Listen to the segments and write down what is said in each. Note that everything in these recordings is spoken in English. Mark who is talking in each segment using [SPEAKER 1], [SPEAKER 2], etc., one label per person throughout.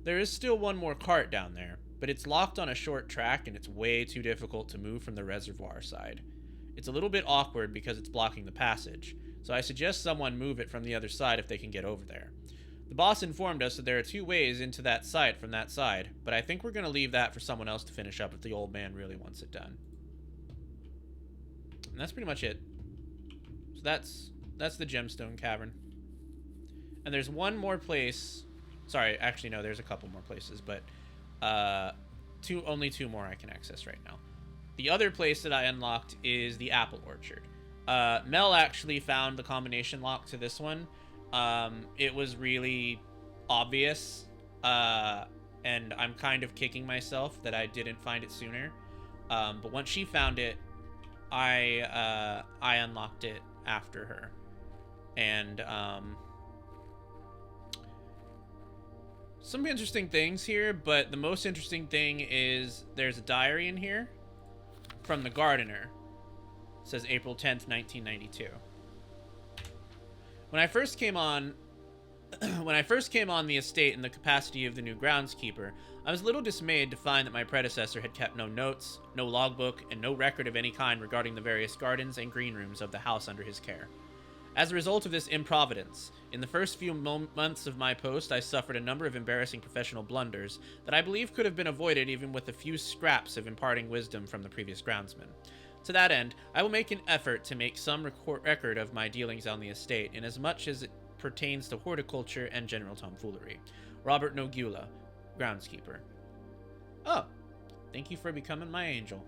[SPEAKER 1] There is still one more cart down there, but it's locked on a short track and it's way too difficult to move from the reservoir side. It's a little bit awkward because it's blocking the passage, so I suggest someone move it from the other side if they can get over there. The boss informed us that there are 2 ways into that site from that side, but I think we're going to leave that for someone else to finish up if the old man really wants it done. And that's pretty much it. So that's the gemstone cavern. And there's one more place. Sorry, actually no, there's a couple more places, but only 2 more I can access right now. The other place that I unlocked is the apple orchard. Mel actually found the combination lock to this one. It was really obvious, and I'm kind of kicking myself that I didn't find it sooner. But once she found it, I unlocked it after her. And some interesting things here, but the most interesting thing is there's a diary in here from the gardener. It says April 10th, 1992. When I first came on the estate in the capacity of the new groundskeeper, I was a little dismayed to find that my predecessor had kept no notes, no logbook, and no record of any kind regarding the various gardens and green rooms of the house under his care. As a result of this improvidence, in the first few months of my post, I suffered a number of embarrassing professional blunders that I believe could have been avoided even with a few scraps of imparting wisdom from the previous groundsman. To that end, I will make an effort to make some record of my dealings on the estate, in as much as it pertains to horticulture and general tomfoolery. Robert Nogula, groundskeeper. Oh, thank you for becoming my angel.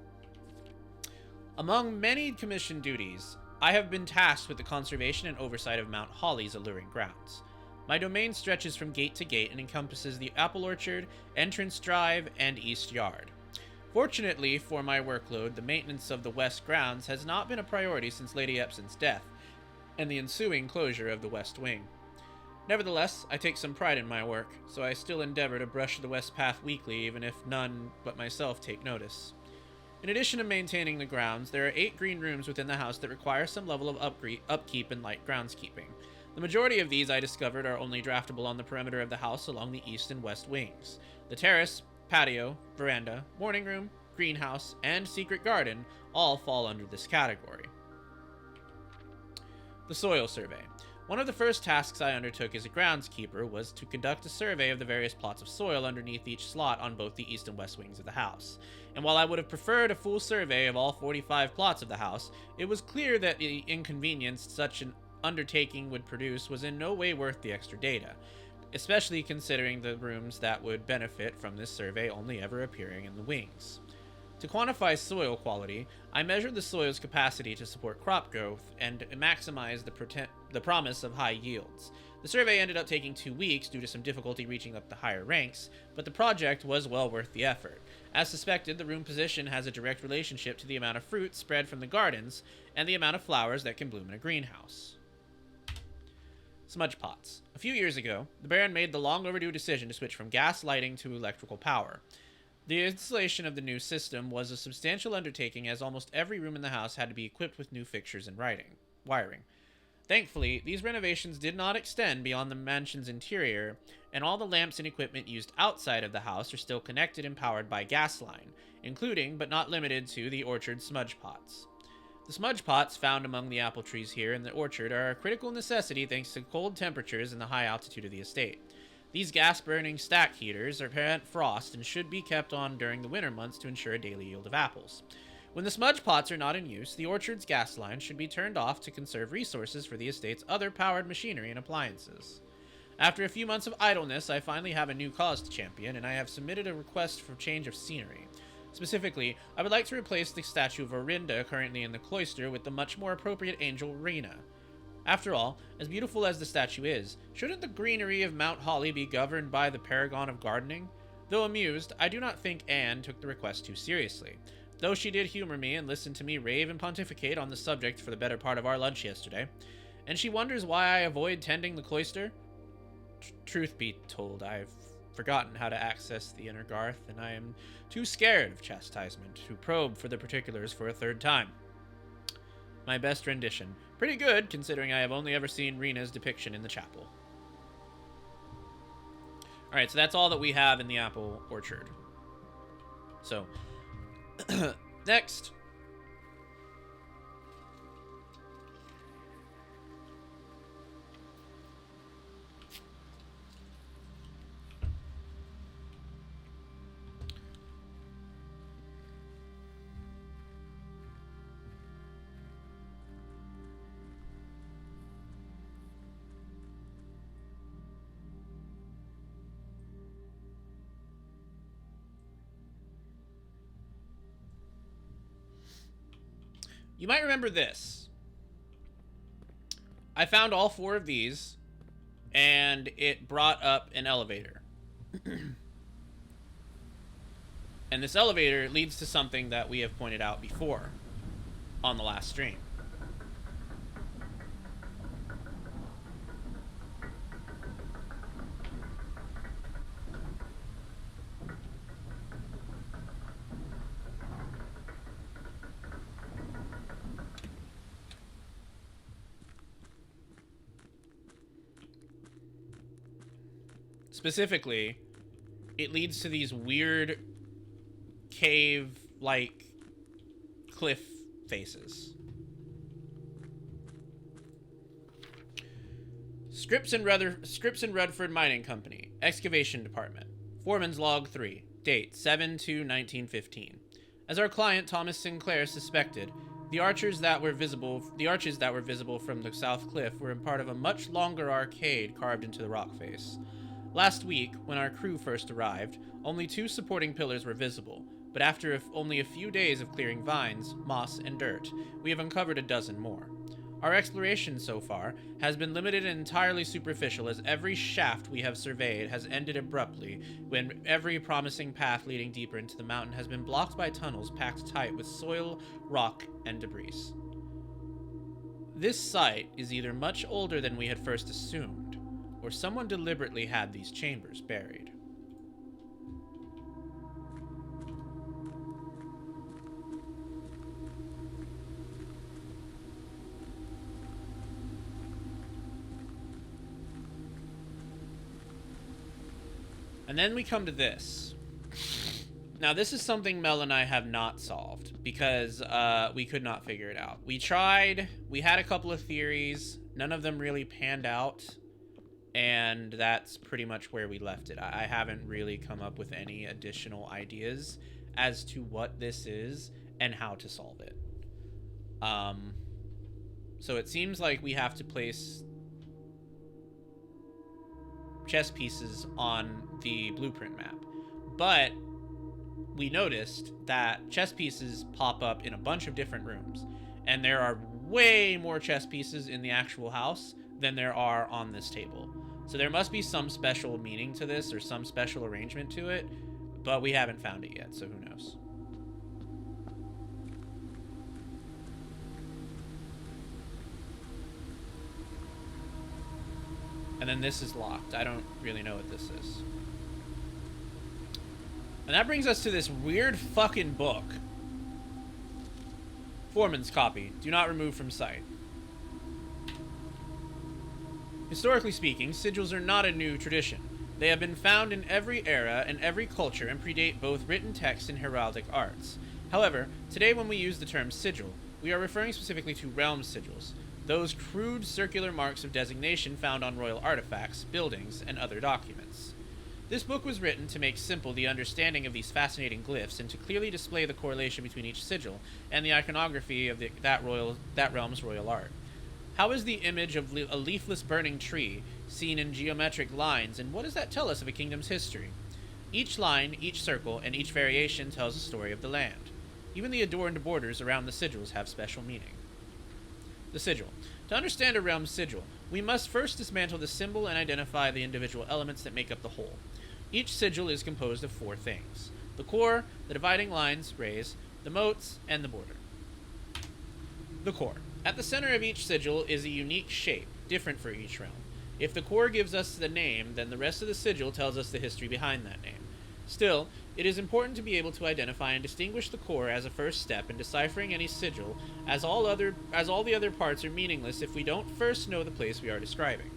[SPEAKER 1] Among many commissioned duties, I have been tasked with the conservation and oversight of Mount Holly's alluring grounds. My domain stretches from gate to gate and encompasses the apple orchard, entrance drive, and east yard. Fortunately for my workload, the maintenance of the west grounds has not been a priority since Lady Epson's death, and the ensuing closure of the west wing. Nevertheless, I take some pride in my work, so I still endeavor to brush the west path weekly, even if none but myself take notice. In addition to maintaining the grounds, there are 8 green rooms within the house that require some level of upkeep and light groundskeeping. The majority of these, I discovered, are only draftable on the perimeter of the house along the east and west wings. The terrace, patio, veranda, morning room, greenhouse, and secret garden all fall under this category. The soil survey. One of the first tasks I undertook as a groundskeeper was to conduct a survey of the various plots of soil underneath each slot on both the east and west wings of the house. And while I would have preferred a full survey of all 45 plots of the house, it was clear that the inconvenience such an undertaking would produce was in no way worth the extra data, especially considering the rooms that would benefit from this survey only ever appearing in the wings. To quantify soil quality, I measured the soil's capacity to support crop growth and maximize the promise of high yields. The survey ended up taking 2 weeks due to some difficulty reaching up the higher ranks, but the project was well worth the effort. As suspected, the room position has a direct relationship to the amount of fruit spread from the gardens and the amount of flowers that can bloom in a greenhouse. Smudge pots. A few years ago, the Baron made the long overdue decision to switch from gas lighting to electrical power. The installation of the new system was a substantial undertaking, as almost every room in the house had to be equipped with new fixtures and wiring. Thankfully, these renovations did not extend beyond the mansion's interior, and all the lamps and equipment used outside of the house are still connected and powered by gas line, including, but not limited to, the orchard smudge pots. The smudge pots found among the apple trees here in the orchard are a critical necessity thanks to cold temperatures and the high altitude of the estate. These gas-burning stack heaters prevent frost and should be kept on during the winter months to ensure a daily yield of apples. When the smudge pots are not in use, the orchard's gas line should be turned off to conserve resources for the estate's other powered machinery and appliances. After a few months of idleness, I finally have a new cause to champion, and I have submitted a request for change of scenery. Specifically, I would like to replace the statue of Orinda currently in the cloister with the much more appropriate angel Rena. After all, as beautiful as the statue is, shouldn't the greenery of Mount Holly be governed by the paragon of gardening? Though amused, I do not think Anne took the request too seriously, though she did humor me and listen to me rave and pontificate on the subject for the better part of our lunch yesterday. And she wonders why I avoid tending the cloister? Truth be told, I've forgotten how to access the inner garth, and I am too scared of chastisement to probe for the particulars for a third time. My best rendition. Pretty good, considering I have only ever seen Rena's depiction in the chapel. All right, so that's all that we have in the apple orchard. So, next. You might remember this. I found all 4 of these, and it brought up an elevator. And this elevator leads to something that we have pointed out before on the last stream. Specifically, it leads to these weird cave-like cliff faces. Scripps and Rutherford Mining Company, Excavation Department. Foreman's Log 3, date 7/2/1915. As our client Thomas Sinclair suspected, the arches that were visible from the south cliff were in part of a much longer arcade carved into the rock face. Last week, when our crew first arrived, only 2 supporting pillars were visible, but after only a few days of clearing vines, moss, and dirt, we have uncovered a dozen more. Our exploration so far has been limited and entirely superficial, as every shaft we have surveyed has ended abruptly when every promising path leading deeper into the mountain has been blocked by tunnels packed tight with soil, rock, and debris. This site is either much older than we had first assumed, or someone deliberately had these chambers buried. And then we come to this. Now, this is something Mel and I have not solved, because we could not figure it out. We tried, we had a couple of theories, none of them really panned out, and that's pretty much where we left it. I haven't really come up with any additional ideas as to what this is and how to solve it. So it seems like we have to place chess pieces on the blueprint map. But we noticed that chess pieces pop up in a bunch of different rooms, and there are way more chess pieces in the actual house than there are on this table. So there must be some special meaning to this or some special arrangement to it, but we haven't found it yet, so who knows. And then this is locked. I don't really know what this is. And that brings us to this weird fucking book. Foreman's copy. Do not remove from sight. Historically speaking, sigils are not a new tradition. They have been found in every era and every culture and predate both written text and heraldic arts. However, today when we use the term sigil, we are referring specifically to realm sigils, those crude circular marks of designation found on royal artifacts, buildings, and other documents. This book was written to make simple the understanding of these fascinating glyphs and to clearly display the correlation between each sigil and the iconography of that realm's royal art. How is the image of a leafless burning tree seen in geometric lines, and what does that tell us of a kingdom's history? Each line, each circle, and each variation tells a story of the land. Even the adorned borders around the sigils have special meaning. The sigil. To understand a realm's sigil, we must first dismantle the symbol and identify the individual elements that make up the whole. Each sigil is composed of 4 things: the core, the dividing lines, rays, the moats, and the border. The core. At the center of each sigil is a unique shape, different for each realm. If the core gives us the name, then the rest of the sigil tells us the history behind that name. Still, it is important to be able to identify and distinguish the core as a first step in deciphering any sigil, as all the other parts are meaningless if we don't first know the place we are describing.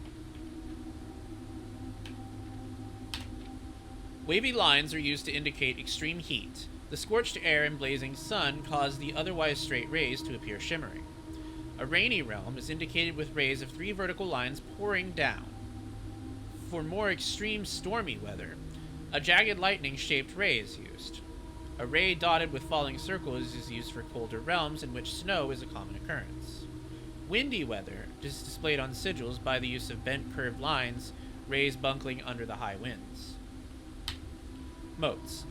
[SPEAKER 1] Wavy lines are used to indicate extreme heat. The scorched air and blazing sun cause the otherwise straight rays to appear shimmering. A rainy realm is indicated with rays of 3 vertical lines pouring down. For more extreme stormy weather, a jagged lightning-shaped ray is used. A ray dotted with falling circles is used for colder realms in which snow is a common occurrence. Windy weather is displayed on sigils by the use of bent curved lines, rays buckling under the high winds. Motes.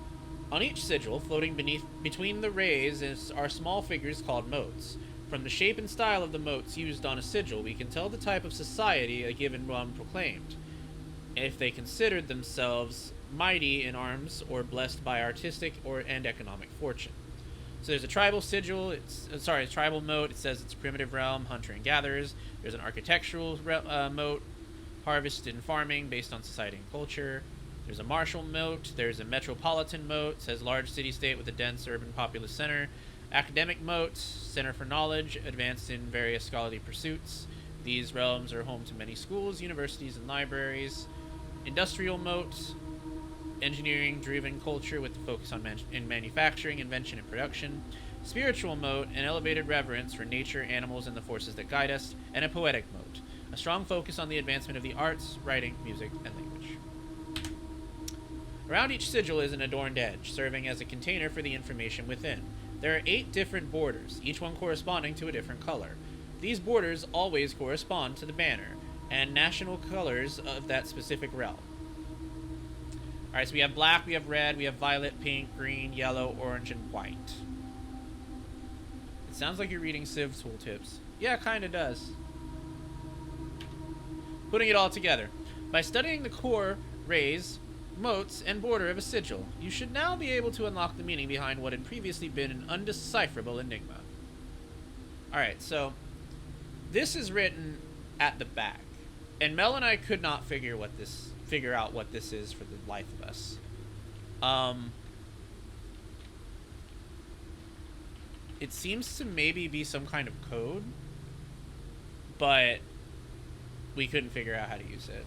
[SPEAKER 1] On each sigil, floating between the rays are small figures called motes. From the shape and style of the motes used on a sigil, we can tell the type of society a given realm proclaimed, if they considered themselves mighty in arms or blessed by artistic and economic fortune. So there's a tribal sigil, tribal mote. It says it's a primitive realm, hunter and gatherers. There's an architectural mote, harvest and farming based on society and culture. There's a martial mote. There's a metropolitan mote. It says large city-state with a dense urban populous center. Academic mote, center for knowledge, advanced in various scholarly pursuits. These realms are home to many schools, universities, and libraries. Industrial mote, engineering-driven culture with the focus on in manufacturing, invention, and production. Spiritual mote, an elevated reverence for nature, animals, and the forces that guide us. And a poetic mote, a strong focus on the advancement of the arts, writing, music, and language. Around each sigil is an adorned edge, serving as a container for the information within. There are 8 different borders, each one corresponding to a different color. These borders always correspond to the banner and national colors of that specific realm. Alright, so we have black, we have red, we have violet, pink, green, yellow, orange, and white. It sounds like you're reading Civ tooltips. Yeah, it kinda does. Putting it all together. By studying the core, rays, motes, and border of a sigil, you should now be able to unlock the meaning behind what had previously been an undecipherable enigma. Alright, so this is written at the back. And Mel and I could not figure out what this is for the life of us. It seems to maybe be some kind of code, but we couldn't figure out how to use it.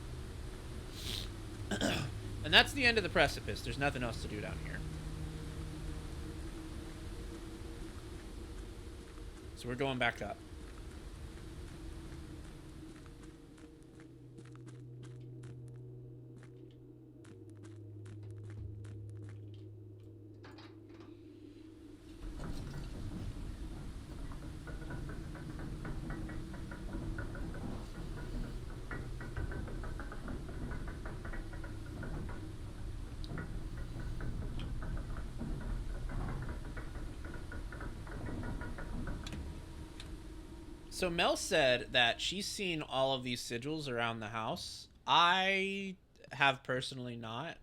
[SPEAKER 1] And that's the end of the precipice. There's nothing else to do down here. So we're going back up. So Mel said that she's seen all of these sigils around the house. I have personally not.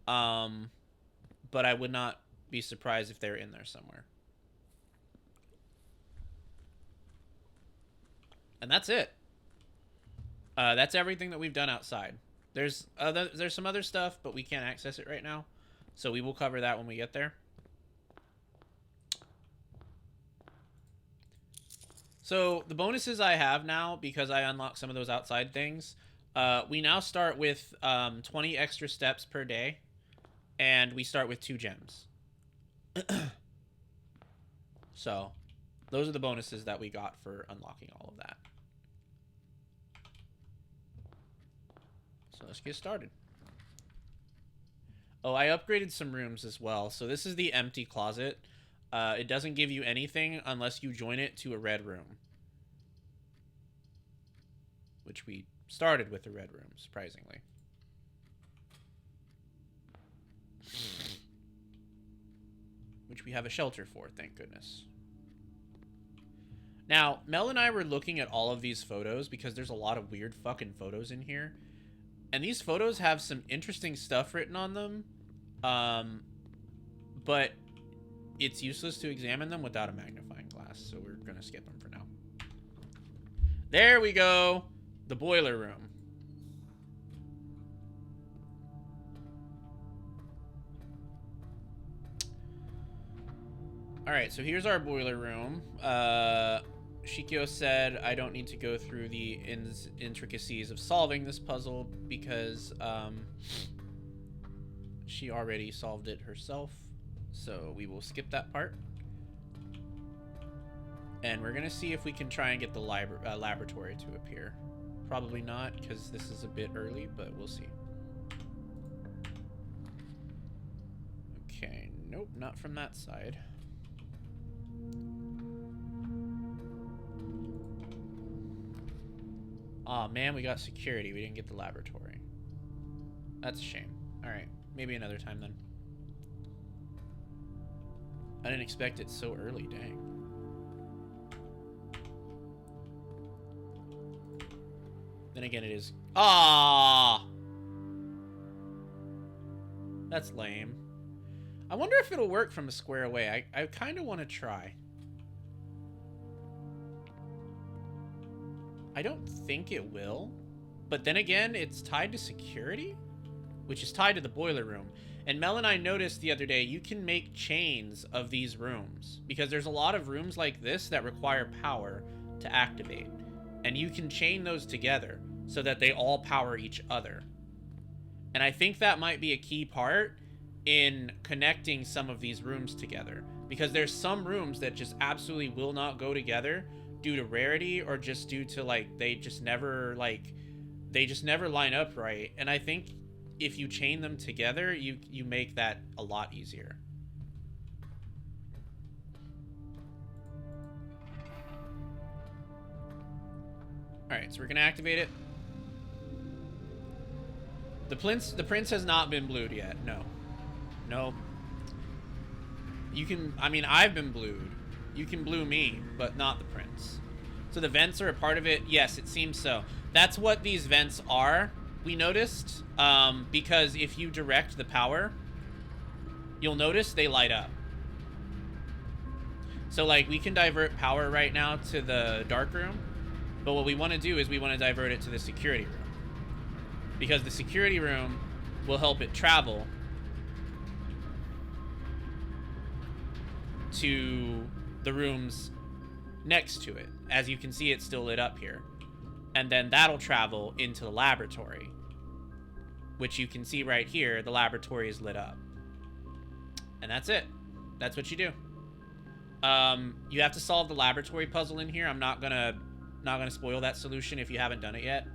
[SPEAKER 1] But I would not be surprised if they're in there somewhere. And that's it. That's everything that we've done outside. There's some other stuff, but we can't access it right now. So we will cover that when we get there. So the bonuses I have now, because I unlocked some of those outside things, we now start with 20 extra steps per day, and we start with 2 gems. So those are the bonuses that we got for unlocking all of that. So let's get started. Oh, I upgraded some rooms as well. So this is the empty closet. It doesn't give you anything unless you join it to a red room. Which we started with a red room, surprisingly. Which we have a shelter for, thank goodness. Now, Mel and I were looking at all of these photos because there's a lot of weird fucking photos in here. And these photos have some interesting stuff written on them. But it's useless to examine them without a magnifying glass, so we're going to skip them for now. There we go. The boiler room. Alright, so here's our boiler room. Shikyo said I don't need to go through the intricacies of solving this puzzle because She already solved it herself, so we will skip that part. And we're gonna see if we can try and get the laboratory to appear. Probably not, because this is a bit early, but we'll see. Okay, nope, not from that side. Aw, man, we got security. We didn't get the laboratory. That's a shame. Alright, maybe another time then. I didn't expect it so early, dang. Then again, it is... Ah, that's lame. I wonder if it'll work from a square away. I kind of want to try. I don't think it will. But then again, it's tied to security, which is tied to the boiler room. And Mel and I noticed the other day, you can make chains of these rooms, because there's a lot of rooms like this that require power to activate. And you can chain those together so that they all power each other. And I think that might be a key part in connecting some of these rooms together, because there's some rooms that just absolutely will not go together due to rarity, or just due to like they just never line up right. And I think if you chain them together, you make that a lot easier. All right, so we're gonna activate it. The prince has not been blued yet. No. You can, I mean, I've been blued. You can blue me, but not the prince. So the vents are a part of it? Yes, it seems so. That's what these vents are, we noticed. Because if you direct the power, you'll notice they light up. So, like, we can divert power right now to the dark room. But what we want to do is we want to divert it to the security room. Because the security room will help it travel to the rooms next to it. As you can see, it's still lit up here. And then that'll travel into the laboratory, which you can see right here. The laboratory is lit up. And that's it. That's what you do. You have to solve the laboratory puzzle in here. I'm not gonna spoil that solution if you haven't done it yet.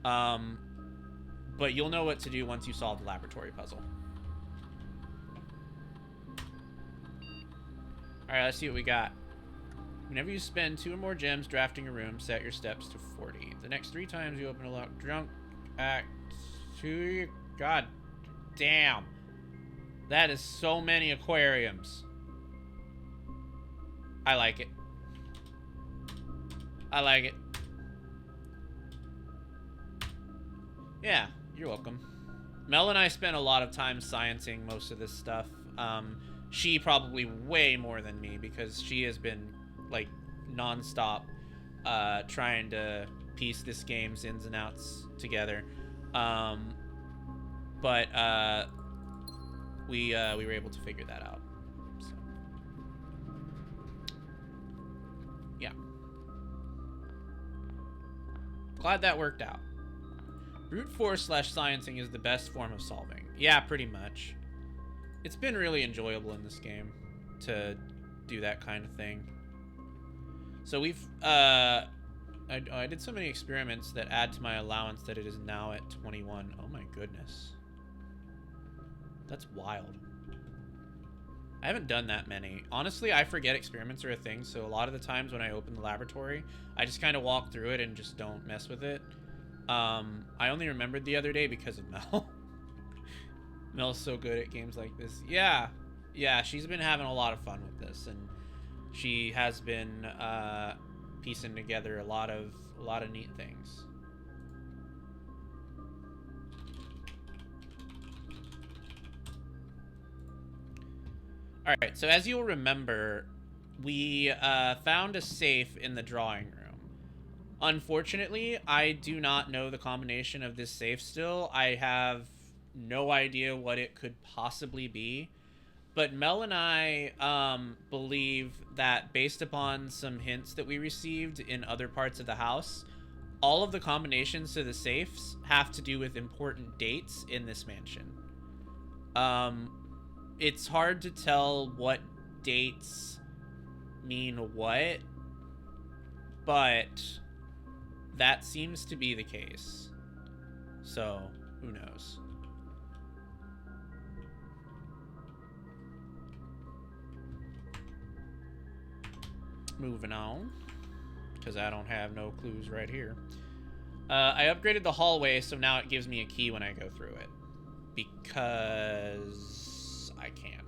[SPEAKER 1] But you'll know what to do once you solve the laboratory puzzle. Alright, let's see what we got. Whenever you spend 2 or more gems drafting a room, set your steps to 40. The next 3 times you open a lock, drunk act 2. God damn. That is so many aquariums. I like it. I like it. Yeah, you're welcome. Mel and I spent a lot of time sciencing most of this stuff. She probably way more than me, because she has been like non-stop trying to piece this game's ins and outs together. But we were able to figure that out. So yeah, glad that worked out. Brute force / sciencing is the best form of solving. Yeah, pretty much. It's been really enjoyable in this game to do that kind of thing. So we've I did so many experiments that add to my allowance that it is now at 21. Oh my goodness. That's wild. I haven't done that many. Honestly, I forget experiments are a thing, so a lot of the times when I open the laboratory, I just kind of walk through it and just don't mess with it. I only remembered the other day because of Mel. Mel's so good at games like this. Yeah, she's been having a lot of fun with this, and she has been piecing together a lot of neat things. All right, so as you'll remember, we found a safe in the drawing room. Unfortunately, I do not know the combination of this safe still. I have no idea what it could possibly be. But Mel and I believe that based upon some hints that we received in other parts of the house, all of the combinations to the safes have to do with important dates in this mansion. It's hard to tell what dates mean what, but that seems to be the case. So, who knows? Moving on, because I don't have no clues right here. I upgraded the hallway, so now it gives me a key when I go through it. Because I can.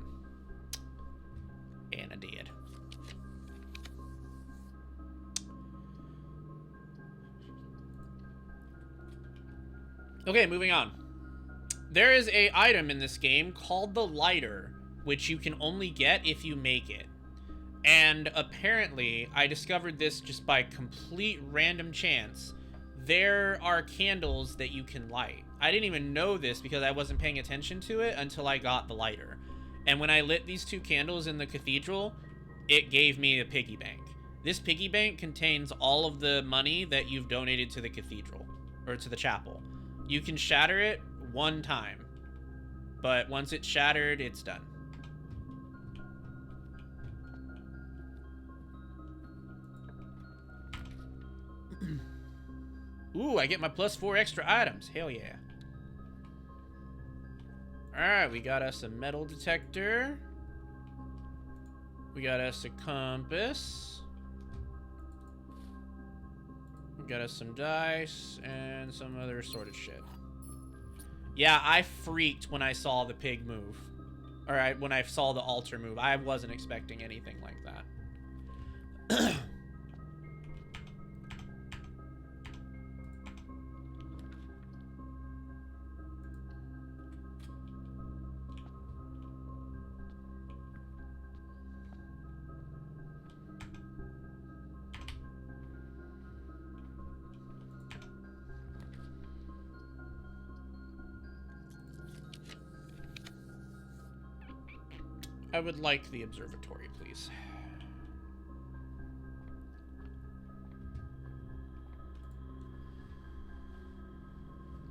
[SPEAKER 1] And I did. Okay, moving on. There is a item in this game called the lighter, which you can only get if you make it. And apparently, I discovered this just by complete random chance. There are candles that you can light. I didn't even know this because I wasn't paying attention to it until I got the lighter. And when I lit these 2 candles in the cathedral, it gave me a piggy bank. This piggy bank contains all of the money that you've donated to the cathedral, or to the chapel. You can shatter it 1 time, but once it's shattered, it's done. Ooh, I get my +4 extra items. Hell yeah. Alright, we got us a metal detector. We got us a compass. We got us some dice and some other assorted shit. Yeah, I freaked when I saw the pig move. Alright, when I saw the altar move. I wasn't expecting anything like that. I would like the observatory, please.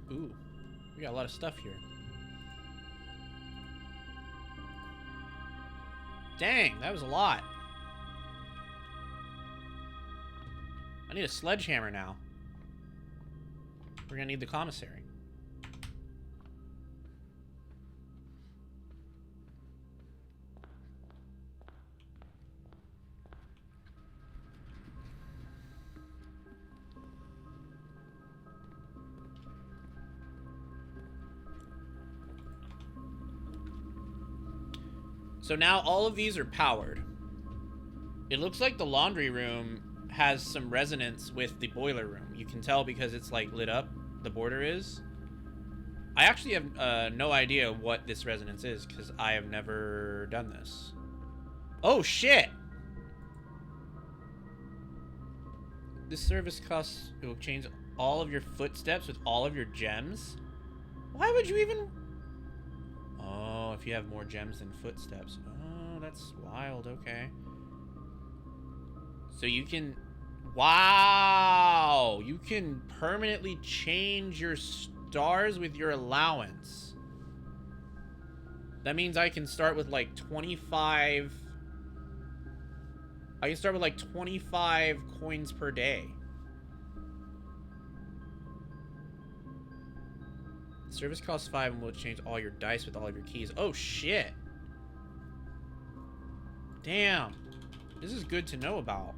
[SPEAKER 1] Ooh, we got a lot of stuff here. Dang, that was a lot. I need a sledgehammer now. We're gonna need the commissary. So now all of these are powered. It looks like the laundry room has some resonance with the boiler room. You can tell because it's like lit up, the border is. I actually have no idea what this resonance is because I have never done this. Oh shit! This service costs, it will change all of your footsteps with all of your gems. Why would you even... Oh, if you have more gems than footsteps. Oh, that's wild. Okay. So you can... Wow! You can permanently change your stars with your allowance. That means I can start with like 25... I can start with like 25 coins per day. Service costs 5 and will change all your dice with all of your keys. Oh, shit. Damn. This is good to know about.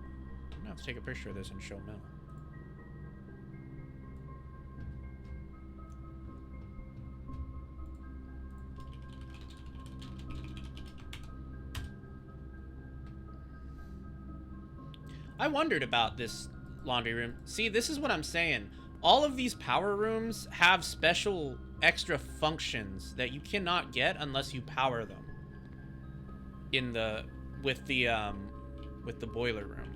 [SPEAKER 1] I'm gonna have to take a picture of this and show Mel. I wondered about this laundry room. See, this is what I'm saying. All of these power rooms have special extra functions that you cannot get unless you power them in the with the boiler room.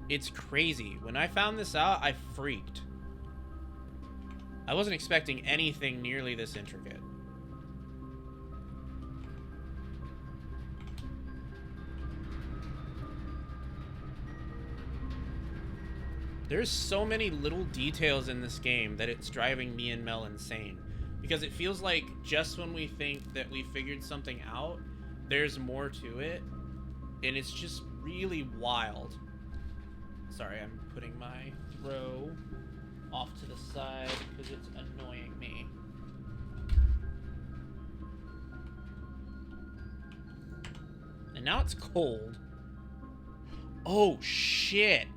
[SPEAKER 1] It's crazy. When I found this out, I freaked. I wasn't expecting anything nearly this intricate. There's so many little details in this game that it's driving me and Mel insane. Because it feels like just when we think that we figured something out, there's more to it. And it's just really wild. Sorry, I'm putting my throw off to the side because it's annoying me. And now it's cold. Oh, shit.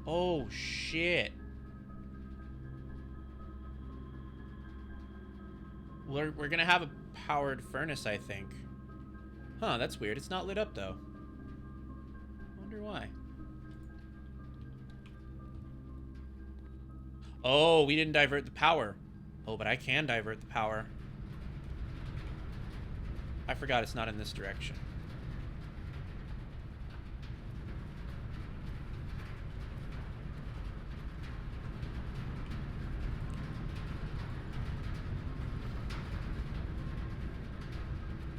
[SPEAKER 1] Oh, shit. We're gonna have a powered furnace, I think. Huh, that's weird. It's not lit up, though. Wonder why. Oh, we didn't divert the power. Oh, but I can divert the power. I forgot it's not in this direction.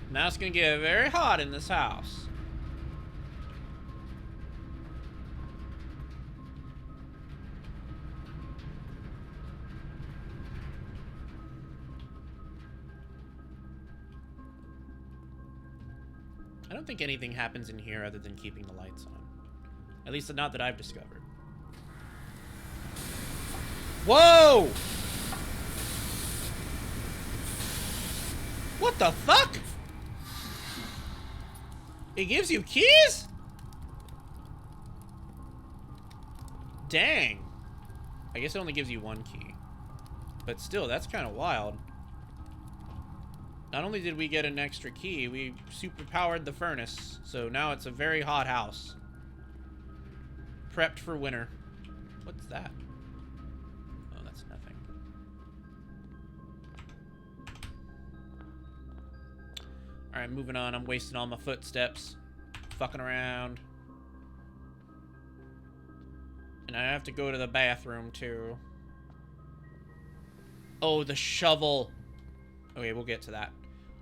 [SPEAKER 1] Now it's gonna get very hot in this house. I don't think anything happens in here other than keeping the lights on. At least not that I've discovered. Whoa! What the fuck? It gives you keys? Dang. I guess it only gives you one key. But still, that's kind of wild. Not only did we get an extra key, we superpowered the furnace. So now it's a very hot house. Prepped for winter. What's that? Oh, that's nothing. Alright, moving on. I'm wasting all my footsteps. Fucking around. And I have to go to the bathroom, too. Oh, the shovel. Okay, we'll get to that.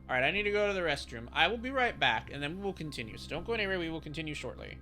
[SPEAKER 1] Alright, I need to go to the restroom. I will be right back, and then we will continue. So don't go anywhere. We will continue shortly.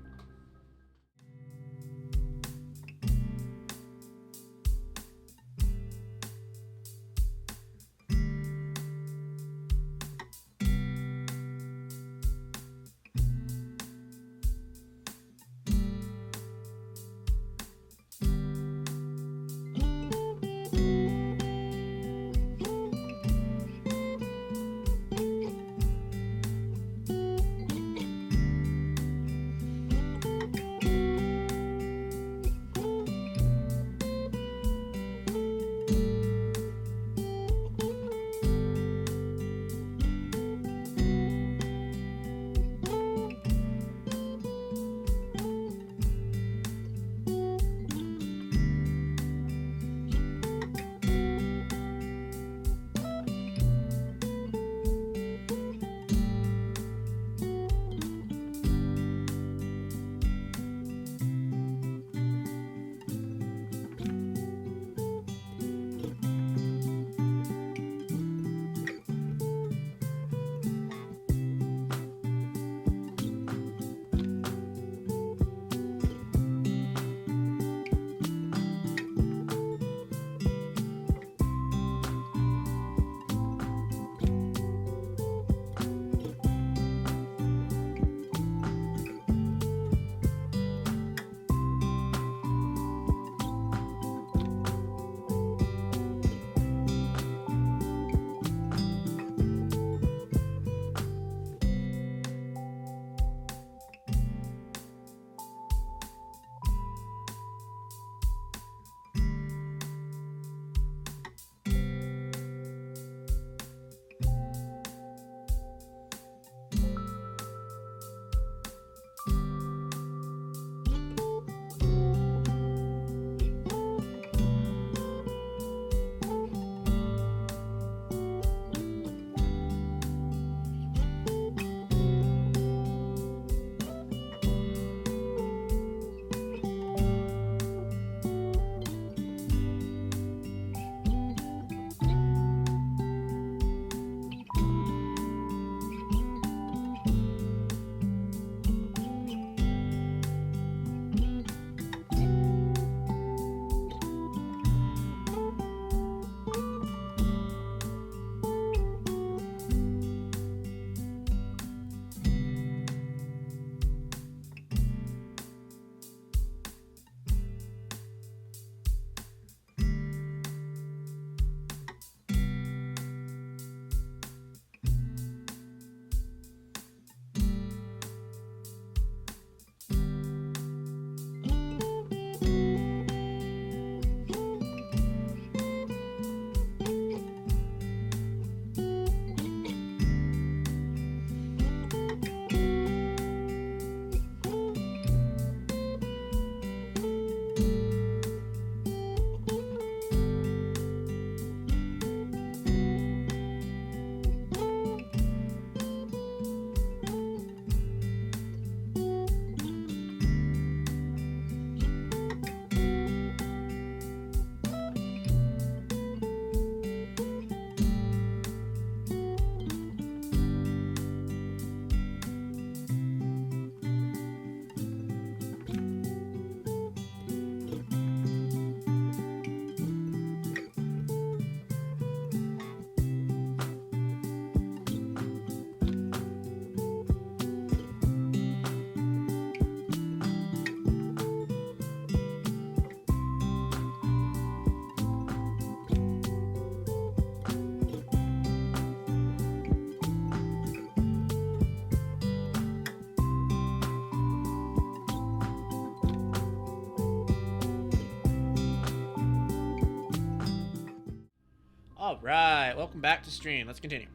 [SPEAKER 1] All right, welcome back to stream. Let's continue.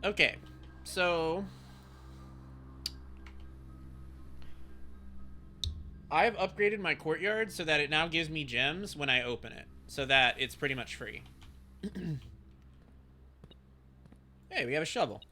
[SPEAKER 1] Okay, so I've upgraded my courtyard so that it now gives me gems when I open it, so that it's pretty much free. Hey, we have a shovel.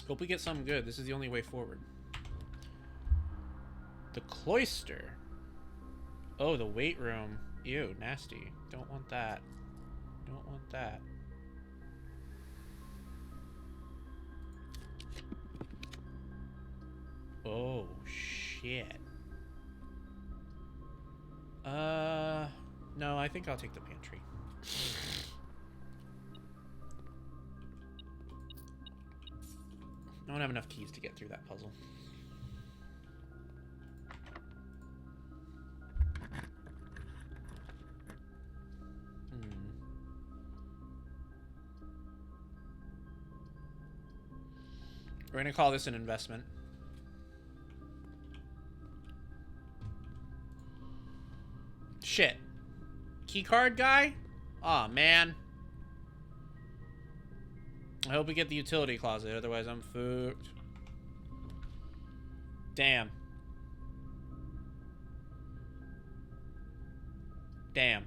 [SPEAKER 1] Hope we get something good. This is the only way forward. The cloister. Oh, the weight room. Ew, nasty. Don't want that. Don't want that. Oh, shit. No, I think I'll take the pantry. I don't have enough keys to get through that puzzle. We're gonna call this an investment. Shit. Keycard guy? Aw, man. I hope we get the utility closet, otherwise I'm fucked. Damn. Damn.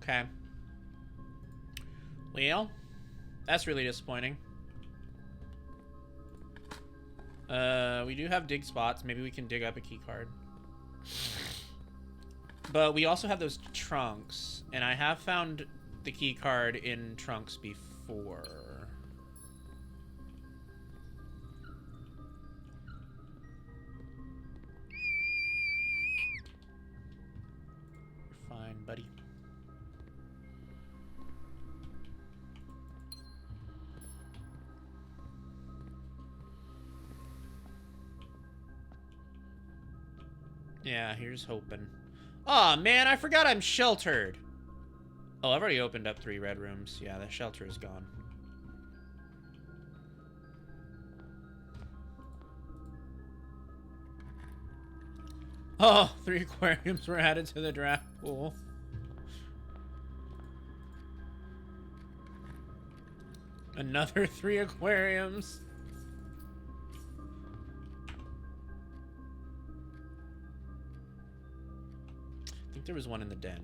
[SPEAKER 1] Okay. Well, that's really disappointing. We do have dig spots. Maybe we can dig up a key card. But we also have those trunks, and I have found the key card in trunks before. You're fine, buddy. Yeah, here's hoping. Aw, man, I forgot I'm sheltered. Oh, I've already opened up 3 red rooms. Yeah, the shelter is gone. Oh, 3 aquariums were added to the draft pool. Another 3 aquariums. I think there was one in the den.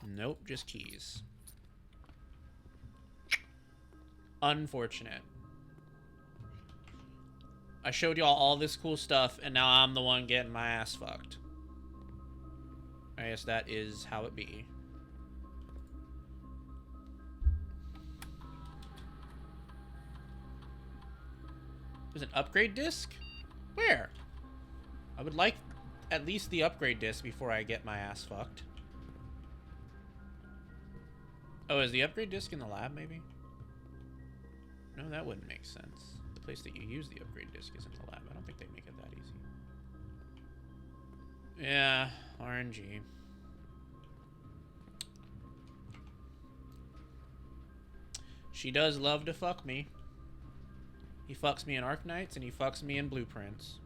[SPEAKER 1] Nope, just keys. Unfortunate. I showed y'all all this cool stuff, and now I'm the one getting my ass fucked. I guess that is how it be. There's an upgrade disc? Where? I would like at least the upgrade disc before I get my ass fucked. Oh, is the upgrade disc in the lab, maybe? No, that wouldn't make sense. The place that you use the upgrade disc is in the lab. I don't think they make it that easy. Yeah, RNG. She does love to fuck me. He fucks me in Arknights, and he fucks me in Blueprints.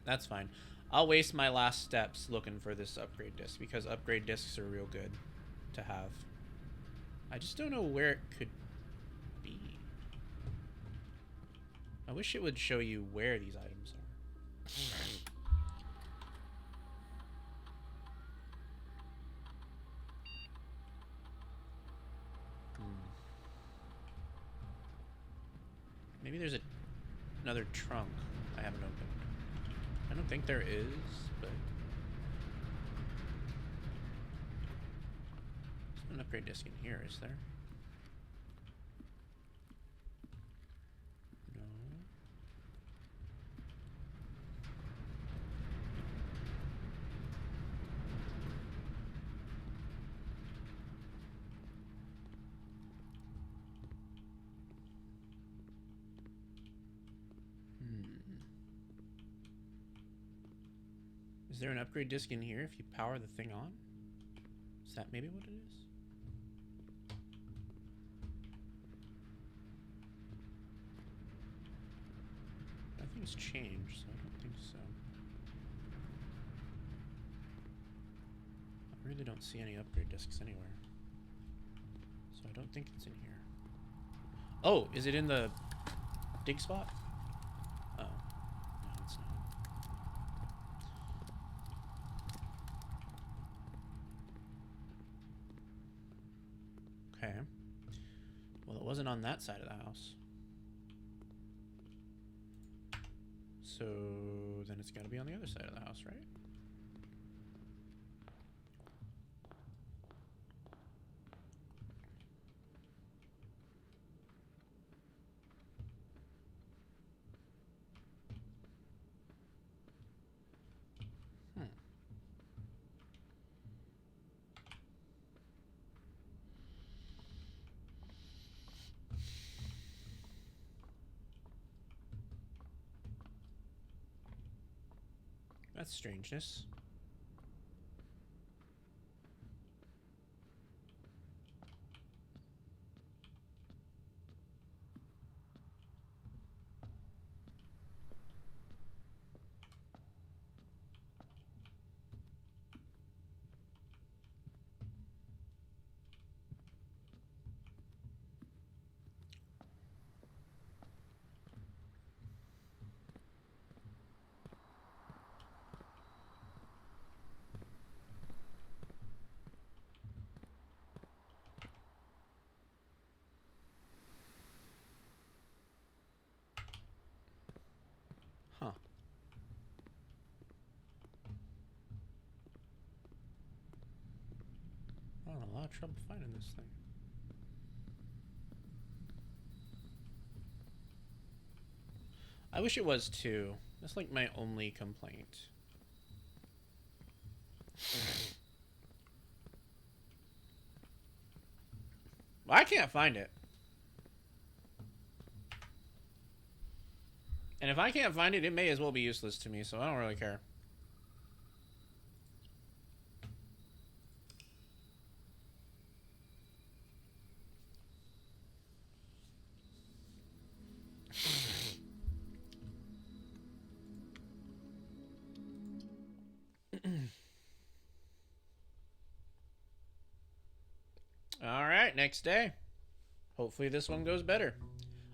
[SPEAKER 1] That's fine. I'll waste my last steps looking for this upgrade disc, because upgrade discs are real good to have. I just don't know where it could be. I wish it would show you where these items are. Maybe there's another trunk I haven't opened. I don't think there is, but... There's an upgrade disc in here, is there? No. Is there an upgrade disc in here if you power the thing on? Is that maybe what it is? Nothing's changed, so I don't think so. I really don't see any upgrade discs anywhere. So I don't think it's in here. Oh, is it in the dig spot? Oh. No, it's not. Okay. Well, it wasn't on that side of the house. So then it's got to be on the other side of the house, right? That's strangeness. Huh. I'm having a lot of trouble finding this thing. I wish it was too. That's like my only complaint. Well, I can't find it. And if I can't find it, it may as well be useless to me, so I don't really care. Alright, next day. Hopefully this one goes better.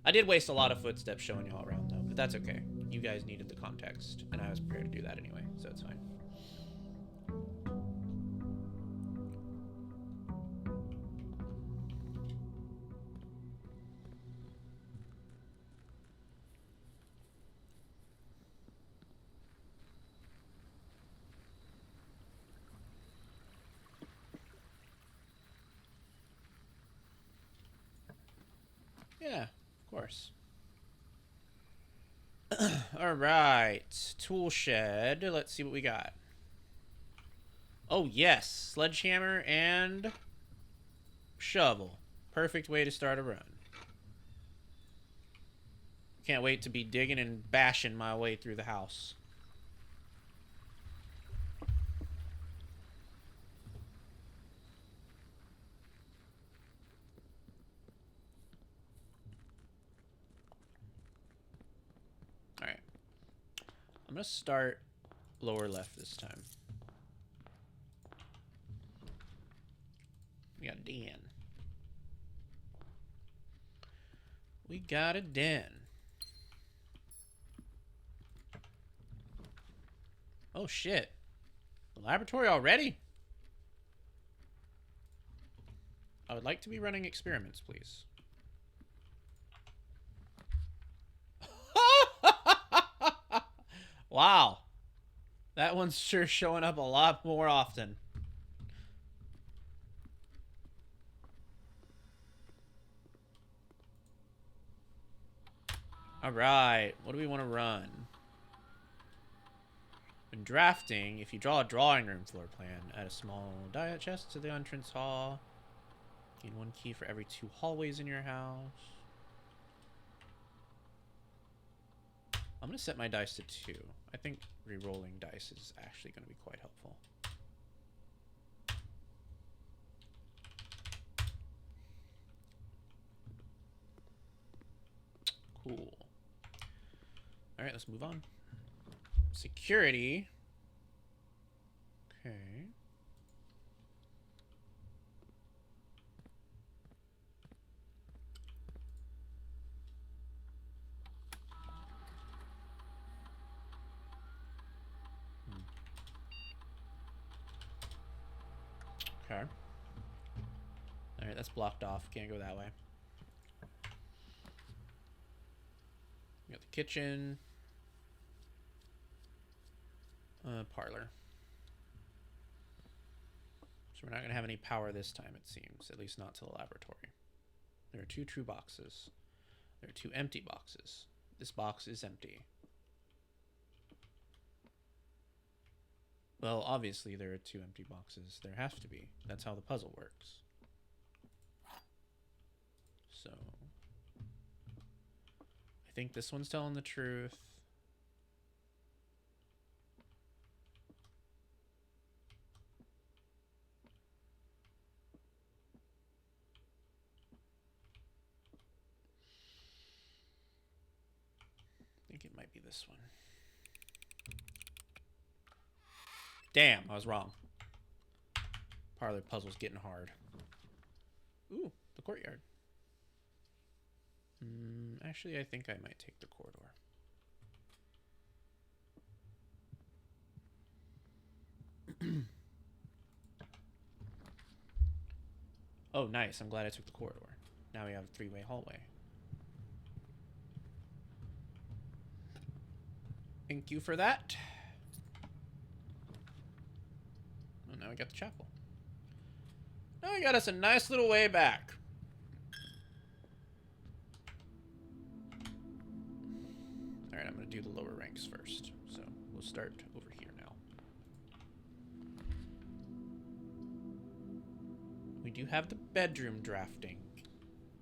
[SPEAKER 1] I did waste a lot of footsteps showing y'all around, though, but that's okay. You guys needed the context, and I was prepared to do that anyway, so it's fine. Yeah, of course. Alright, tool shed. Let's see what we got. Oh, yes. Sledgehammer and shovel. Perfect way to start a run. Can't wait to be digging and bashing my way through the house. Alright. I'm going to start lower left this time. We got a den. We got a den. Oh, shit. The laboratory already? I would like to be running experiments, please. Wow. That one's sure showing up a lot more often. Alright, what do we want to run? When drafting, if you draw a drawing room floor plan, add a small diet chest to the entrance hall. Gain 1 key for every 2 hallways in your house. I'm going to set my dice to 2. I think re-rolling dice is actually going to be quite helpful. Cool. Alright, let's move on. Security. Okay. Okay. Alright, that's blocked off. Can't go that way. We got the kitchen. Parlor. So we're not going to have any power this time, it seems. At least not to the laboratory. There are 2 true boxes. There are 2 empty boxes. This box is empty. Well, obviously there are 2 empty boxes. There have to be. That's how the puzzle works. So I think this one's telling the truth. I think it might be this one. Damn, I was wrong. Parlor puzzle's getting hard. Ooh, the courtyard. Actually, I think I might take the corridor. Oh, nice. I'm glad I took the corridor. Now we have a 3-way hallway. Thank you for that. Oh, now we got the chapel. Now we got us a nice little way back. Alright, I'm going to do the lower ranks first. So we'll start over here now. We do have the bedroom drafting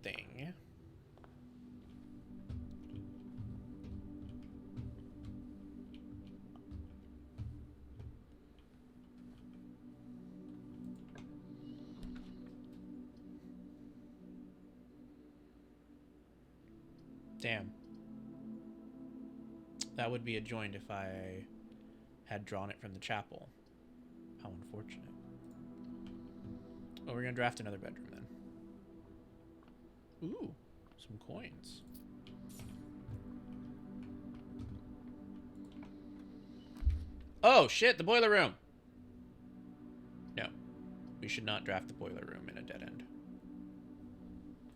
[SPEAKER 1] thing. Damn. That would be adjoined if I had drawn it from the chapel. How unfortunate. Oh, we're gonna draft another bedroom then. Ooh, some coins. Oh, shit, the boiler room. No, we should not draft the boiler room in a dead end.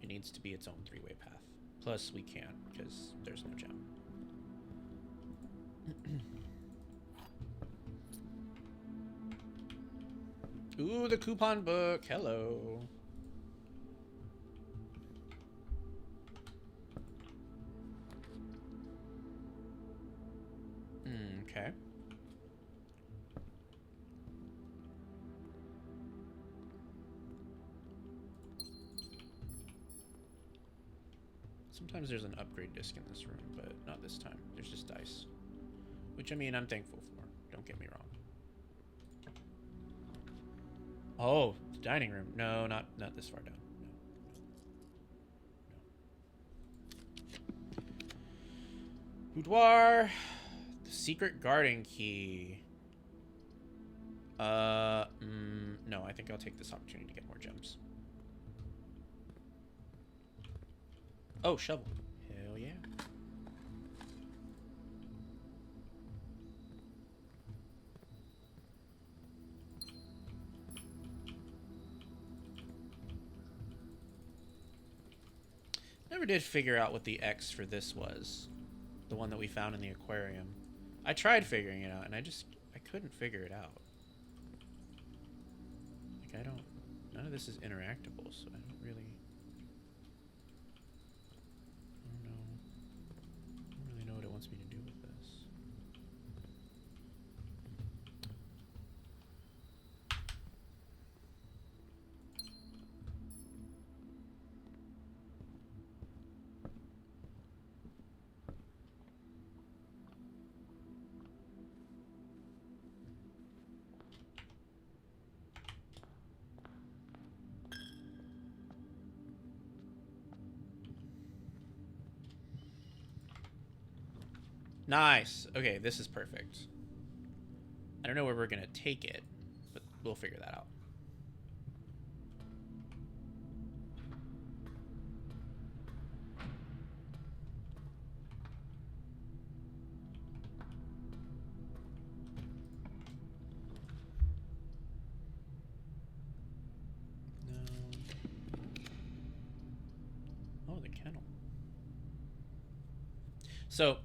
[SPEAKER 1] It needs to be its own 3-way path. Plus, we can't, because there's no gem. Ooh, the coupon book. Hello. Okay. Sometimes there's an upgrade disc in this room, but not this time. There's just dice. Which, I mean, I'm thankful for. Don't get me wrong. Oh, the dining room. No, not this far down. No. Boudoir. The secret garden key. No, I think I'll take this opportunity to get more gems. Oh, shovel. Hell yeah. Never did figure out what the X for this was. The one that we found in the aquarium. I tried figuring it out, and I couldn't figure it out. Like, none of this is interactable, so I don't really... I don't know. Nice. Okay, this is perfect. I don't know where we're gonna take it, but we'll figure that out. No. Oh, the kennel. So,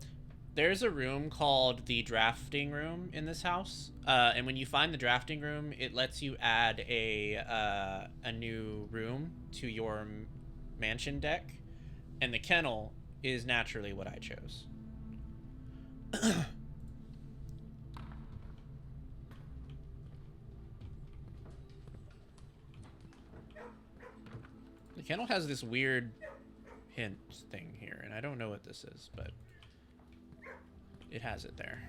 [SPEAKER 1] there's a room called the drafting room in this house, and when you find the drafting room, it lets you add a new room to your mansion deck, and the kennel is naturally what I chose. The kennel has this weird hint thing here, and I don't know what this is, but it has it there.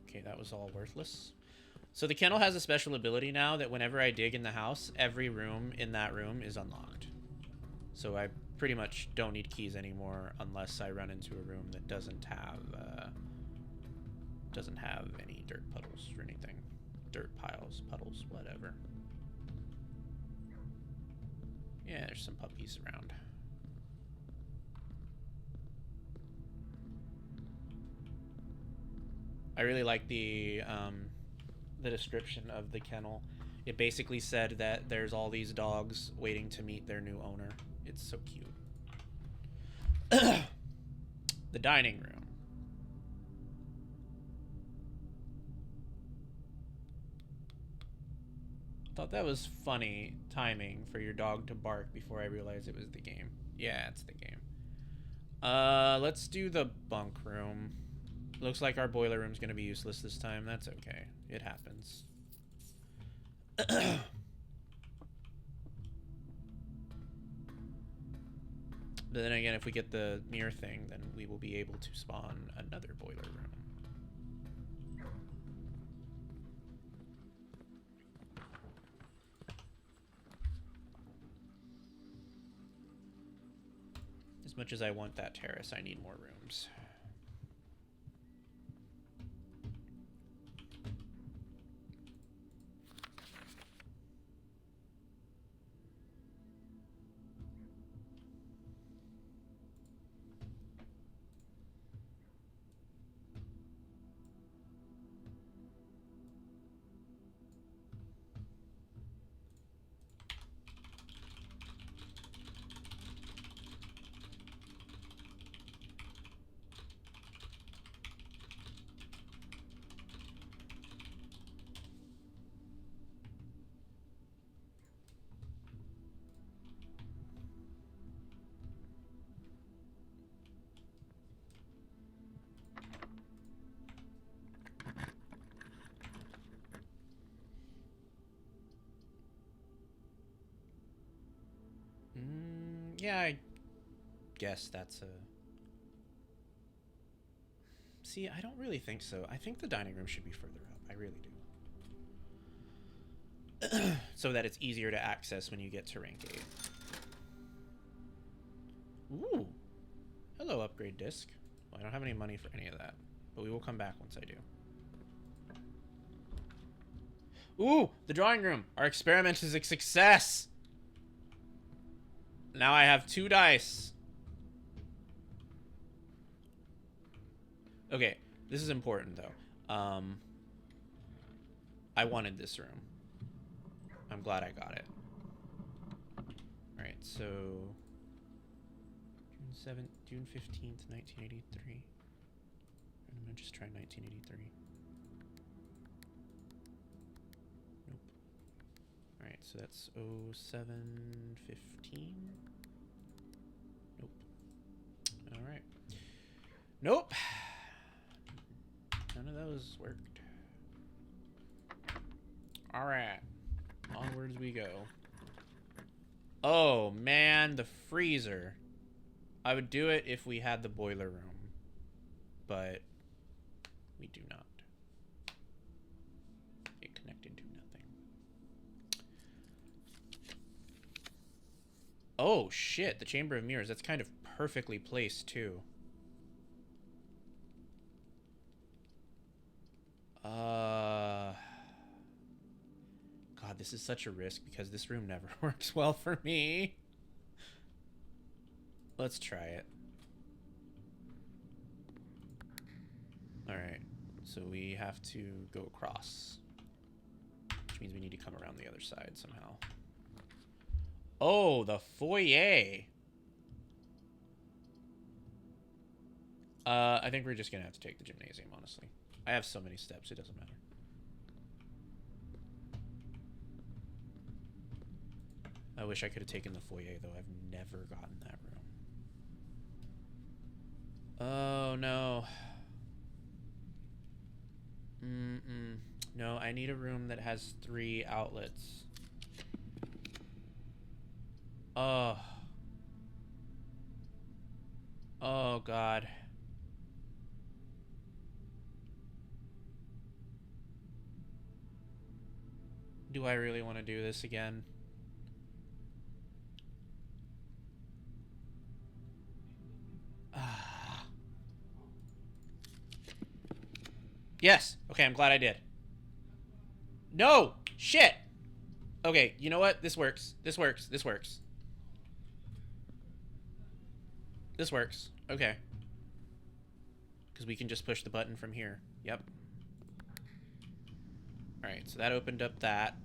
[SPEAKER 1] Okay, that was all worthless. So the kennel has a special ability now that whenever I dig in the house, every room in that room is unlocked. So I pretty much don't need keys anymore unless I run into a room that doesn't have any dirt puddles or anything. Dirt piles, puddles, whatever. Yeah, there's some puppies around. I really like the description of the kennel. It basically said that there's all these dogs waiting to meet their new owner. It's so cute. The dining room. Thought that was funny timing for your dog to bark before I realized it was the game. Yeah, it's the game. Let's do the bunk room. Looks like our boiler room's gonna be useless this time. That's okay. It happens. But then again, if we get the mirror thing, then we will be able to spawn another boiler room. As much as I want that terrace, I need more rooms. Yeah, I guess that's a... See, I don't really think so. I think the dining room should be further up. I really do. So that it's easier to access when you get to rank 8. Ooh. Hello, upgrade disc. Well, I don't have any money for any of that, but we will come back once I do. Ooh, the drawing room. Our experiment is a success. Now I have 2 dice. Okay, this is important though. I wanted this room. I'm glad I got it. Alright, so June 15th, 1983. I'm gonna just try 1983. Nope. Alright, so that's 0715. Nope. Alright. Nope. None of those worked. Alright. Onwards we go. Oh, man, the freezer. I would do it if we had the boiler room, but we do not. It connected to nothing. Oh, shit. The Chamber of Mirrors. That's kind of perfectly placed, too. God, this is such a risk because this room never works well for me. Let's try it. Alright. So we have to go across. Which means we need to come around the other side somehow. Oh, the foyer. I think we're just gonna have to take the gymnasium, honestly. I have so many steps, it doesn't matter. I wish I could have taken the foyer, though. I've never gotten that room. Oh, no. No, I need a room that has 3 outlets. Oh. Oh, God. Do I really want to do this again? Yes. Okay, I'm glad I did. No! Shit! Okay, you know what? This works. This works. This works. This works. Okay. Because we can just push the button from here. Yep. Alright, so that opened up that.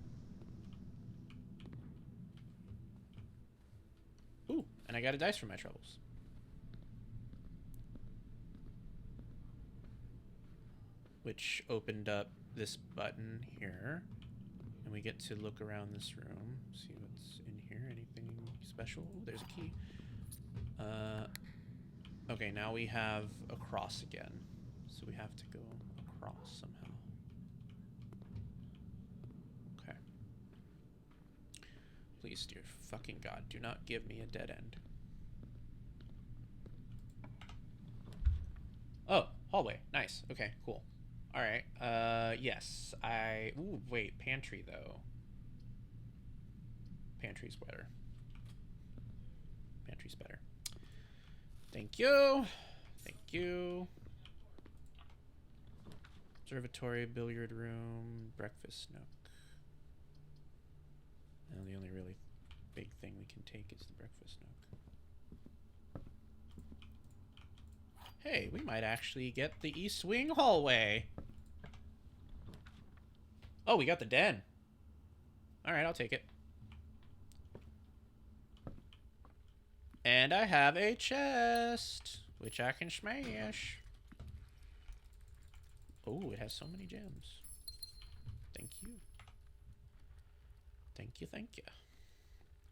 [SPEAKER 1] Ooh, and I got a dice for my troubles. Which opened up this button here. And we get to look around this room. See what's in here. Anything special? Ooh, there's a key. Okay, now we have a cross again. So we have to go across somehow. Okay. Please, dear fucking God, do not give me a dead end. Oh, hallway. Nice. Okay, cool. Alright, yes. Ooh, wait, pantry, though. Pantry's better. Pantry's better. Thank you. Thank you. Observatory, billiard room, breakfast nook. And the only really big thing we can take is the breakfast nook. Hey, we might actually get the East Wing hallway. Oh, we got the den. Alright, I'll take it. And I have a chest, which I can smash. Oh, it has so many gems. Thank you. Thank you, thank you.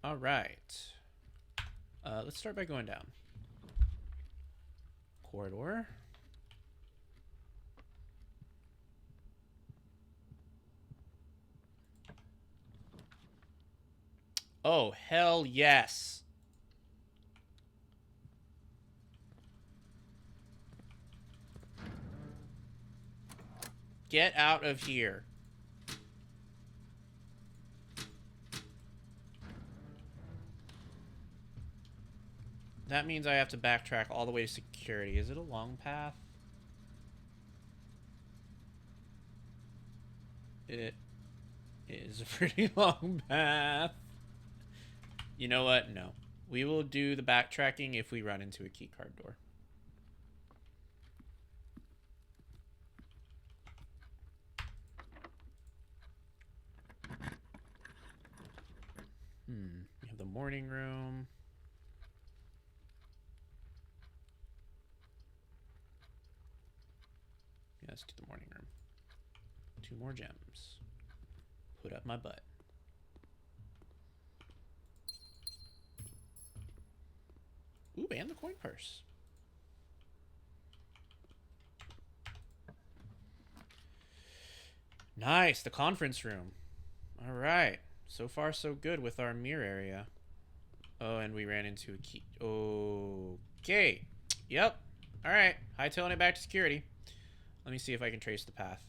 [SPEAKER 1] Alright. Let's start by going down. Corridor. Oh, hell yes. Get out of here. That means I have to backtrack all the way to security. Is it a long path? It is a pretty long path. You know what? No. We will do the backtracking if we run into a keycard door. We have the morning room. Yeah, let's do the morning room. 2 more gems. Put up my butt. Ooh, and the coin purse. Nice, the conference room. All right. So far, so good with our mirror area. Oh, and we ran into a key. Okay. Yep. All right. Hightailing it back to security. Let me see if I can trace the path.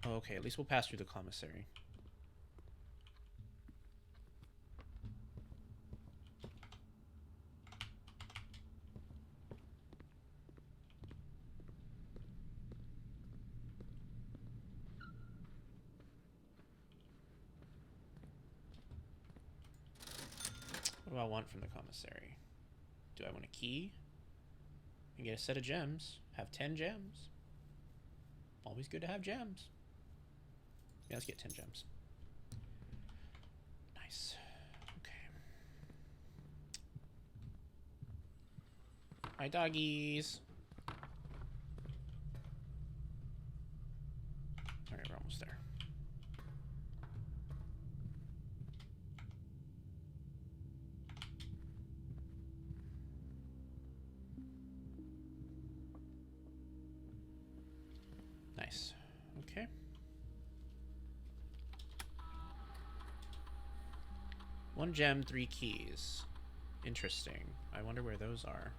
[SPEAKER 1] Oh, okay, at least we'll pass through the commissary. What do I want from the commissary? Do I want a key? And get a set of gems. Have 10 gems. Always good to have gems. Yeah, let's get 10 gems. Nice. Okay. Hi, doggies. Alright, we're almost there. Nice. Okay. One gem, 3 keys. Interesting. I wonder where those are.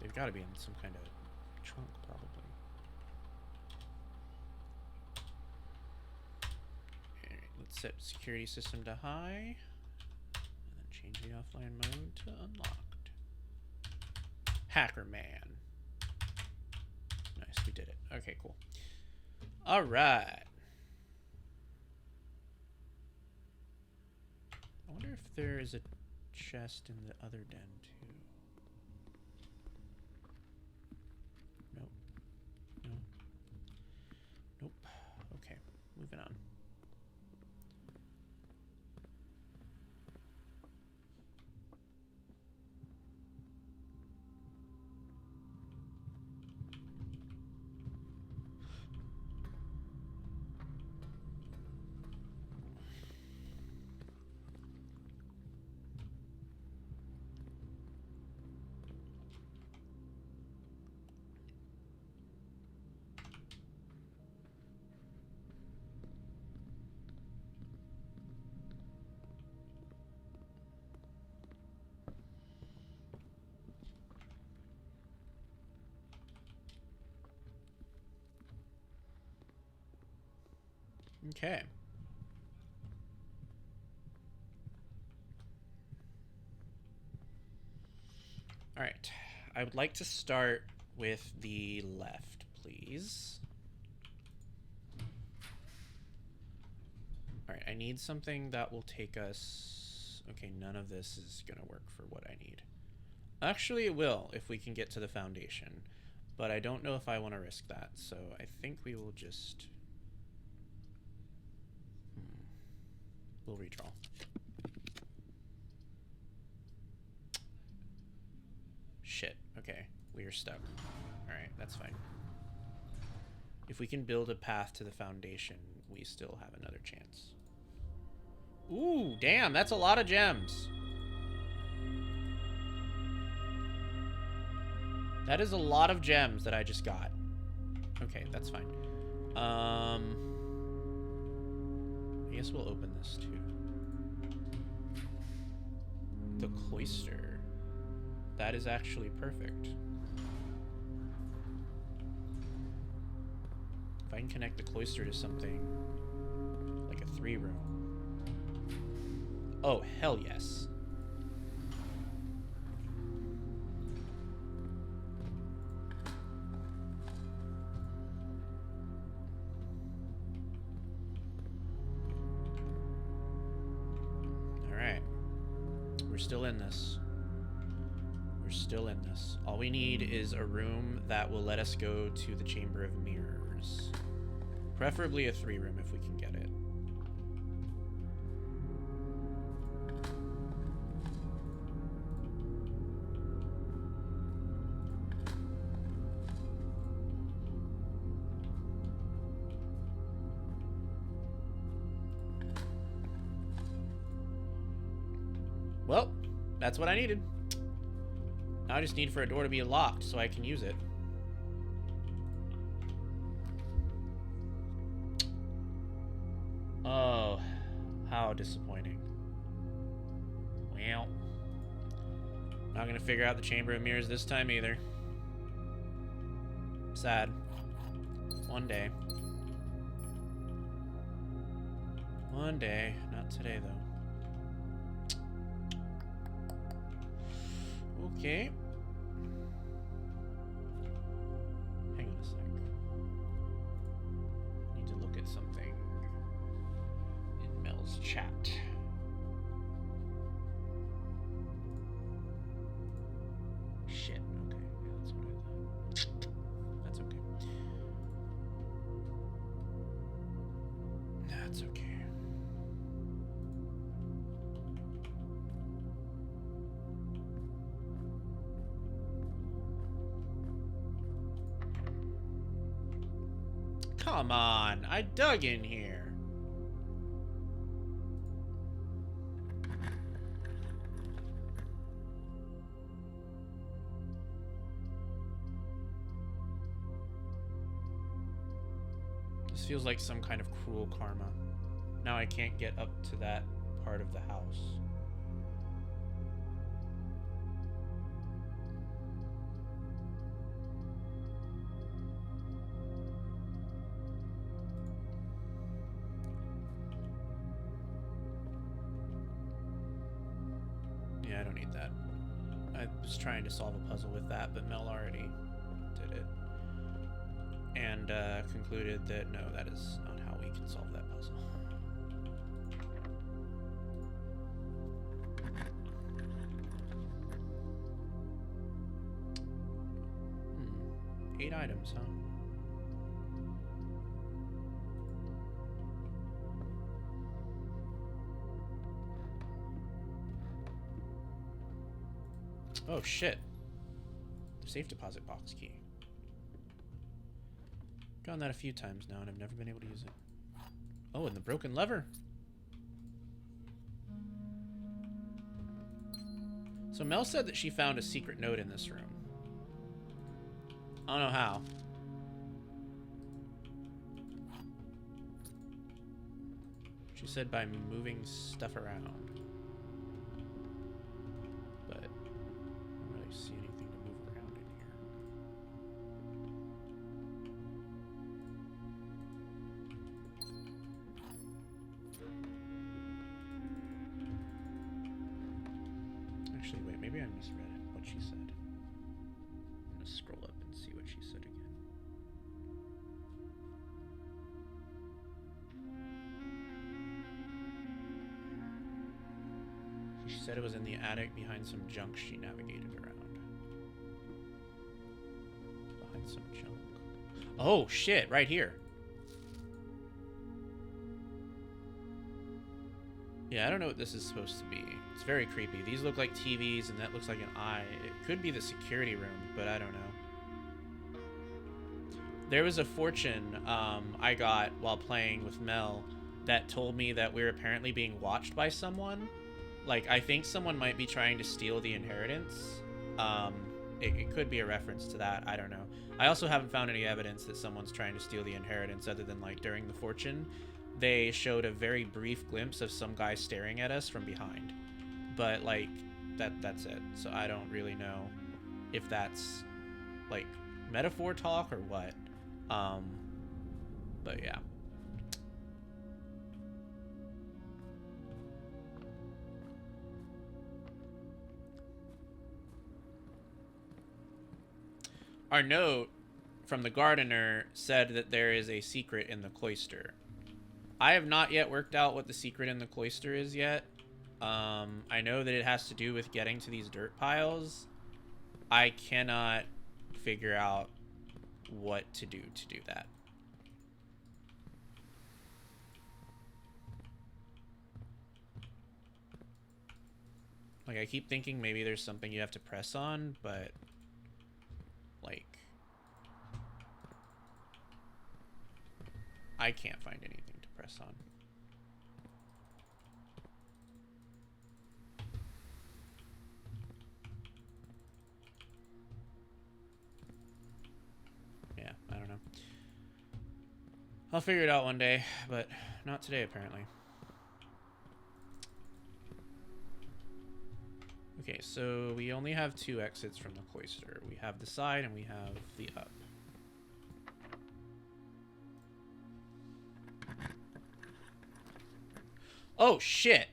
[SPEAKER 1] They've got to be in some kind of trunk, probably. Alright, let's set security system to high. And then change the offline mode to unlocked. Hacker man. Nice, we did it. Okay, cool. Alright. I wonder if there is a chest in the other den, too. Nope. No. Nope. Okay, moving on. Okay. All right. I would like to start with the left, please. All right. I need something that will take us... Okay, none of this is going to work for what I need. Actually, it will if we can get to the foundation. But I don't know if I want to risk that. So I think we will just... We'll redraw. Shit. Okay. We are stuck. Alright, that's fine. If we can build a path to the foundation, we still have another chance. Ooh, damn, that's a lot of gems. That is a lot of gems that I just got. Okay, that's fine. I guess we'll open this too. The cloister. That is actually perfect. If I can connect the cloister to something like a 3-room. Oh, hell yes. We're still in this. We're still in this. All we need is a room that will let us go to the Chamber of Mirrors. Preferably a 3-room if we can get it. Well, that's what I needed. Now I just need for a door to be locked so I can use it. Oh, how disappointing. Well, not gonna figure out the Chamber of Mirrors this time either. Sad. One day. One day. Not today, though. Okay. Hang on a sec. Need to look at something in Mel's chat. Shit. Okay. Yeah, that's what I thought. That's okay. That's okay. Come on, I dug in here. This feels like some kind of cruel karma. Now I can't get up to that part of the house. Yeah, I don't need that. I was trying to solve a puzzle with that, but Mel already did it. And concluded that no, that is not how we can solve that puzzle. 8 items, huh? Oh shit. The safe deposit box key. Gotten that a few times now and I've never been able to use it. Oh, and the broken lever. So Mel said that she found a secret note in this room. I don't know how. She said by moving stuff around. But I don't really see anything to move around in here. Actually, wait, maybe I misread it, what she said. I'm gonna scroll up and see what she said again. She said it was in the attic behind some junk she navigated around. Behind some junk. Oh, shit, right here. Yeah, I don't know what this is supposed to be. It's very creepy. These look like TVs, and that looks like an eye. It could be the security room, but I don't know. There was a fortune I got while playing with Mel that told me that we're apparently being watched by someone. Like, I think someone might be trying to steal the inheritance. It could be a reference to that. I don't know. I also haven't found any evidence that someone's trying to steal the inheritance other than, like, during the fortune, they showed a very brief glimpse of some guy staring at us from behind. But, like, that's it. So I don't really know if that's, like, metaphor talk or what. But yeah. Our note from the gardener said that there is a secret in the cloister. I have not yet worked out what the secret in the cloister is yet. I know that it has to do with getting to these dirt piles. I cannot figure out what to do that. Like, I keep thinking maybe there's something you have to press on, but like, I can't find anything to press on. Yeah, I don't know. I'll figure it out one day, but not today apparently. Okay, so we only have 2 exits from the cloister. We have the side and we have the up. Oh, shit.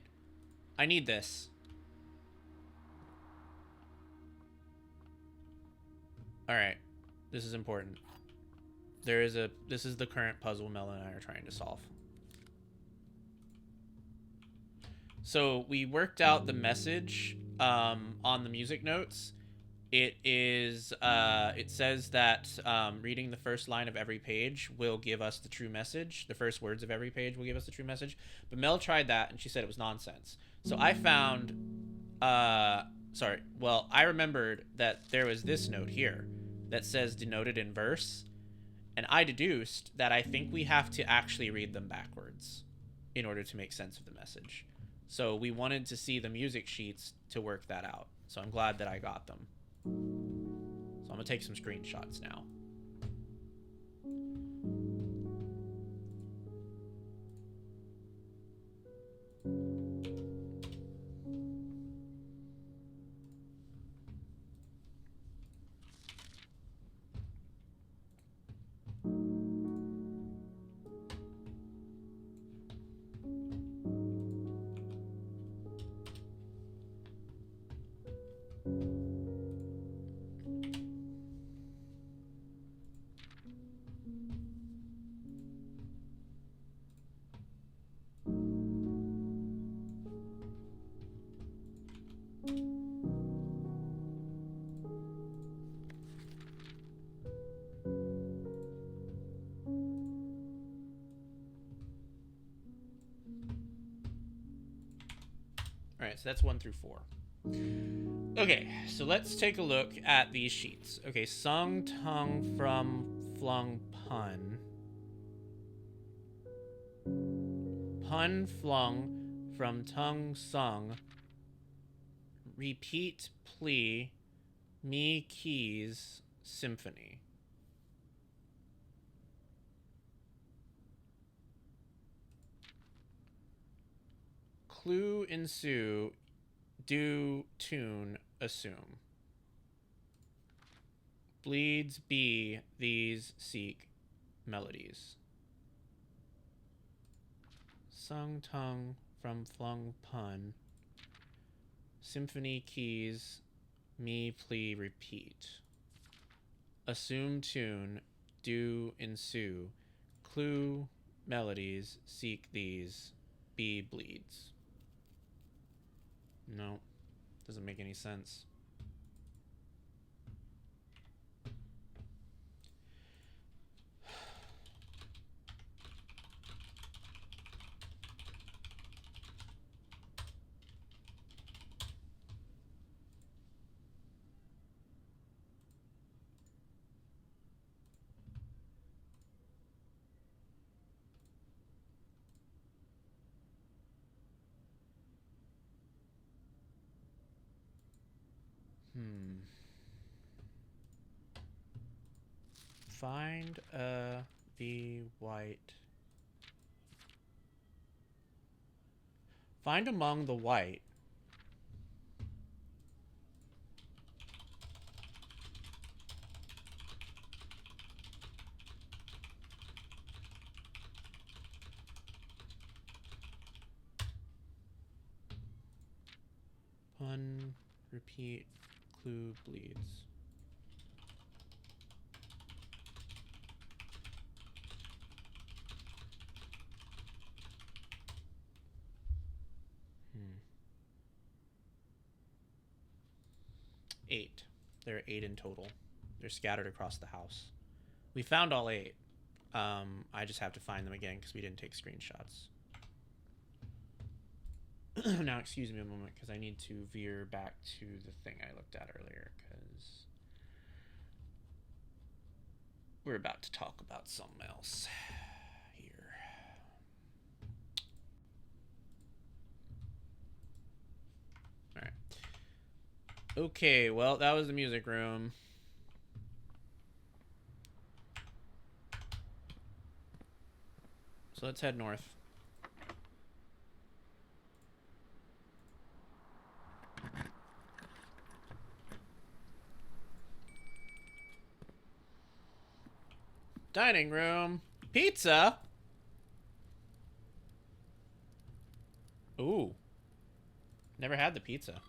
[SPEAKER 1] I need this. Alright. This is important. This is the current puzzle Mel and I are trying to solve. So we worked out the message on the music notes. It says that reading the first line of every page will give us the true message. The first words of every page will give us the true message. But Mel tried that and she said it was nonsense. So I found, I remembered that there was this note here that says denoted in verse. And I deduced that I think we have to actually read them backwards in order to make sense of the message. So we wanted to see the music sheets to work that out. So I'm glad that I got them. So I'm gonna take some screenshots now. Alright, so that's 1 through 4. Okay, so let's take a look at these sheets. Okay, sung, tongue, from, flung, pun. Pun, flung, from, tongue, sung. Repeat, plea, me, keys, symphony. Clue, ensue, do, tune, assume. Bleeds, be, these, seek, melodies. Sung, tongue, from, flung, pun. Symphony, keys, me, plea, repeat. Assume, tune, do, ensue. Clue, melodies, seek these, be, bleeds. No, doesn't make any sense. Find the white. Find among the white. Pun, repeat, clue, bleeds. Eight. There are 8 in total. They're scattered across the house. We found all 8. I just have to find them again because we didn't take screenshots. Now, excuse me a moment because I need to veer back to the thing I looked at earlier because we're about to talk about something else here. All right. Okay, well, that was the music room. So let's head north. Dining room. Pizza? Ooh. Never had the pizza.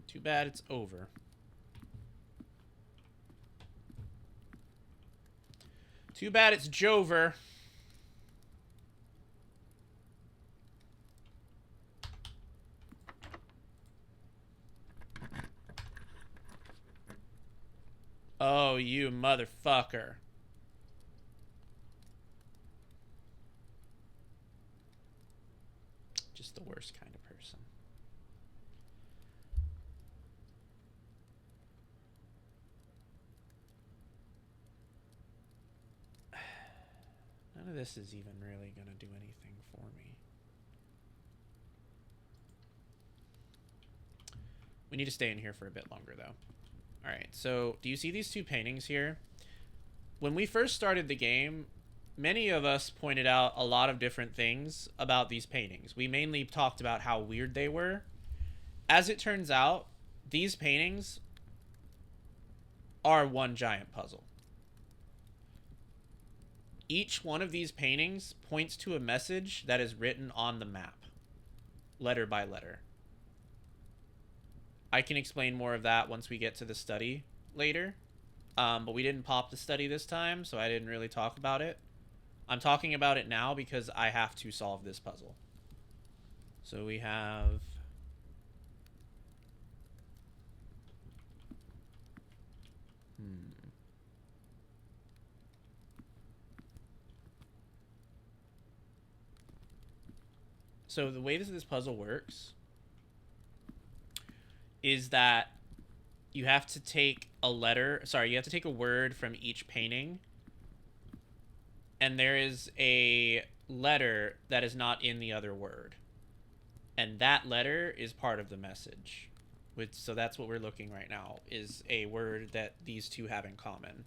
[SPEAKER 1] Too bad it's over. Too bad it's Jover. Oh, you motherfucker. Just the worst kind of person. None of this is even really going to do anything for me. We need to stay in here for a bit longer, though. Alright, so do you see these two paintings here? When we first started the game, many of us pointed out a lot of different things about these paintings. We mainly talked about how weird they were. As it turns out, these paintings are one giant puzzle. Each one of these paintings points to a message that is written on the map, letter by letter. I can explain more of that once we get to the study later. But we didn't pop the study this time, so I didn't really talk about it. I'm talking about it now because I have to solve this puzzle. So we have... So the way this puzzle works is that you have to take a letter... Sorry, you have to take a word from each painting. And there is a letter that is not in the other word. And that letter is part of the message. So that's what we're looking right now, is a word that these two have in common.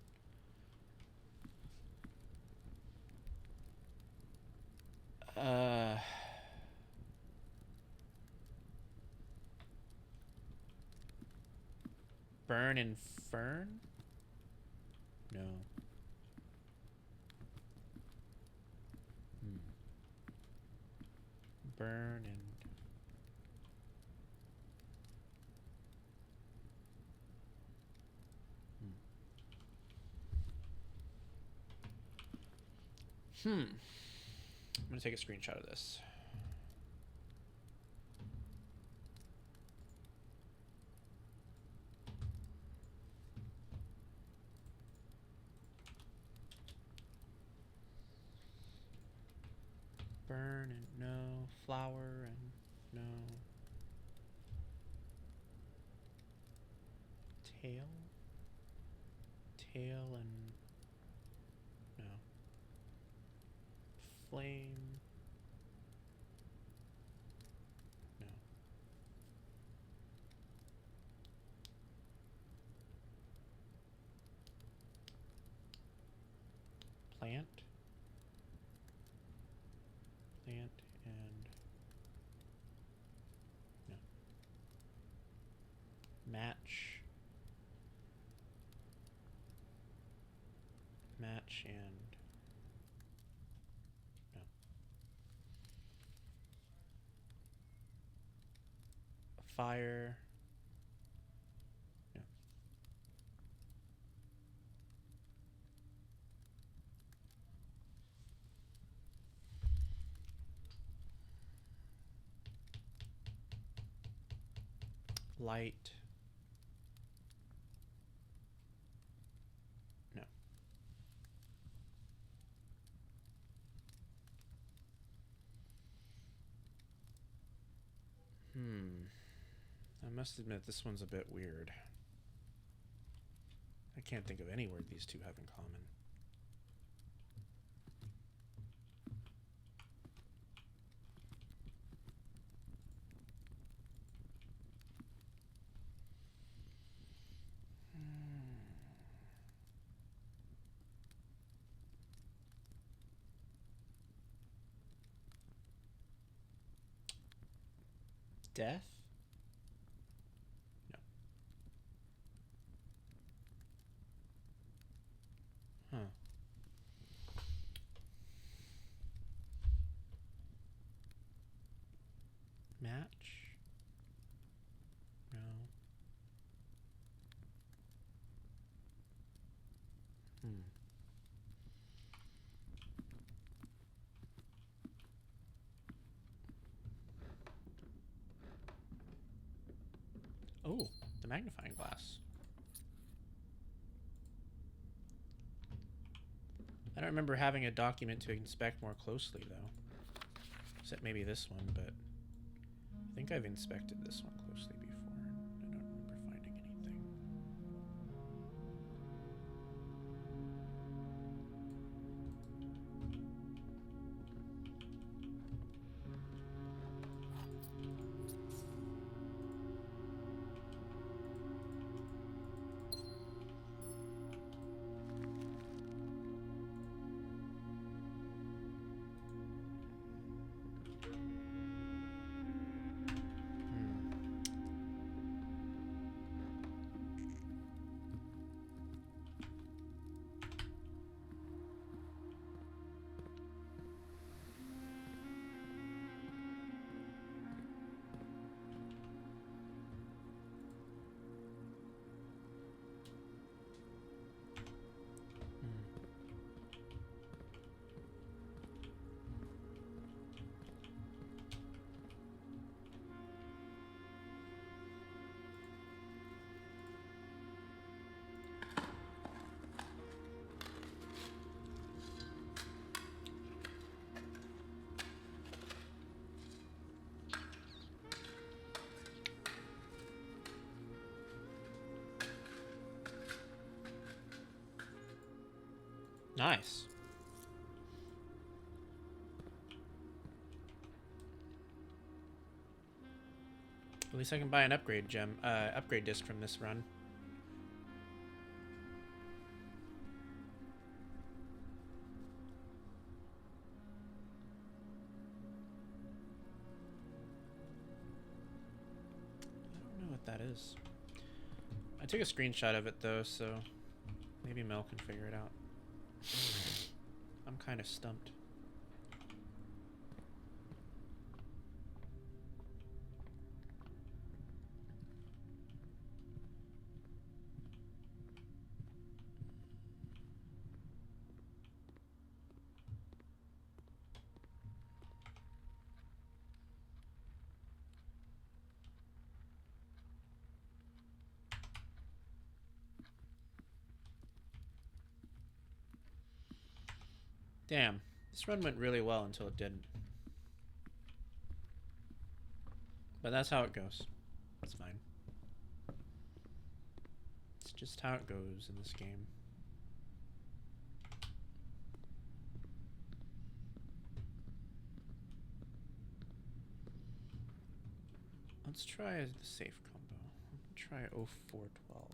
[SPEAKER 1] Burn and fern? No. Burn and... I'm gonna take a screenshot of this. Burn and no. Flower and no. Tail? Tail and no. Flame. No. Plant. Plant and no. Match. Match and no. Fire. No. Light. No. I must admit, this one's a bit weird. I can't think of any word these two have in common. Death? No. the magnifying glass. I don't remember having a document to inspect more closely, though. Except maybe this one, but I think I've inspected this one closely before. I don't remember finding anything. Nice. At least I can buy an upgrade disc from this run. I don't know what that is. I took a screenshot of it though, so maybe Mel can figure it out. I'm kind of stumped. Damn, this run went really well until it didn't. But that's how it goes. It's fine. It's just how it goes in this game. Let's try the safe combo. Try 0412.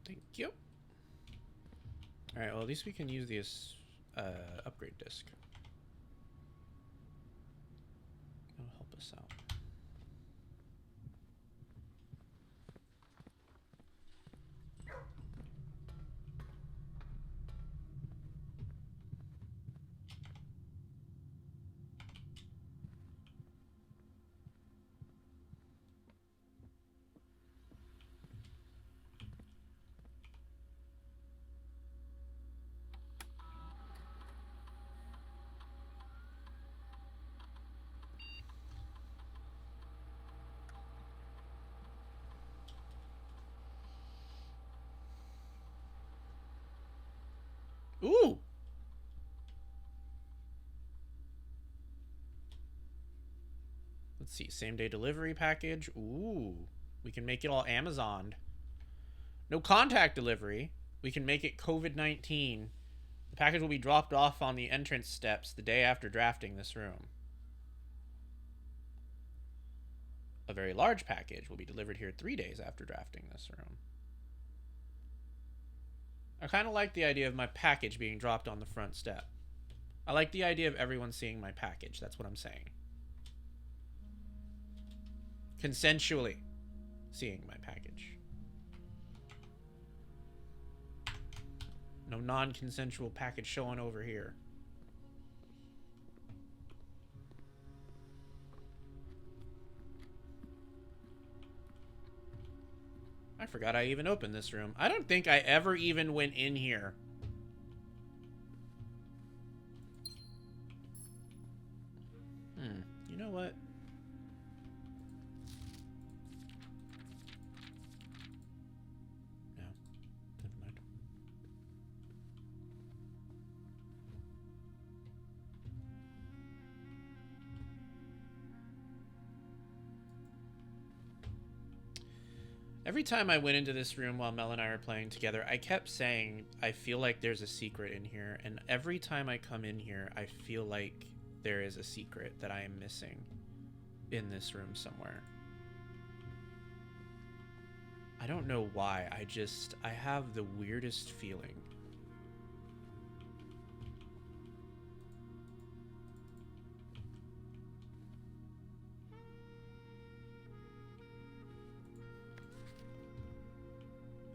[SPEAKER 1] Thank you. Alright, well at least we can use this upgrade disc. That'll help us out. Ooh! Let's see, same day delivery package. Ooh, we can make it all Amazoned. No contact delivery. We can make it COVID-19. The package will be dropped off on the entrance steps the day after drafting this room. A very large package will be delivered here 3 days after drafting this room. I kind of like the idea of my package being dropped on the front step. I like the idea of everyone seeing my package. That's what I'm saying. Consensually seeing my package. No non-consensual package showing over here. I forgot I even opened this room. I don't think I ever even went in here. You know what? No. Never mind. Every time I went into this room while Mel and I were playing together, I kept saying, I feel like there's a secret in here. And every time I come in here, I feel like there is a secret that I am missing in this room somewhere. I don't know why. I have the weirdest feeling.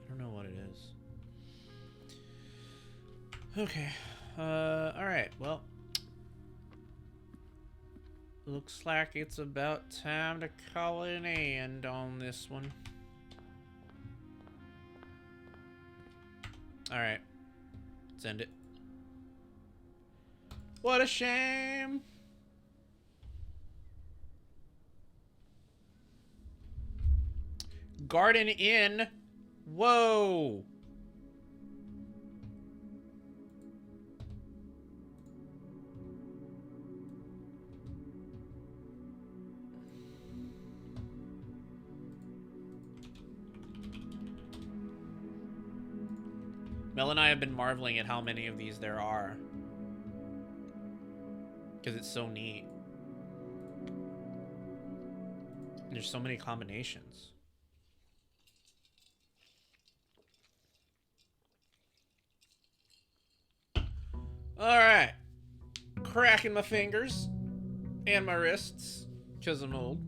[SPEAKER 1] I don't know what it is. Okay. Alright, well. Looks like it's about time to call it an end on this one. Alright. Let's end it. What a shame! Garden Inn. Whoa! Mel and I have been marveling at how many of these there are. Because it's so neat. There's so many combinations. Alright. Cracking my fingers. And my wrists. Because I'm old.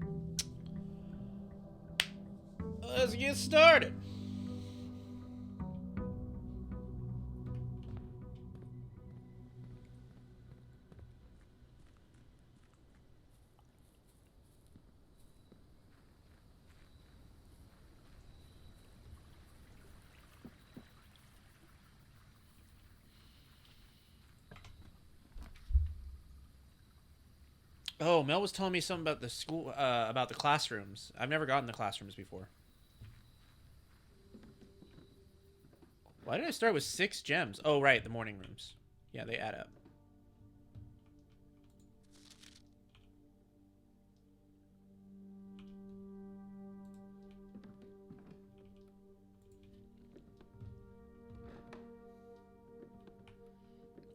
[SPEAKER 1] Let's get started. Oh, Mel was telling me something about the school, about the classrooms. I've never gotten the classrooms before. Why did I start with 6 gems? Oh, right, the morning rooms. Yeah, they add up.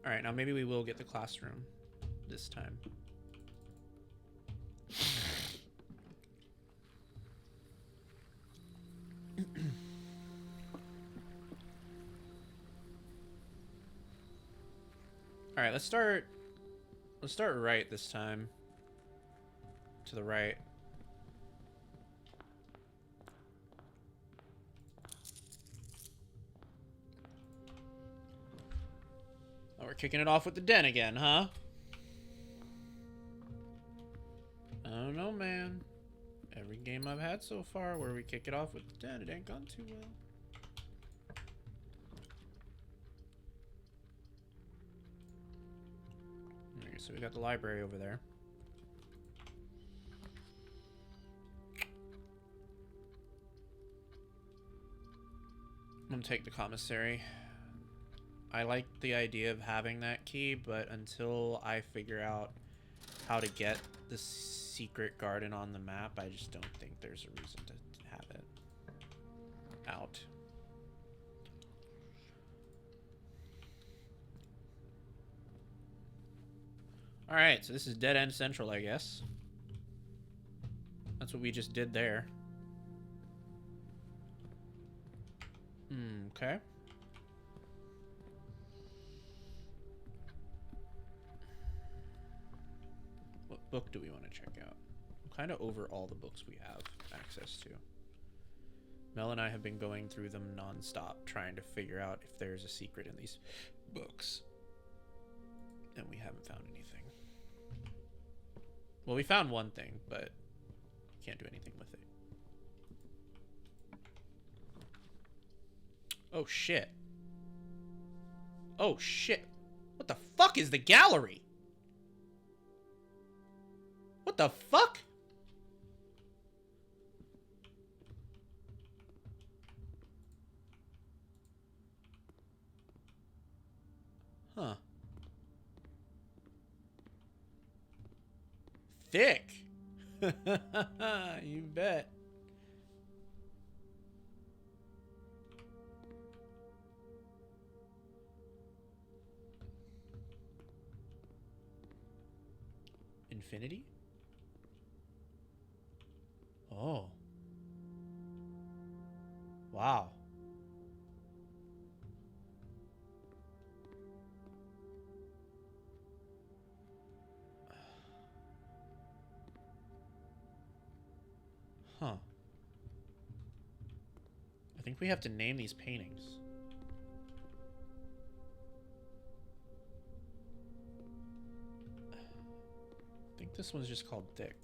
[SPEAKER 1] Alright, now maybe we will get the classroom this time. All right, let's start right this time. To the right. Oh, we're kicking it off with the den again, huh? I don't know, man. Every game I've had so far where we kick it off with the den, it ain't gone too well. Okay, so we got the library over there. I'm gonna take the commissary. I like the idea of having that key, but until I figure out how to get the secret garden on the map, I just don't think there's a reason to have it out. Alright, so this is Dead End Central, I guess. That's what we just did there. Okay. What book do we want to check out? I'm kind of over all the books we have access to. Mel and I have been going through them nonstop, trying to figure out if there's a secret in these books. And we haven't found anything. Well, we found one thing, but can't do anything with it. Oh, shit. Oh, shit. What the fuck is the gallery? What the fuck? Huh. Thick. You bet. Infinity? Oh. Wow. Huh. I think we have to name these paintings. I think this one's just called Dick.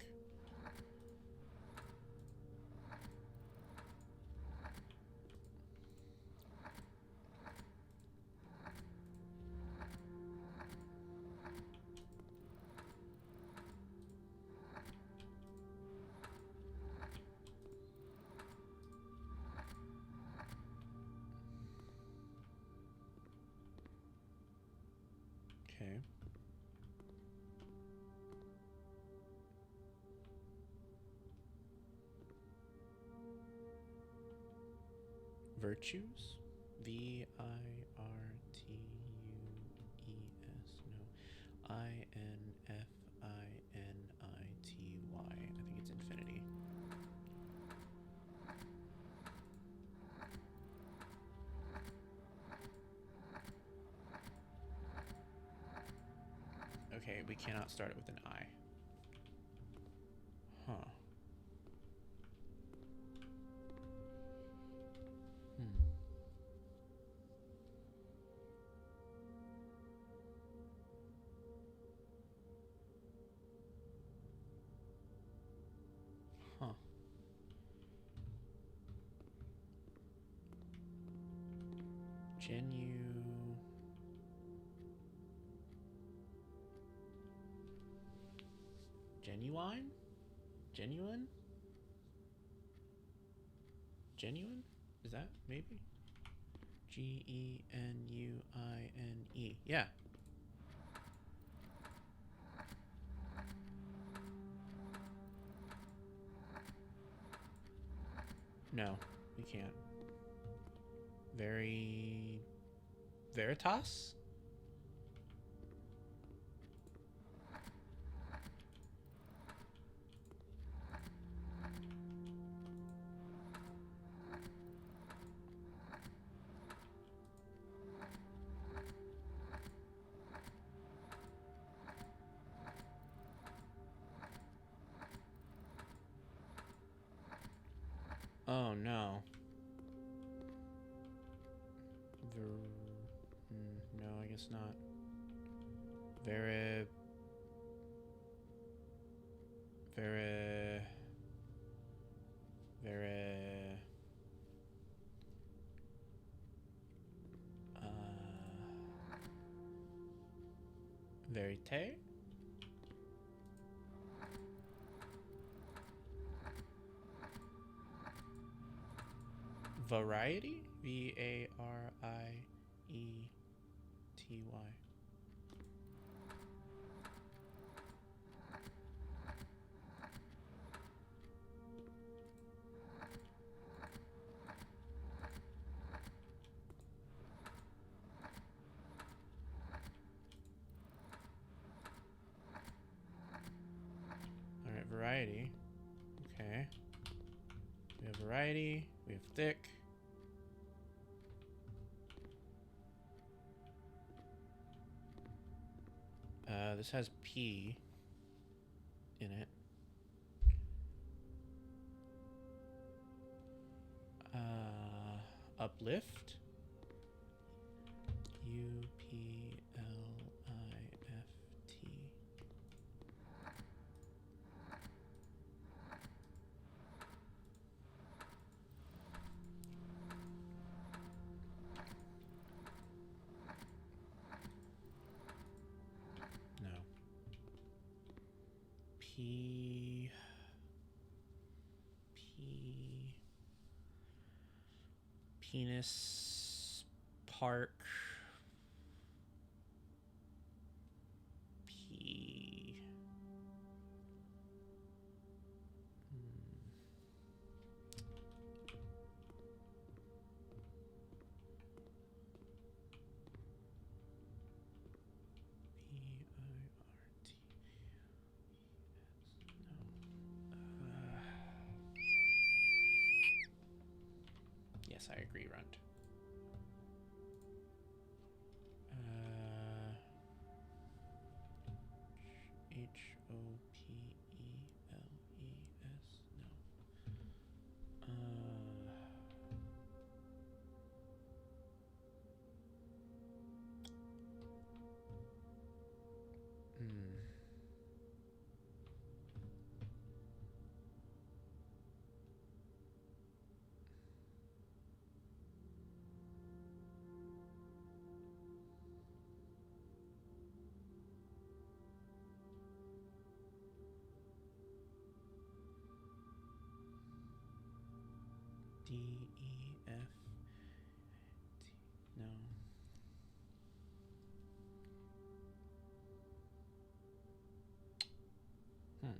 [SPEAKER 1] Okay. Virtues? VIRTUES. No. INFINITY. I think it's infinity. Okay, we cannot start it with an I. Huh. Huh. Genuine? Genuine? Genuine? Is that maybe? GENUINE. Yeah. No, we can't. Veritas? Oh no. No, I guess not. Very. Verite? Variety? VARIETY. Alright, variety. Okay. variety. We have thick. This has P in it. Uplift. UPLIFT. No. P. Penis. Park. P. Yes, I agree, Runt. HOPELES. No. DEF. No. Huh.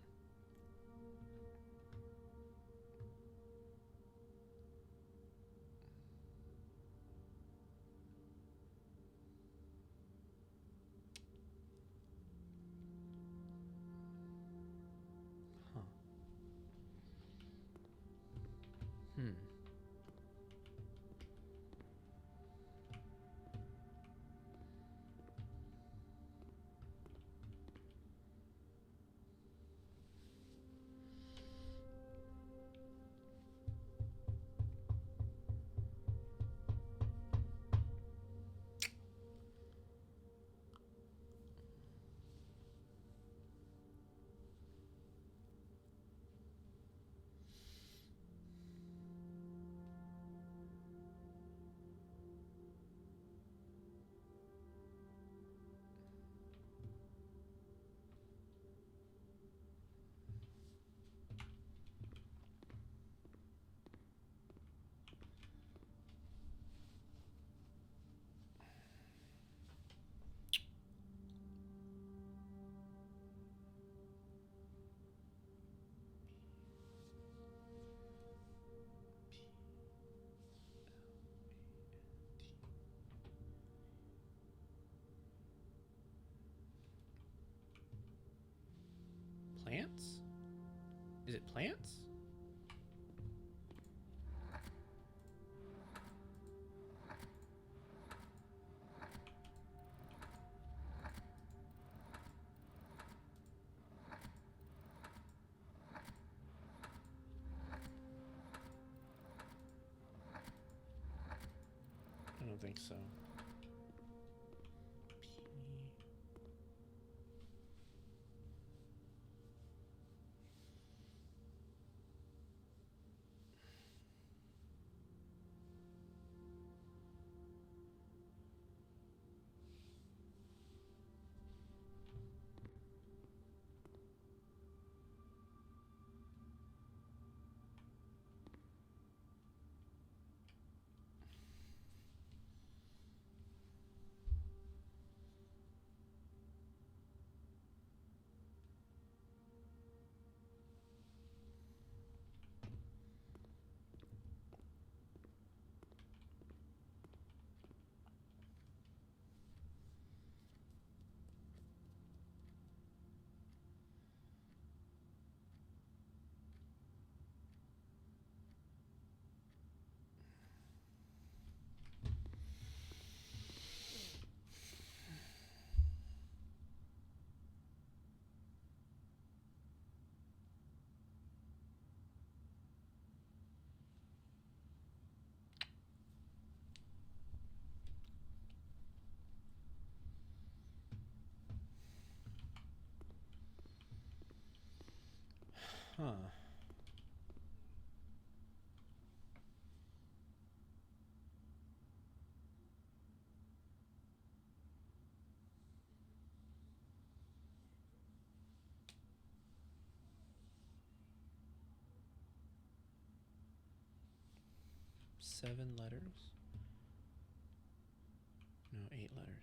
[SPEAKER 1] Plants? Is it plants? I don't think so. Huh. Seven letters? No, 8 letters.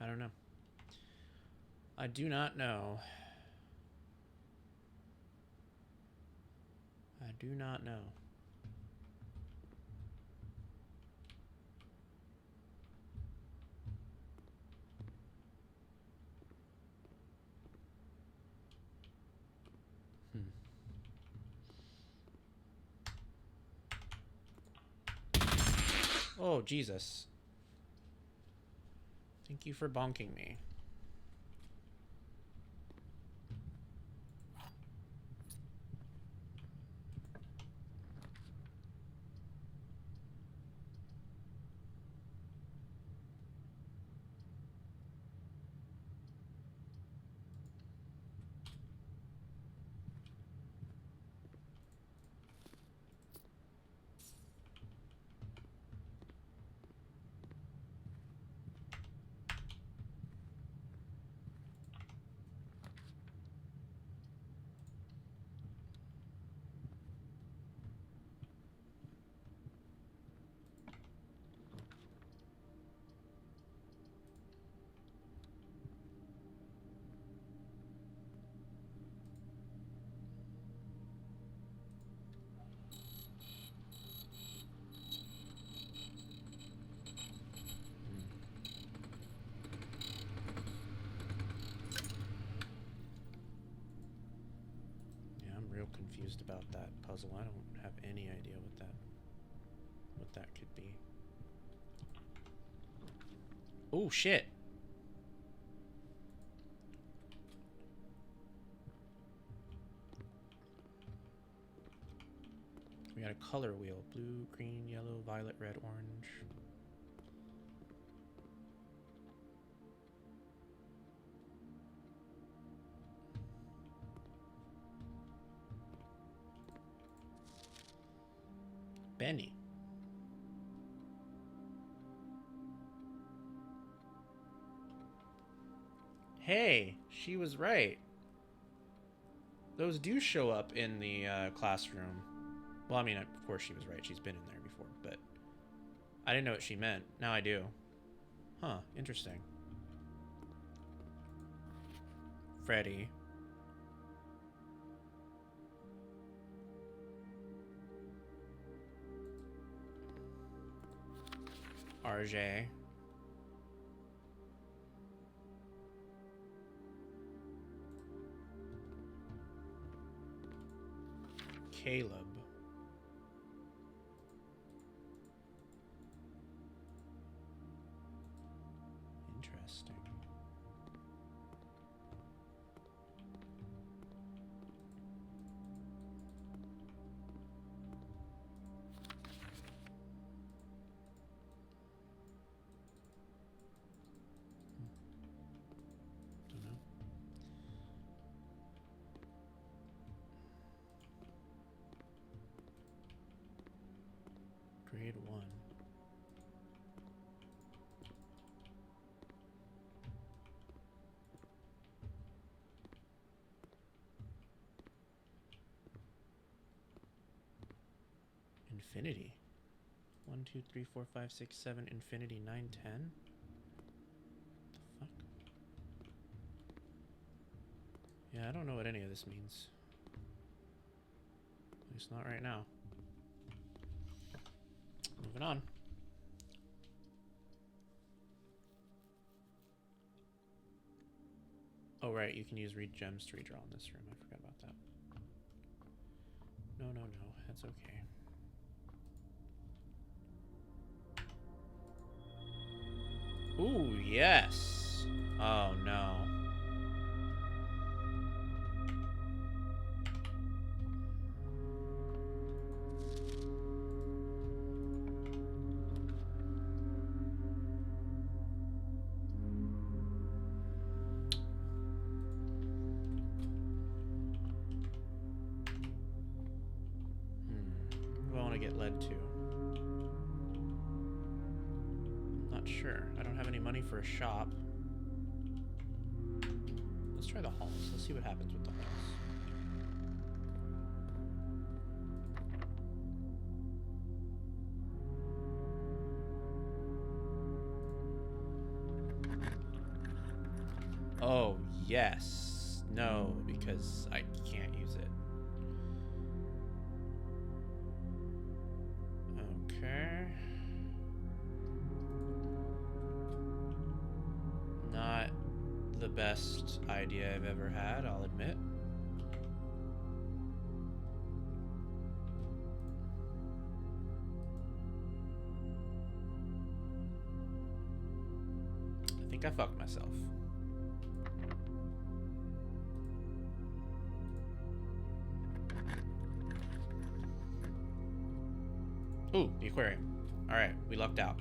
[SPEAKER 1] I don't know. I do not know. I do not know. Oh, Jesus. Thank you for bonking me. Confused about that puzzle. I don't have any idea what that could be. Oh shit. We got a color wheel. Blue, green, yellow, violet, red, orange. Benny. Hey, she was right. Those do show up in the classroom. Well, I mean, of course she was right. She's been in there before, but I didn't know what she meant. Now I do. Huh, interesting. Freddy. RJ. Caleb. Interesting. Don't know. Grade 1. Infinity. 1, 2, 3, 4, 5, 6, 7, infinity, 9, 10? What the fuck? Yeah, I don't know what any of this means. At least not right now. Moving on. Oh, right. You can use read gems to redraw in this room. I forgot about that. No, no, no. That's okay. Ooh, yes. Oh, no. Who do I want to get led to? Not sure. I don't have any money for a shop. Let's try the halls. Let's see what happens with the halls. Oh, yes. No, because I can't use it. Okay. Not the best idea I've ever had, I'll admit. I think I fucked myself. Ooh, the aquarium. Alright, we lucked out.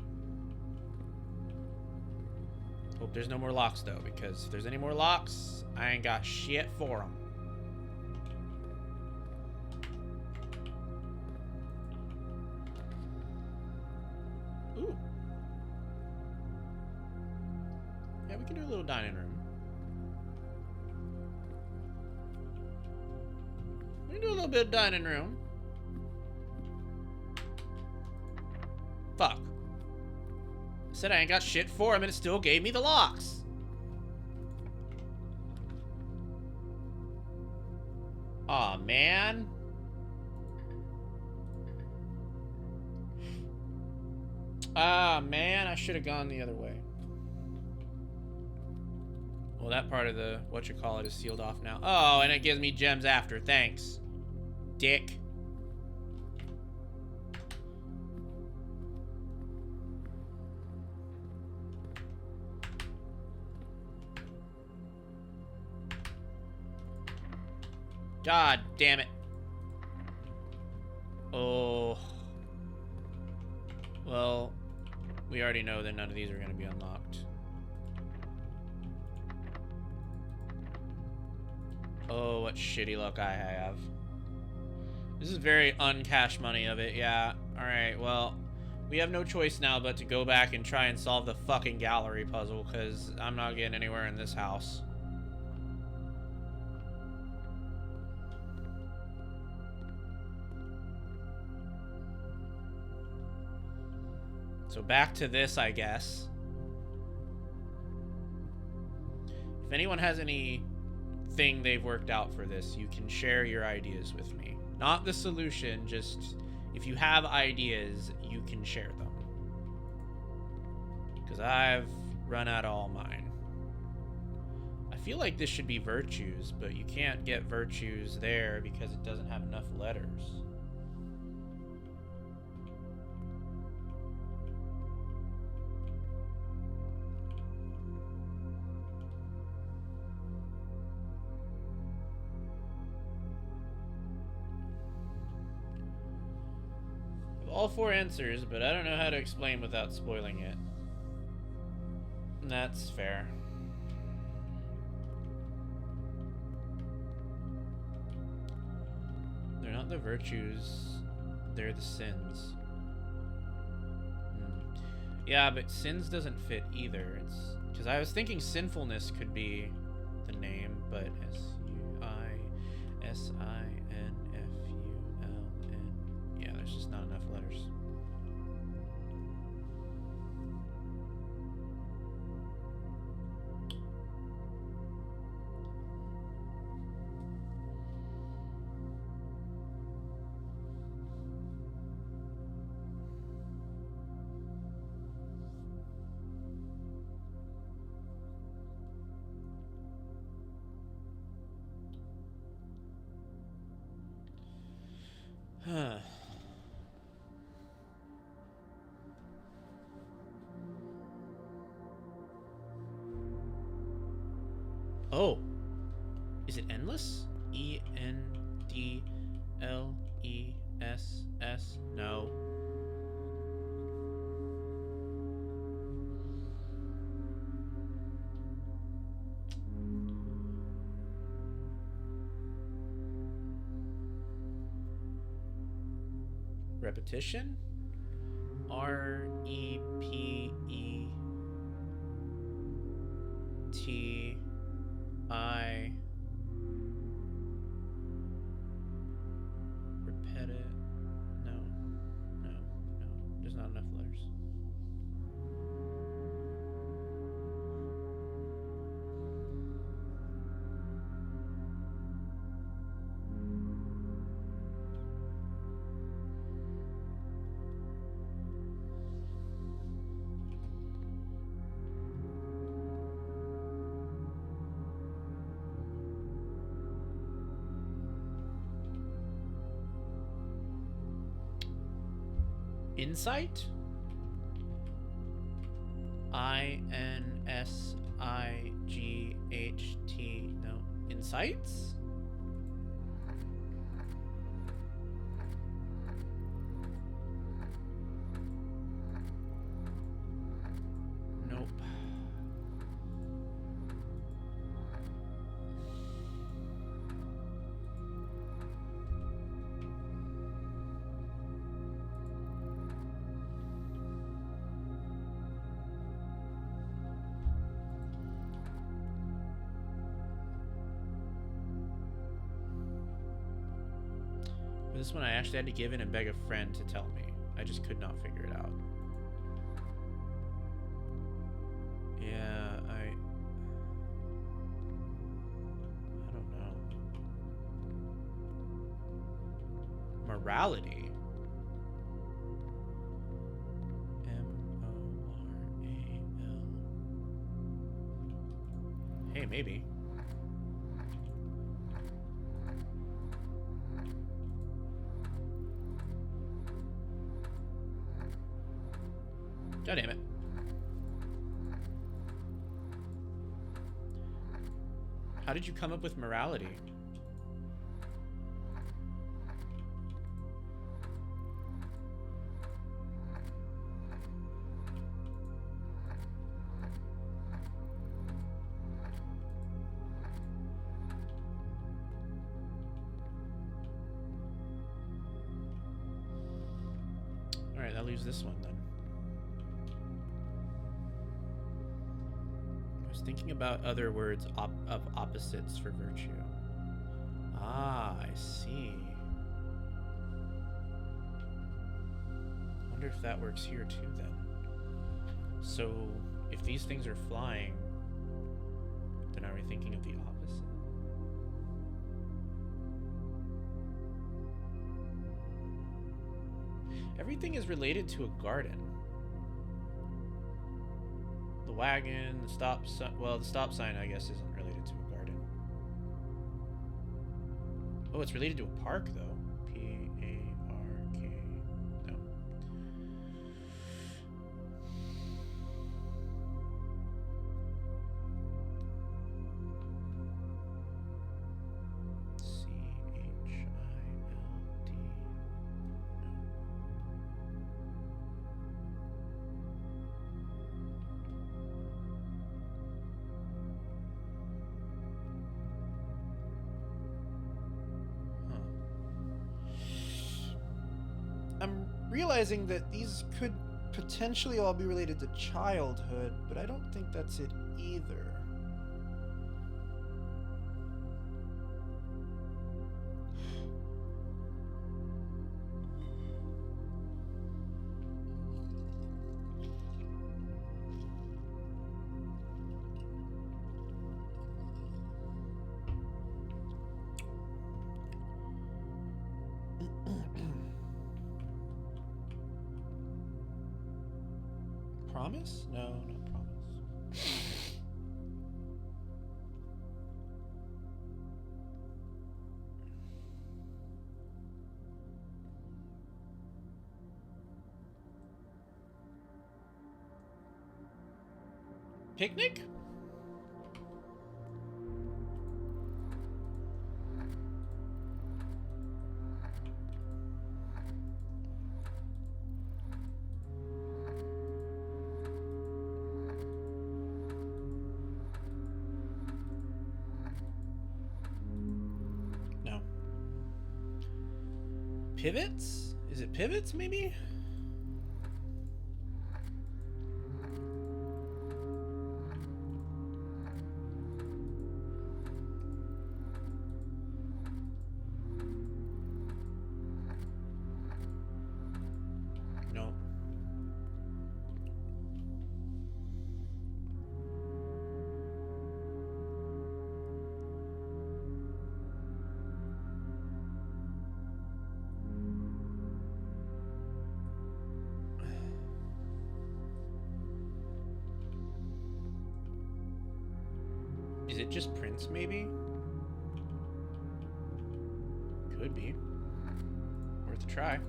[SPEAKER 1] Hope there's no more locks, though, because if there's any more locks, I ain't got shit for them. Ooh. Yeah, we can do a little dining room. We can do a little bit of dining room. Fuck. I said I ain't got shit for him and it still gave me the locks. Aw, man. Ah, man, I should have gone the other way. Well, that part of the whatchamacallit is sealed off now. Oh, and it gives me gems after. Thanks, dick. God damn it. Oh. Well, we already know that none of these are going to be unlocked. Oh, what shitty luck I have. This is very uncash money of it, yeah. Alright, well, we have no choice now but to go back and try and solve the fucking gallery puzzle, because I'm not getting anywhere in this house. So back to this, I guess. If anyone has anything they've worked out for this, you can share your ideas with me. Not the solution, just if you have ideas, you can share them. Because I've run out of all mine. I feel like this should be virtues, but you can't get virtues there because it doesn't have enough letters. All 4 answers, but I don't know how to explain without spoiling it. That's fair. They're not the virtues, they're the sins. Yeah, but sins doesn't fit either. It's because I was thinking sinfulness could be the name, but S-U-I-S-I-N-F-U-L-N. Yeah, there's just not enough letters. Oh. Is it endless? ENDLESS? No. Repetition? REPETI. Repeti. No. No. No. There's not enough letters. Insight? INSIGHT. No. Insights? Nope. For this one, I actually had to give in and beg a friend to tell me. I just could not figure it out. Yeah, I don't know. Morality. MORAL. Hey, maybe. God damn it. How did you come up with morality? Alright, that leaves this one then. I was thinking about other words of opposites for virtue. Ah, I see. I wonder if that works here too then. So, if these things are flying, then are we thinking of the opposite? Everything is related to a garden. The wagon, the stop sign. Well, the stop sign, I guess, isn't related to a garden. Oh, it's related to a park, though. P-A-R-K. No. C-H-I-L-D. I'm realizing that these could potentially all be related to childhood, but I don't think that's it either. Promise? No, not promise. Picnic? Pivots? Is it pivots, maybe? No. Is it just Prince, maybe? Could be. Worth a try.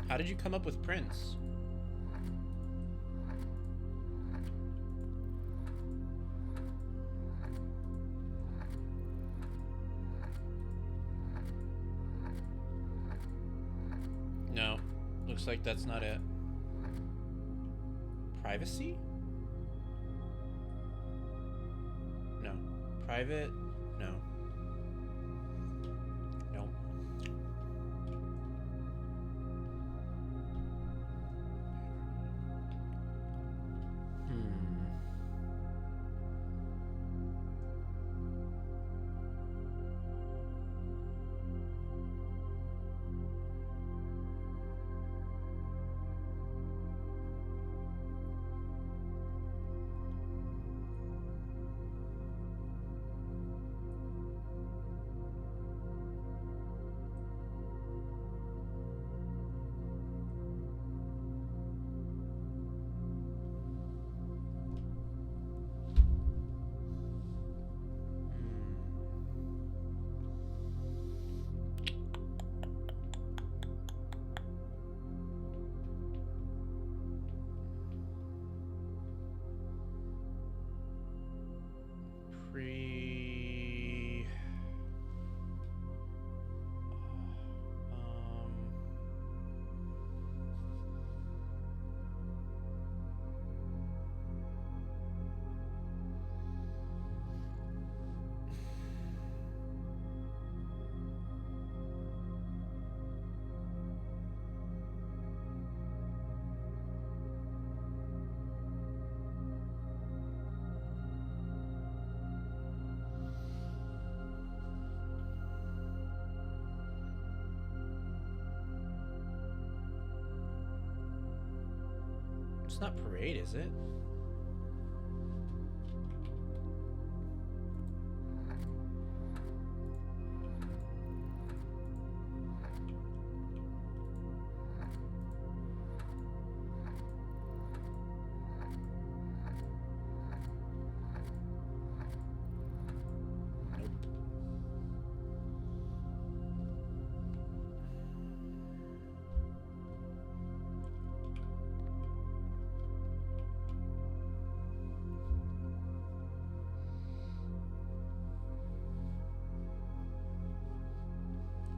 [SPEAKER 1] How did you come up with Prince? No. Looks like that's not it. Privacy? No. Private? No. No. Pre... It's not parade, is it?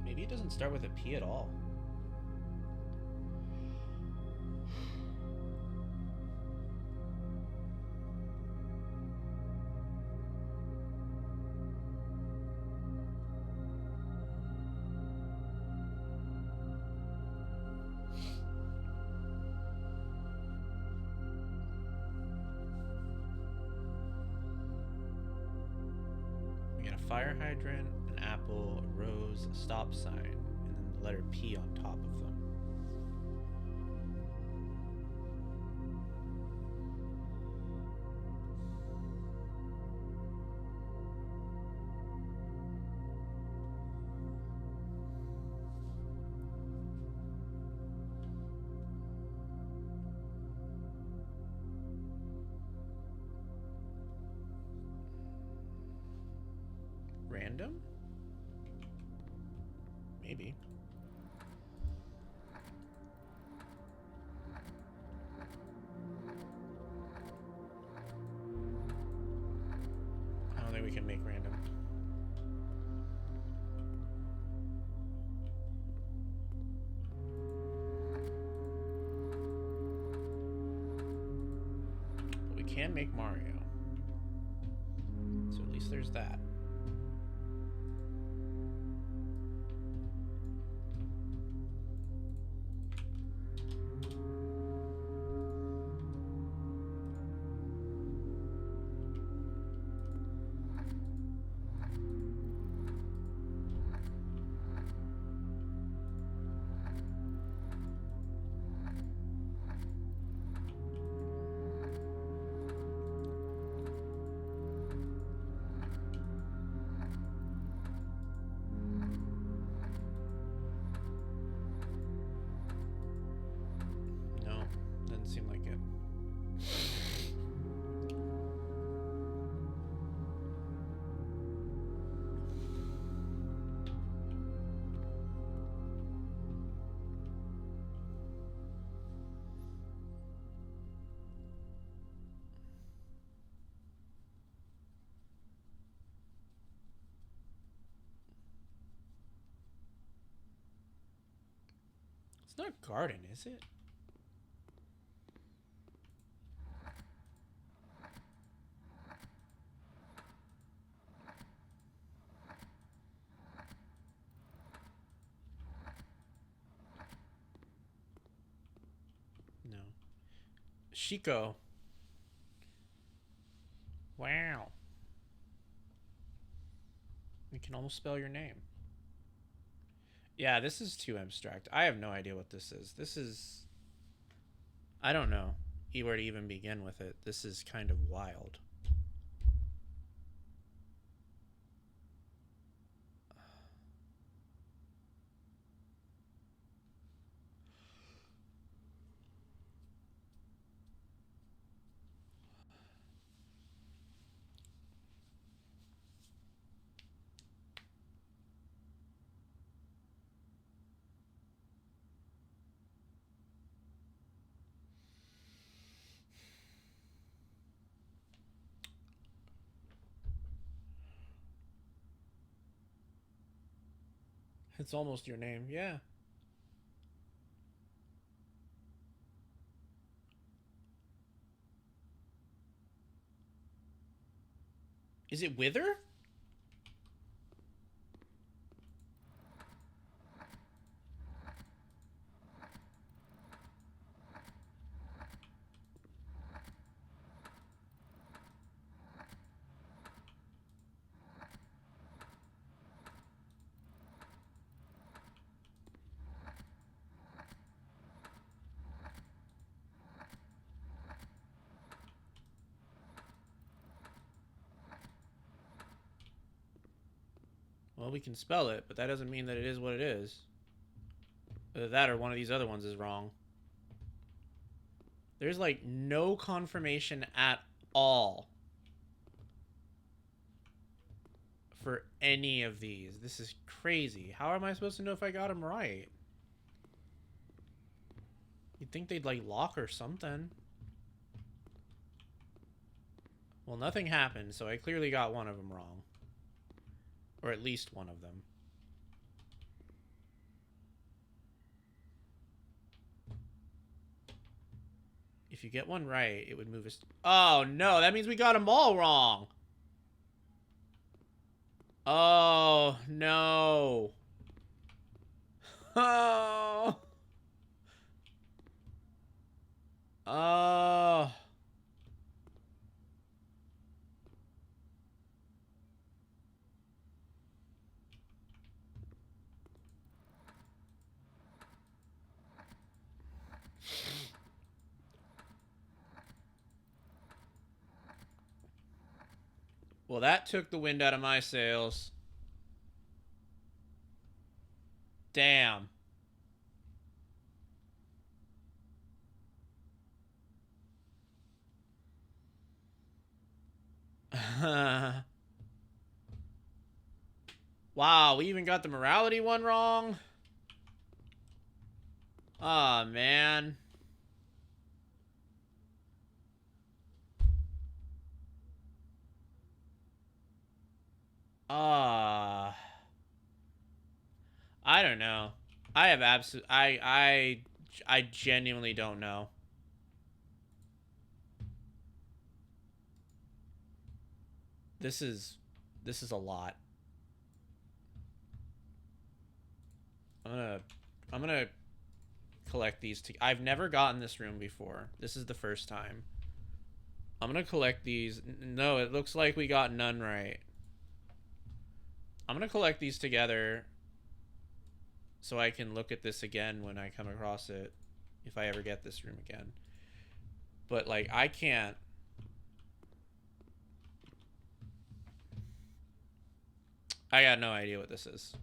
[SPEAKER 1] Maybe it doesn't start with a P at all. We got a fire hydrant, an apple, a rose, a stop sign, and then the letter P on top of them. Random? Maybe. I don't think we can make random. But we can make Mario. So at least there's that. It's not garden, is it? No. Shiko. Wow. You can almost spell your name. Yeah, this is too abstract. I have no idea what this is. This is... I don't know where to even begin with it. This is kind of wild. It's almost your name, yeah. Is it Wither? Well, we can spell it, but that doesn't mean that it is what it is. Either that or one of these other ones is wrong. There's like no confirmation at all for any of these. This is crazy. How am I supposed to know if I got them right? You'd think they'd like lock or something. Well, nothing happened, so I clearly got one of them wrong. Or at least one of them. If you get one right, it would move us... Oh, no. That means we got them all wrong. Oh, no. Oh. Oh. Well, that took the wind out of my sails. Damn. Wow, we even got the morality one wrong? Aw, oh, man. Ah. I don't know. I have absolute... I genuinely don't know. This is a lot. I'm gonna collect these. I've never gotten this room before. This is the first time. I'm gonna collect these. No, it looks like we got none right. I'm gonna collect these together so I can look at this again when I come across it, if I ever get this room again. But like, I can't. I got no idea what this is.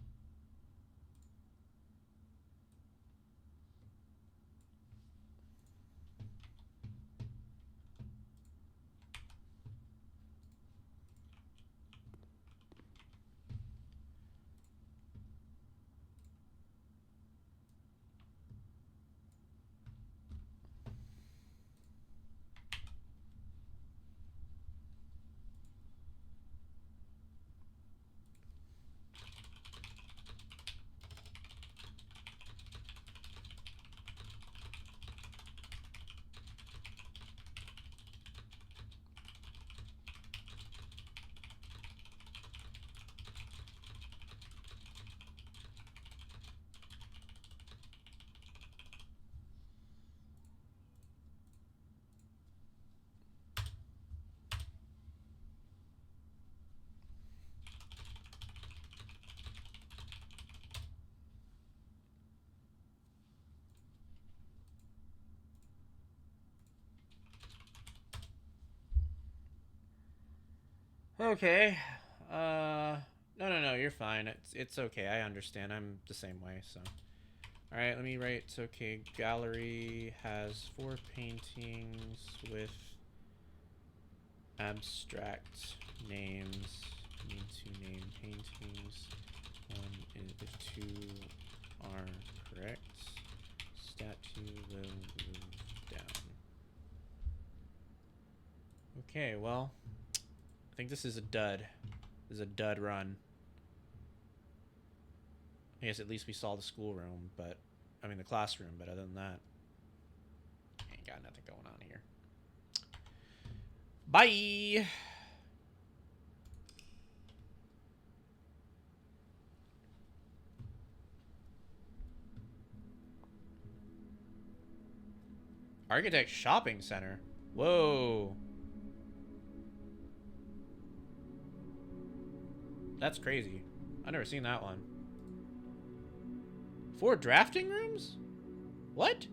[SPEAKER 1] Okay. No, you're fine. It's okay. I understand. I'm the same way, so. All right, let me write. Okay, gallery has 4 paintings with abstract names. Need to name paintings. If 2 are correct, statue will move down. Okay, well, I think this is a dud. This is a dud run. I guess at least we saw the schoolroom, but I mean the classroom, but other than that, ain't got nothing going on here. Bye. Architect Shopping Center. Whoa. That's crazy. I've never seen that one. 4 drafting rooms? What?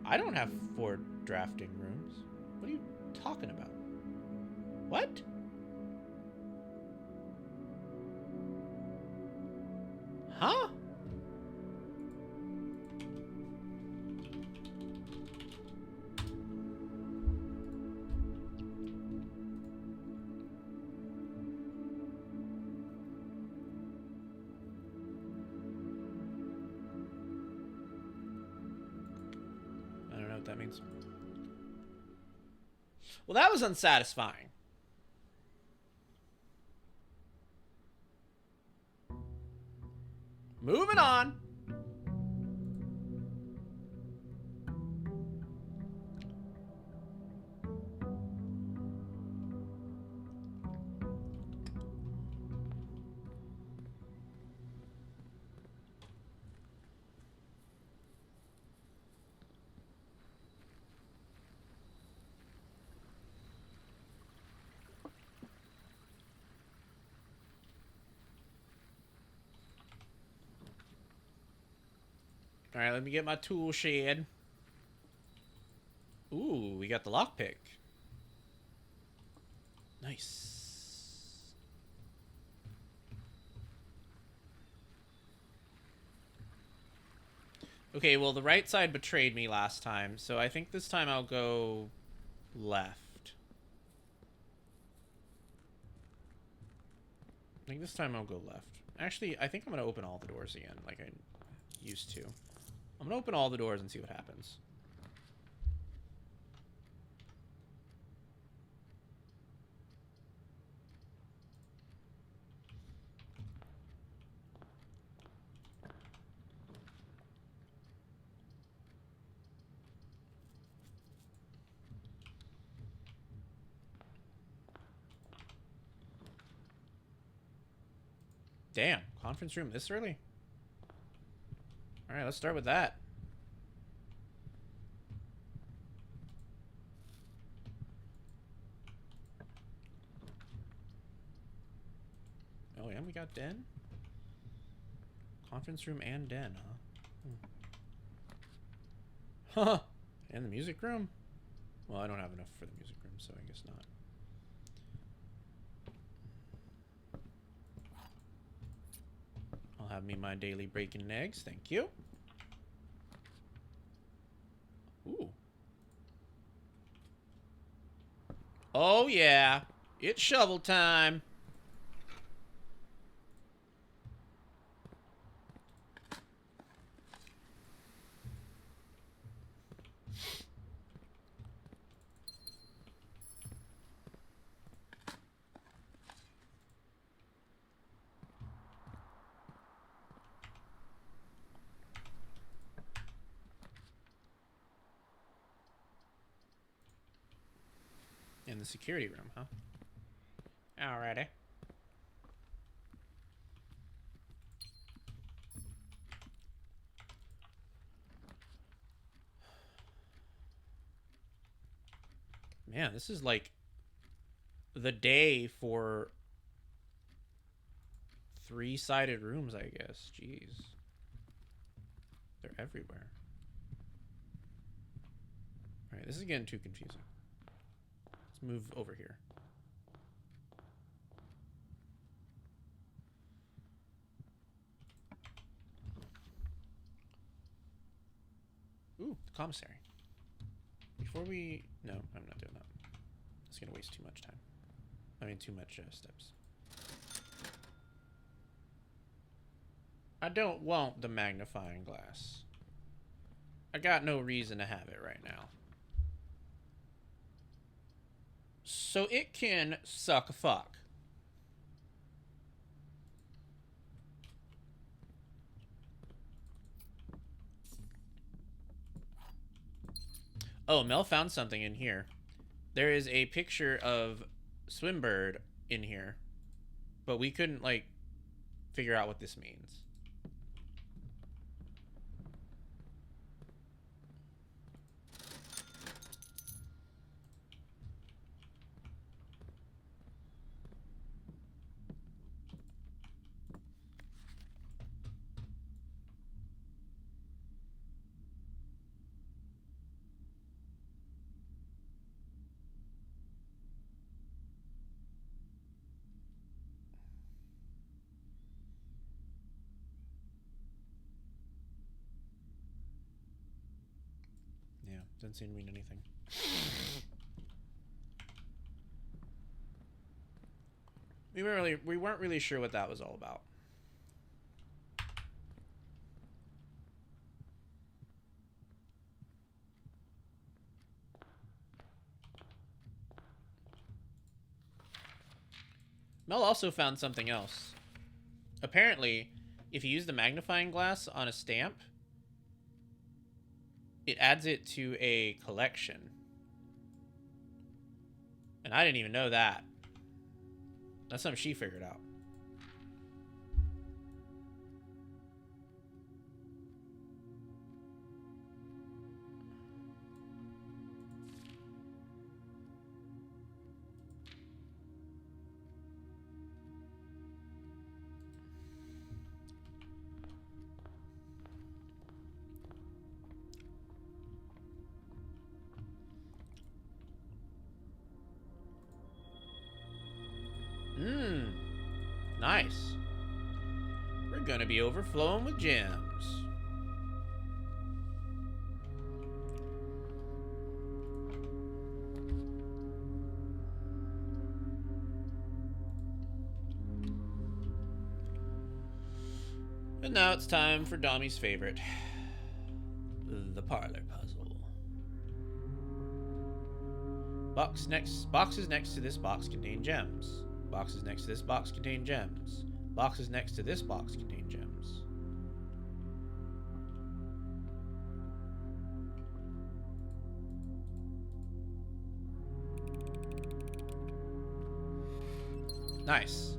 [SPEAKER 1] I don't have 4 drafting rooms. What are you talking about? What? Huh? I don't know what that means. Well, that was unsatisfying. Moving on. All right, let me get my tool shed. Ooh, we got the lockpick. Nice. Okay, well, the right side betrayed me last time, so I think this time I'll go left. I think this time I'll go left. Actually, I think I'm going to open all the doors again, like I used to. I'm going to open all the doors and see what happens. Damn, conference room this early? Alright, let's start with that. Oh yeah, we got den? Conference room and den, huh? Huh! And the music room? Well, I don't have enough for the music room, so I guess not. I'll have me my daily bacon and eggs, thank you. Ooh. Oh yeah, it's shovel time. In the security room, huh? Alrighty. Man, this is like the day for 3-sided rooms, I guess. Jeez. They're everywhere. Alright, this is getting too confusing. Let's move over here. Ooh, the commissary. Before we... No, I'm not doing that. It's going to waste too much time. I mean, too much steps. I don't want the magnifying glass. I got no reason to have it right now. So it can suck a fuck. Oh, Mel found something in here. There is a picture of Swimbird in here, but we couldn't, like, figure out what this means. Yeah, doesn't seem to mean anything. We weren't really sure what that was all about. Mel also found something else. Apparently, if you use the magnifying glass on a stamp, it adds it to a collection. And I didn't even know that. That's something she figured out. Nice. We're gonna be overflowing with gems. And now it's time for Domi's favorite. The parlor puzzle. Boxes next to this box contain gems. Boxes next to this box contain gems. Boxes next to this box contain gems. Nice.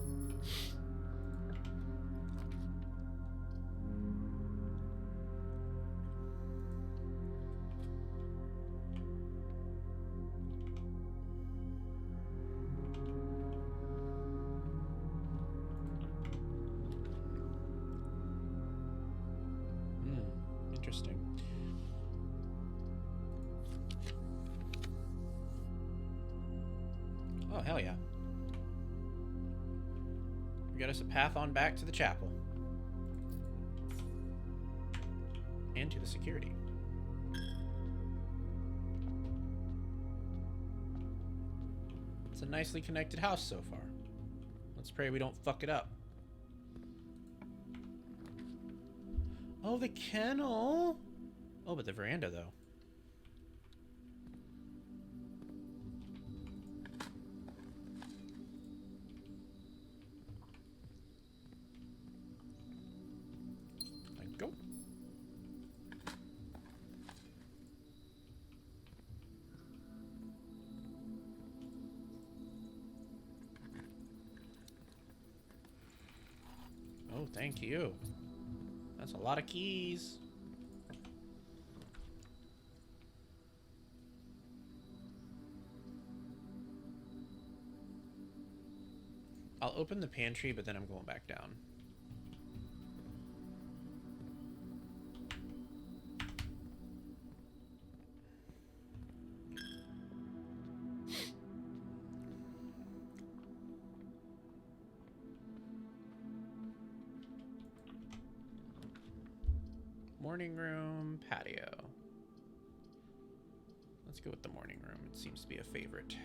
[SPEAKER 1] Interesting. Oh, hell yeah. We got us a path on back to the chapel. And to the security. It's a nicely connected house so far. Let's pray we don't fuck it up. Oh, the kennel. Oh, but the veranda, though. Thank you. Oh, thank you. That's a lot of keys. I'll open the pantry, but then I'm going back down. Morning room, patio. Let's go with the morning room. It seems to be a favorite.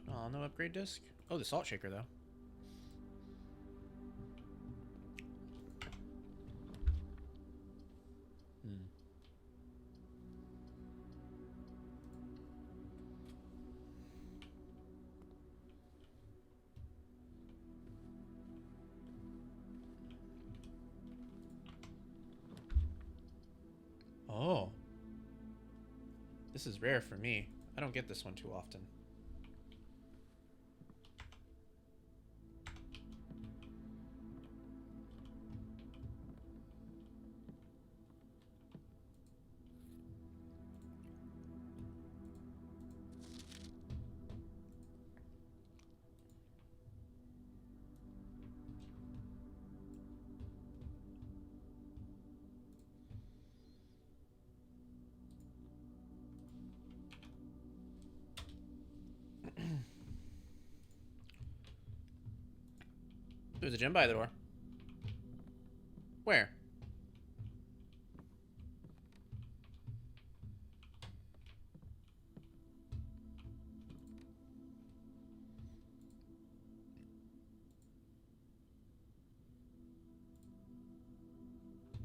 [SPEAKER 1] Oh, no upgrade disc? Oh, the salt shaker, though. Oh. This is rare for me. I don't get this one too often. There's a gym by the door. Where?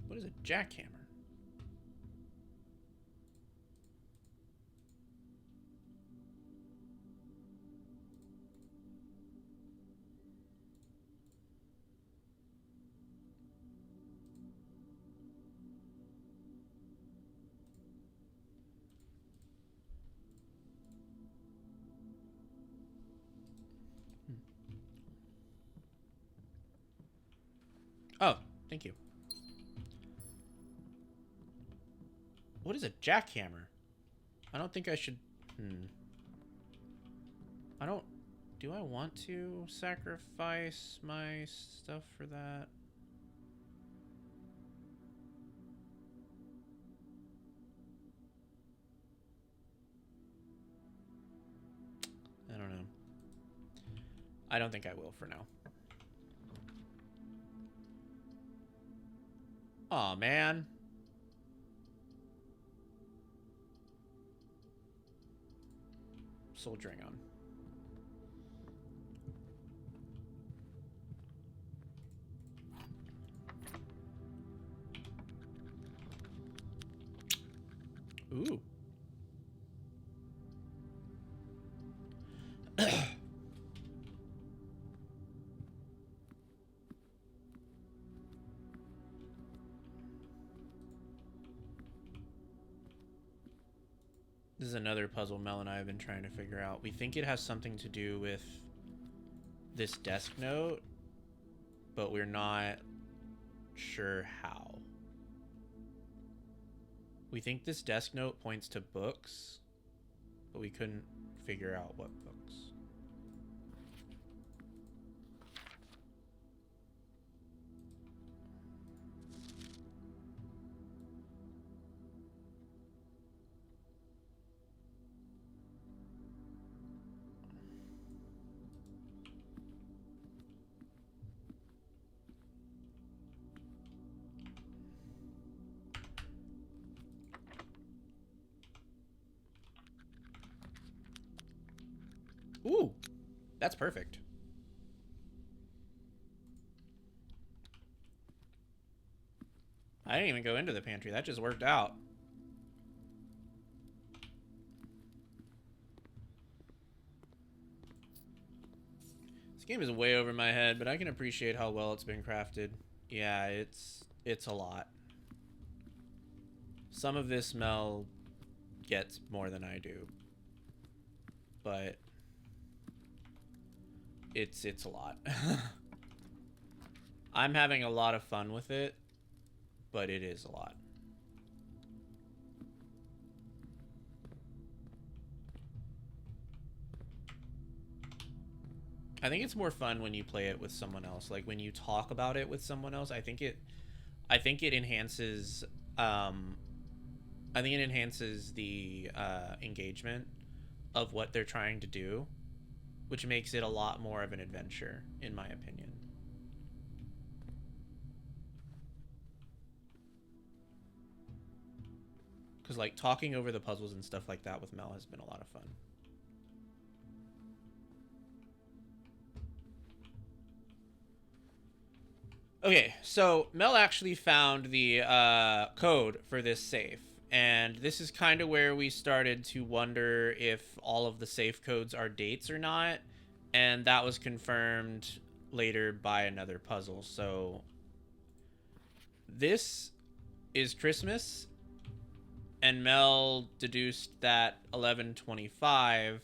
[SPEAKER 1] What is a jackhammer? Oh, thank you. What is a jackhammer? I don't think I should... I don't... Do I want to sacrifice my stuff for that? I don't know. I don't think I will for now. Aw, man. Soldiering on. Ooh. This is another puzzle Mel and I have been trying to figure out. We think it has something to do with this desk note, but we're not sure how. We think this desk note points to books, but we couldn't figure out what books. Ooh, that's perfect. I didn't even go into the pantry. That just worked out. This game is way over my head, but I can appreciate how well it's been crafted. Yeah, it's a lot. Some of this Mel gets more than I do, but it's a lot. I'm having a lot of fun with it, but it is a lot. I think it's more fun when you play it with someone else. Like when you talk about it with someone else, I think it enhances the engagement of what they're trying to do. which makes it a lot more of an adventure, in my opinion. Because, like, talking over the puzzles and stuff like that with Mel has been a lot of fun. Okay, so Mel actually found the code for this safe. And this is kind of where we started to wonder if all of the safe codes are dates or not. And that was confirmed later by another puzzle. So this is Christmas. And Mel deduced that 11/25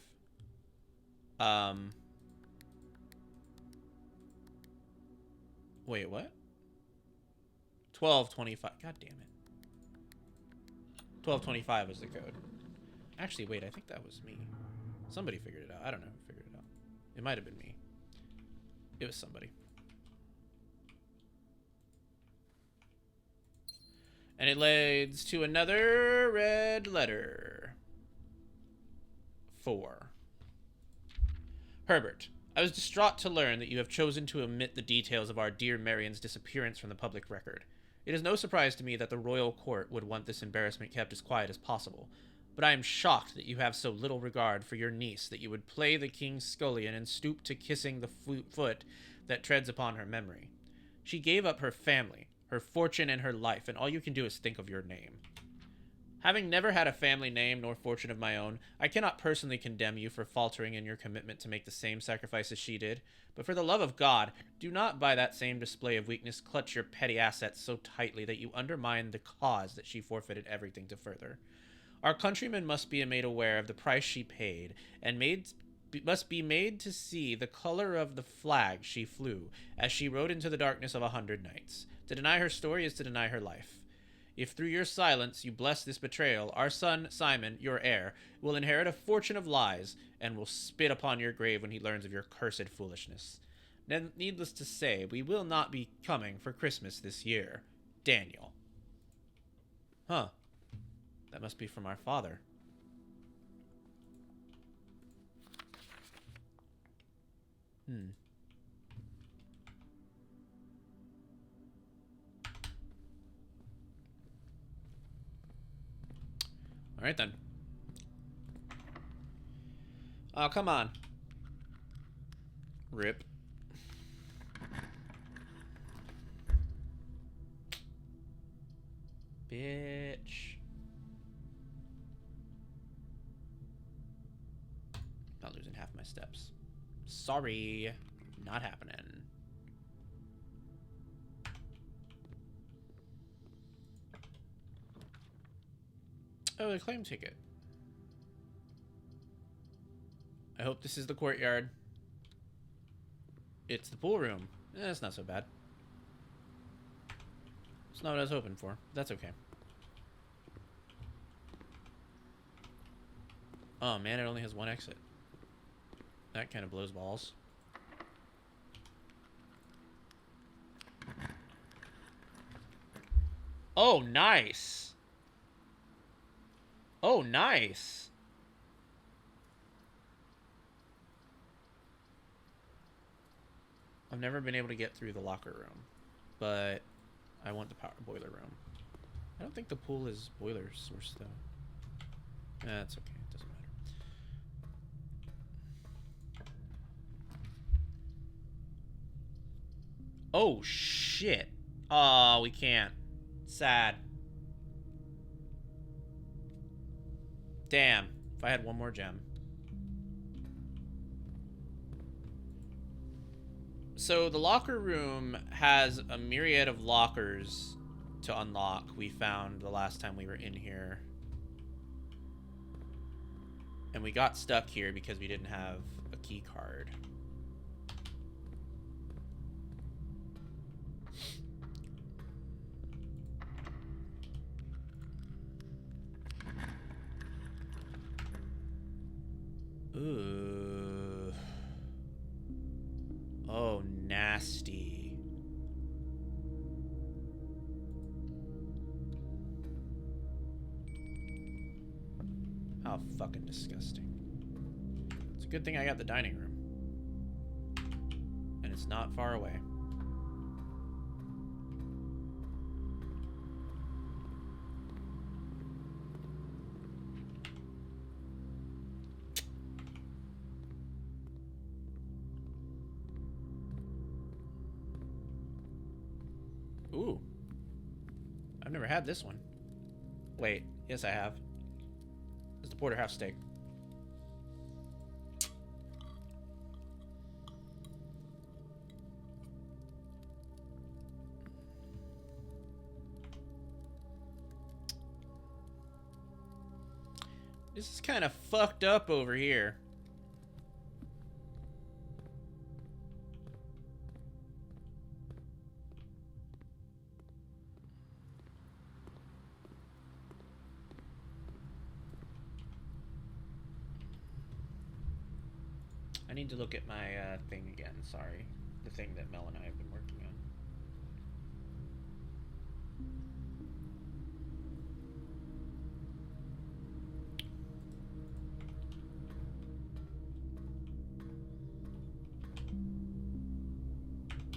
[SPEAKER 1] wait, what? 12/25. God damn it. 12/25 was the code. Actually, wait, I think that was me. Somebody figured it out. I don't know who figured it out. It might have been me. It was somebody. And it leads to another red letter. 4. Herbert, I was distraught to learn that you have chosen to omit the details of our dear Marion's disappearance from the public record. It is no surprise to me that the royal court would want this embarrassment kept as quiet as possible, but I am shocked that you have so little regard for your niece that you would play the king's scullion and stoop to kissing the foot that treads upon her memory. She gave up her family, her fortune, and her life, and all you can do is think of your name. Having never had a family name nor fortune of my own, I cannot personally condemn you for faltering in your commitment to make the same sacrifices she did, but for the love of God, do not by that same display of weakness clutch your petty assets so tightly that you undermine the cause that she forfeited everything to further. Our countrymen must be made aware of the price she paid, and must be made to see the color of the flag she flew, as she rode into the darkness of 100 nights. To deny her story is to deny her life. If through your silence you bless this betrayal, our son, Simon, your heir, will inherit a fortune of lies, and will spit upon your grave when he learns of your cursed foolishness. Needless to say, we will not be coming for Christmas this year. Daniel. Huh. That must be from our father. Alright then. Oh, come on. Rip. Bitch. Not losing half my steps. Sorry. Not happening. Oh, the claim ticket. I hope this is the courtyard. It's the pool room. It's not so bad. It's not what I was hoping for. That's okay. Oh man, it only has one exit. That kind of blows balls. Oh, nice. Oh, nice. I've never been able to get through the locker room, but I want the boiler room. I don't think the pool is boiler source, though. That's okay. It doesn't matter. Oh, shit. Oh, we can't. Sad. Damn. If I had one more gem. So the locker room has a myriad of lockers to unlock. We found the last time we were in here. And we got stuck here because we didn't have a key card. Ooh. Oh, nasty. How fucking disgusting. It's a good thing I got the dining room. It's not far away. Ooh. I've never had this one. Wait, yes I have. It's the porterhouse steak. This is kind of fucked up over here. I need to look at my thing again, sorry. The thing that Mel and I have been working on.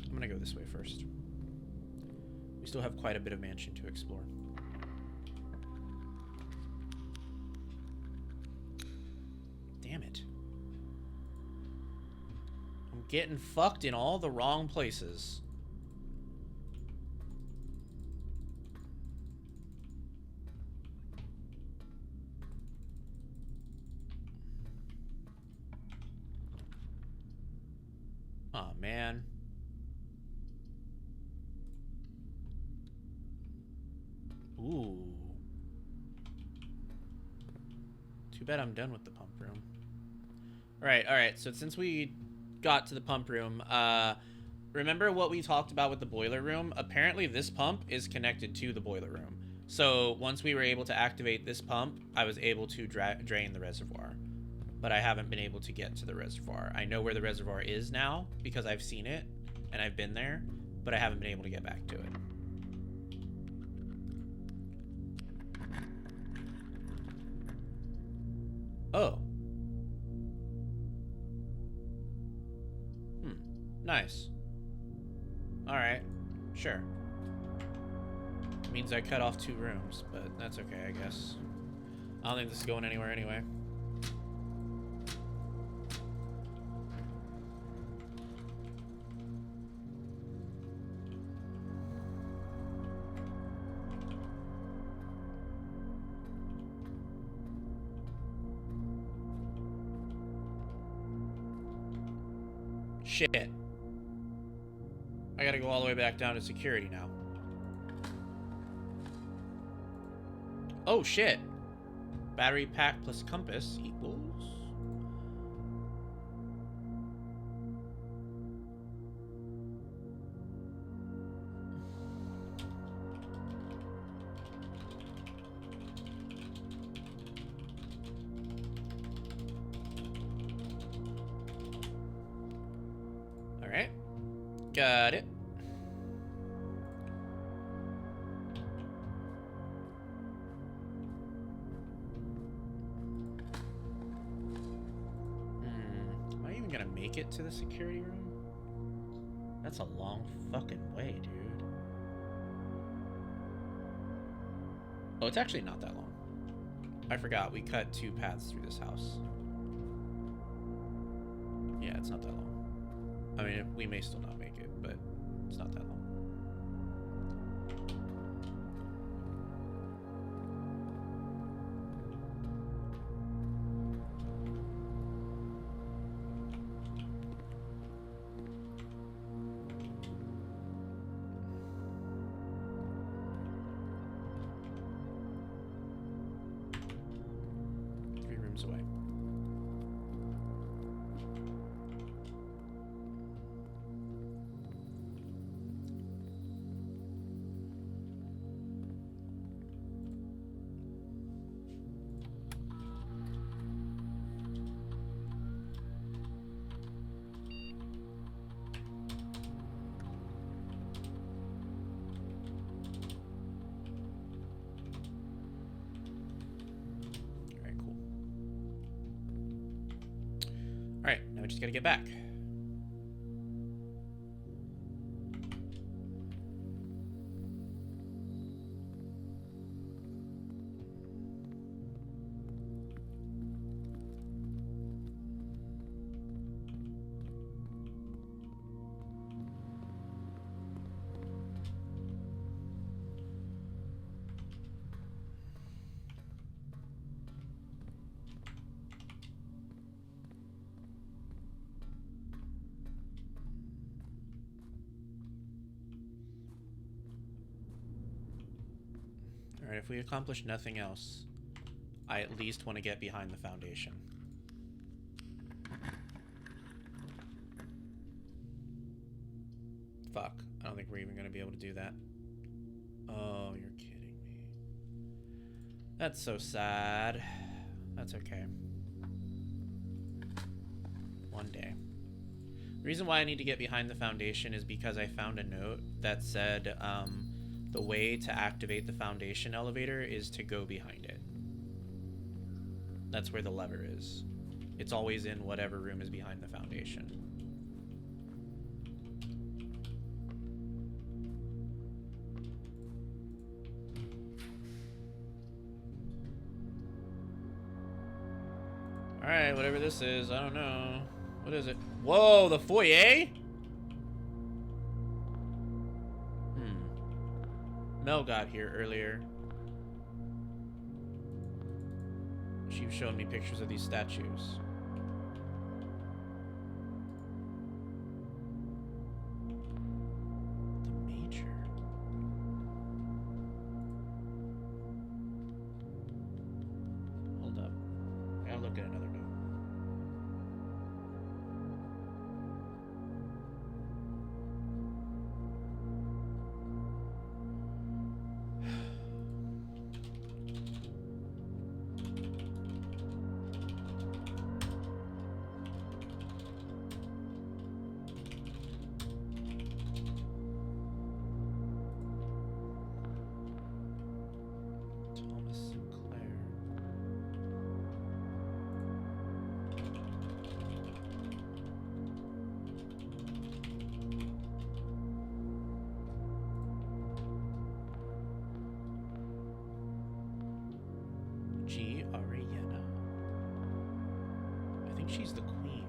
[SPEAKER 1] I'm gonna go this way first. We still have quite a bit of mansion to explore. Damn it. I'm getting fucked in all the wrong places. Oh man. Ooh. Too bad I'm done with the pump room. Alright, so since we got to the pump room, remember what we talked about with the boiler room? Apparently this pump is connected to the boiler room. So once we were able to activate this pump, I was able to drain the reservoir. But I haven't been able to get to the reservoir. I know where the reservoir is now because I've seen it and I've been there, but I haven't been able to get back to it. Oh. Nice. Alright. Sure. Means I cut off 2 rooms, but that's okay, I guess. I don't think this is going anywhere anyway. Shit. I gotta go all the way back down to security now. Oh, shit. Battery pack plus compass equals... Alright. Got it. Am I even gonna make it to the security room? That's a long fucking way, dude. Oh, it's actually not that long. I forgot, we cut 2 paths through this house. Yeah, it's not that long. I mean, we may still not make it, but it's not that long. Away. Alright, now we just gotta get back. Alright, if we accomplish nothing else, I at least want to get behind the foundation. Fuck. I don't think we're even going to be able to do that. Oh, you're kidding me. That's so sad. That's okay. One day. The reason why I need to get behind the foundation is because I found a note that said the way to activate the foundation elevator is to go behind it. That's where the lever is. It's always in whatever room is behind the foundation. Alright, whatever this is, I don't know. What is it? Whoa, the foyer? Mel got here earlier. She showed me pictures of these statues. The Major. Hold up. I gotta look at another note. She's the queen.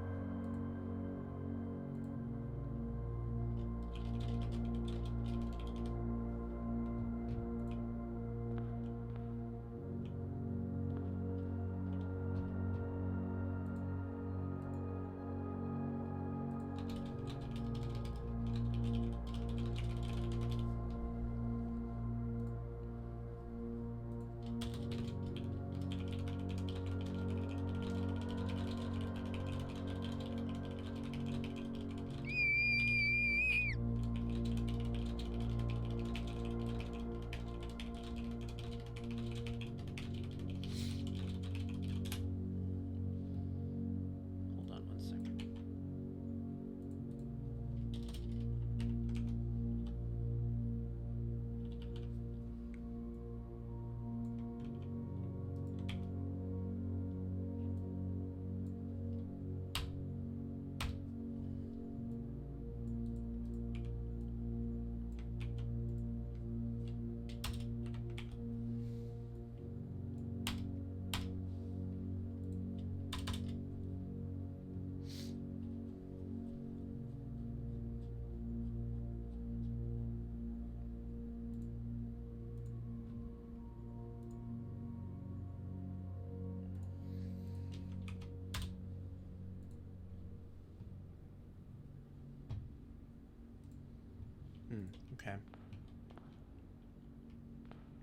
[SPEAKER 1] Okay.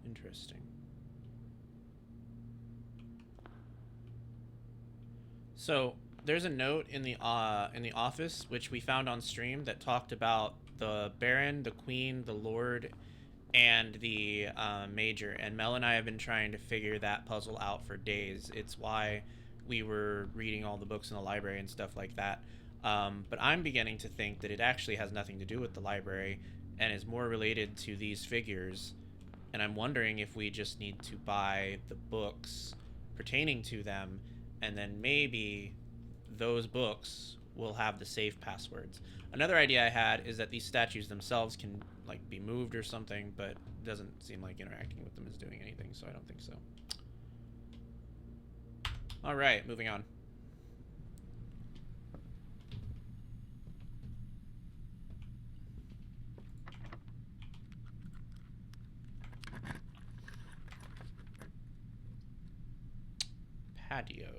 [SPEAKER 1] Interesting. So there's a note in the office which we found on stream that talked about the Baron, the Queen, the Lord, and the Major. And Mel and I have been trying to figure that puzzle out for days. It's why we were reading all the books in the library and stuff like that. But I'm beginning to think that it actually has nothing to do with the library and is more related to these figures. And I'm wondering if we just need to buy the books pertaining to them, and then maybe those books will have the safe passwords. Another idea I had is that these statues themselves can like be moved or something, but it doesn't seem like interacting with them is doing anything, so I don't think so. All right, moving on. Patio.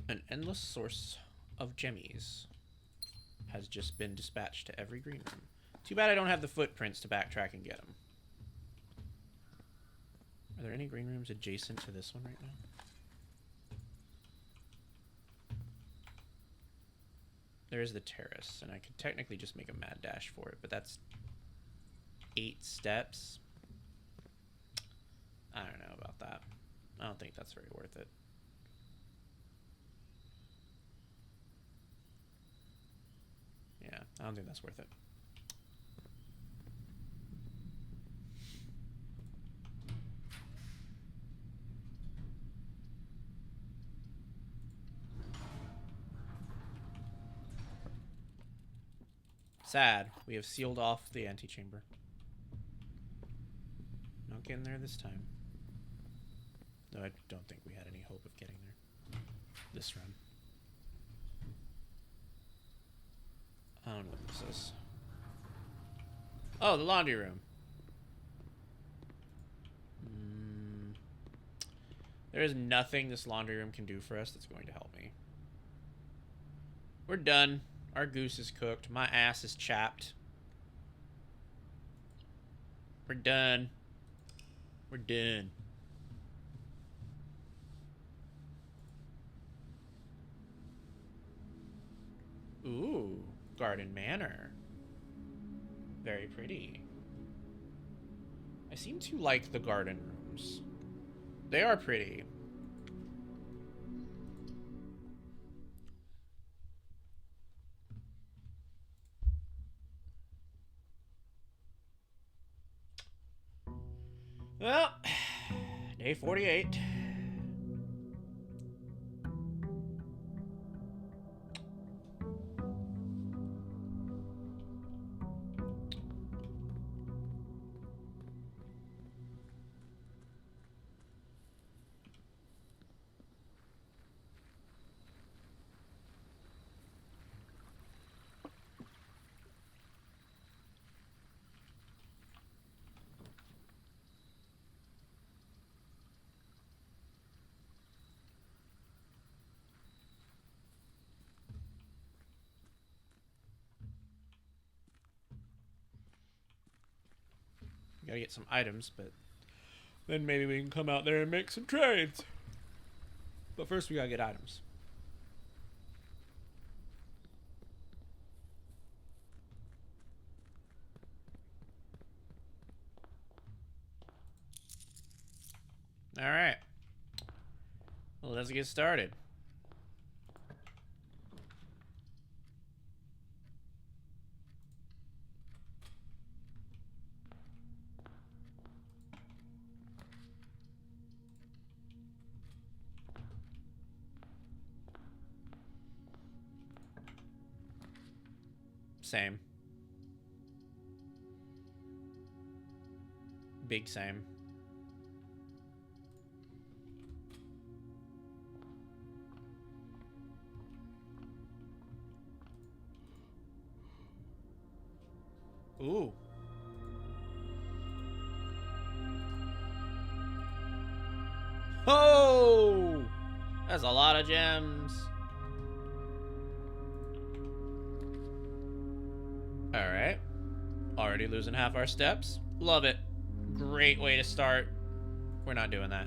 [SPEAKER 1] An endless source of gemmies. has just been dispatched to every green room. Too bad I don't have the footprints to backtrack and get them. Are there any green rooms adjacent to this one right now? There is the terrace, and I could technically just make a mad dash for it, but that's 8 steps. I don't know about that. I don't think that's very worth it. Yeah, I don't think that's worth it. Sad. We have sealed off the antechamber. Not getting there this time. No, I don't think we had any hope of getting there this run. I don't know what this is. Oh, the laundry room. There is nothing this laundry room can do for us that's going to help me. We're done. Our goose is cooked. My ass is chapped. We're done. We're done. Ooh, Garden Manor. Very pretty. I seem to like the garden rooms. They are pretty. Well, day 48. We gotta get some items, but then maybe we can come out there and make some trades. But first we gotta get items. Alright. Well, let's get started. Same. Big same. Ooh. Oh! That's a lot of gems. Alright. Already losing half our steps. Love it. Great way to start. We're not doing that.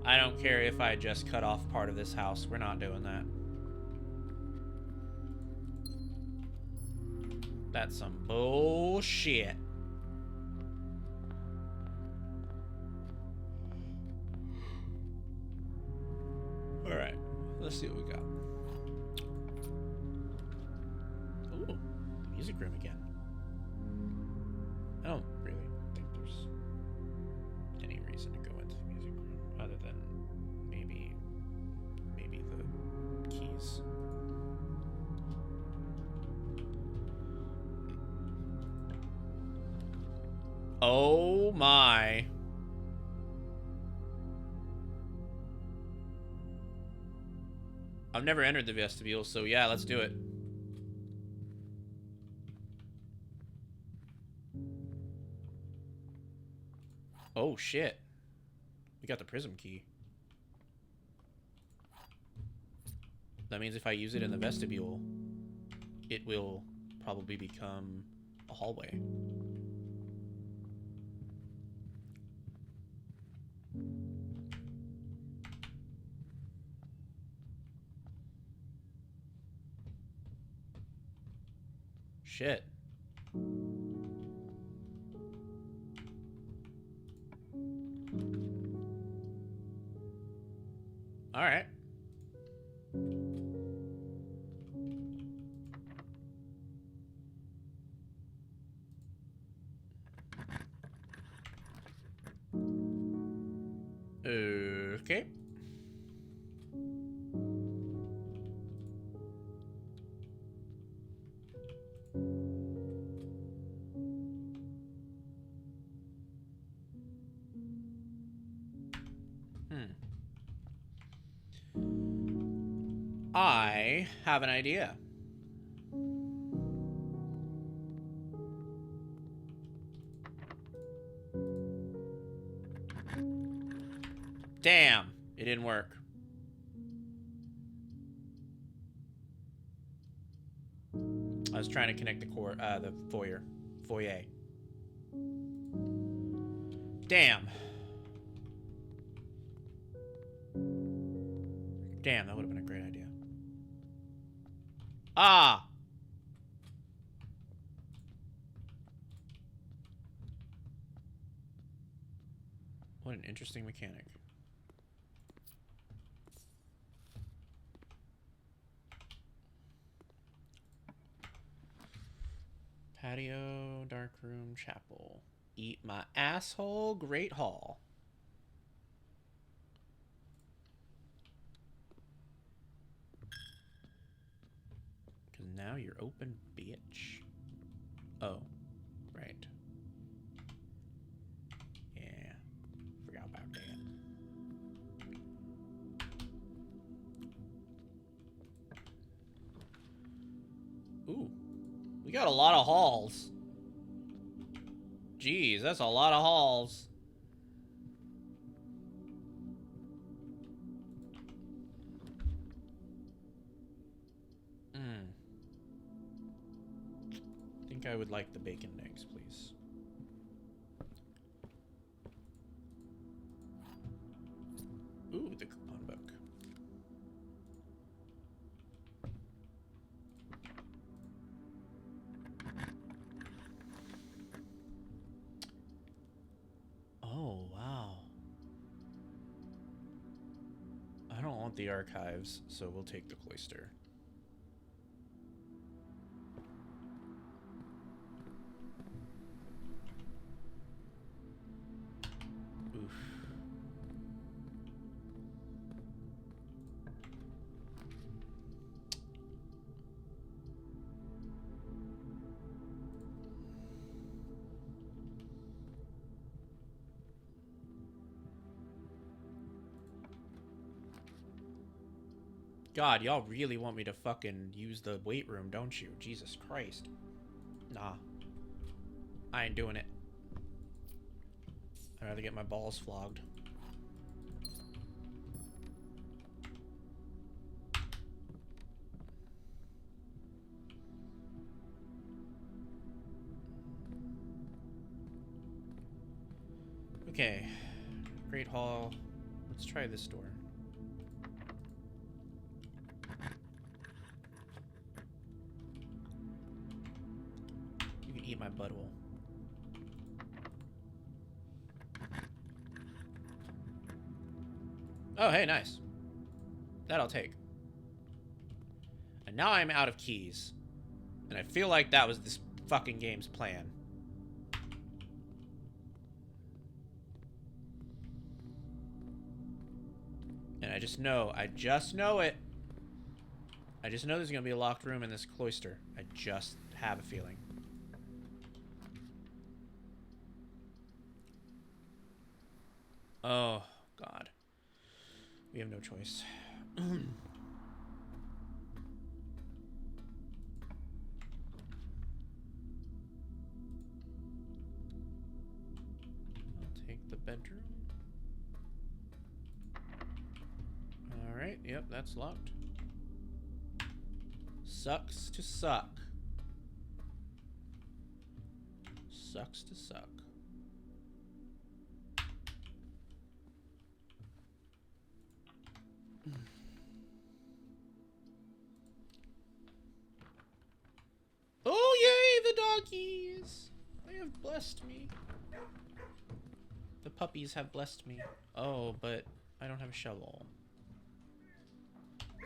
[SPEAKER 1] I don't care if I just cut off part of this house. We're not doing that. That's some bullshit. Alright. Let's see what we got. Ooh, the music room again. I don't really think there's any reason to go into the music room other than maybe the keys. Oh my. I've never entered the vestibule, so yeah, let's do it. Oh shit. We got the prism key. That means if I use it in the vestibule, it will probably become a hallway. Shit. All right. Okay. I have an idea. Damn, it didn't work. I was trying to connect the foyer. Damn. Damn, that would have been a great idea. Ah! What an interesting mechanic. Patio, dark room, chapel. Eat my asshole, great hall. Because now you're open, bitch. Oh, right. Yeah, forgot about that. Ooh, we got a lot of halls. Jeez, that's a lot of halls. I think I would like the bacon and eggs, please. Ooh, the coupon book. Oh, wow. I don't want the archives, so we'll take the cloister. Oof. God, y'all really want me to fucking use the weight room, don't you? Jesus Christ. Nah. I ain't doing it. I'd rather get my balls flogged. Okay. Great Hall. Let's try this door. You can eat my butthole. Oh, hey, nice. That I'll take. And now I'm out of keys. And I feel like that was this fucking game's plan. And I just know it. I just know there's gonna be a locked room in this cloister. I just have a feeling. Oh, God. We have no choice. I'll take the bedroom. Alright, yep, that's locked. Sucks to suck. Sucks to suck. Oh, yay, the doggies! They have blessed me. The puppies have blessed me. Oh, but I don't have a shovel.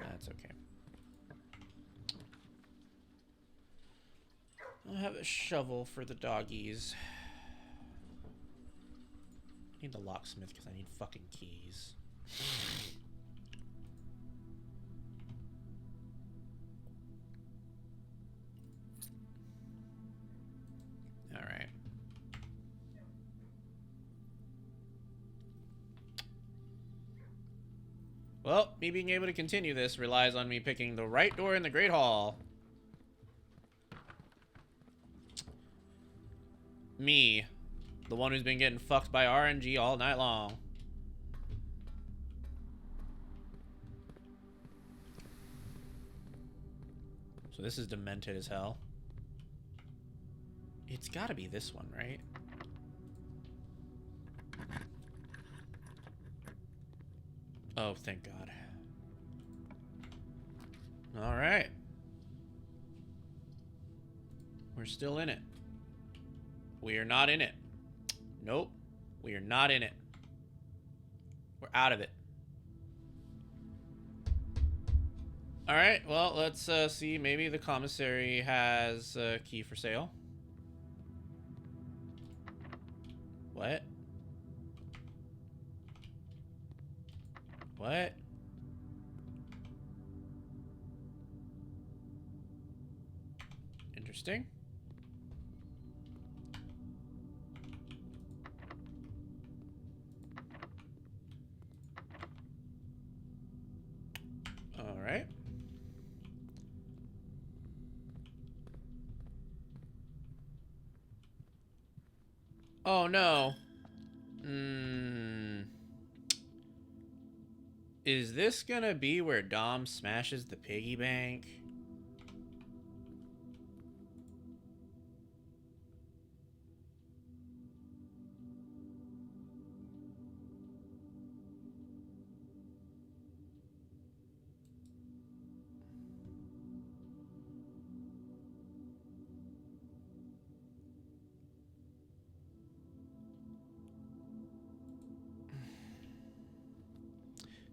[SPEAKER 1] That's okay. I'll have a shovel for the doggies. I need the locksmith because I need fucking keys. Alright. Well, me being able to continue this relies on me picking the right door in the Great Hall. Me, the one who's been getting fucked by RNG all night long. So this is demented as hell. It's gotta be this one, right? Oh, thank God. Alright. We're still in it. We are not in it. Nope. We are not in it. We're out of it. Alright, well, let's see. Maybe the commissary has a key for sale. What? What? Interesting. All right. Oh no. Is this gonna be where Dom smashes the piggy bank?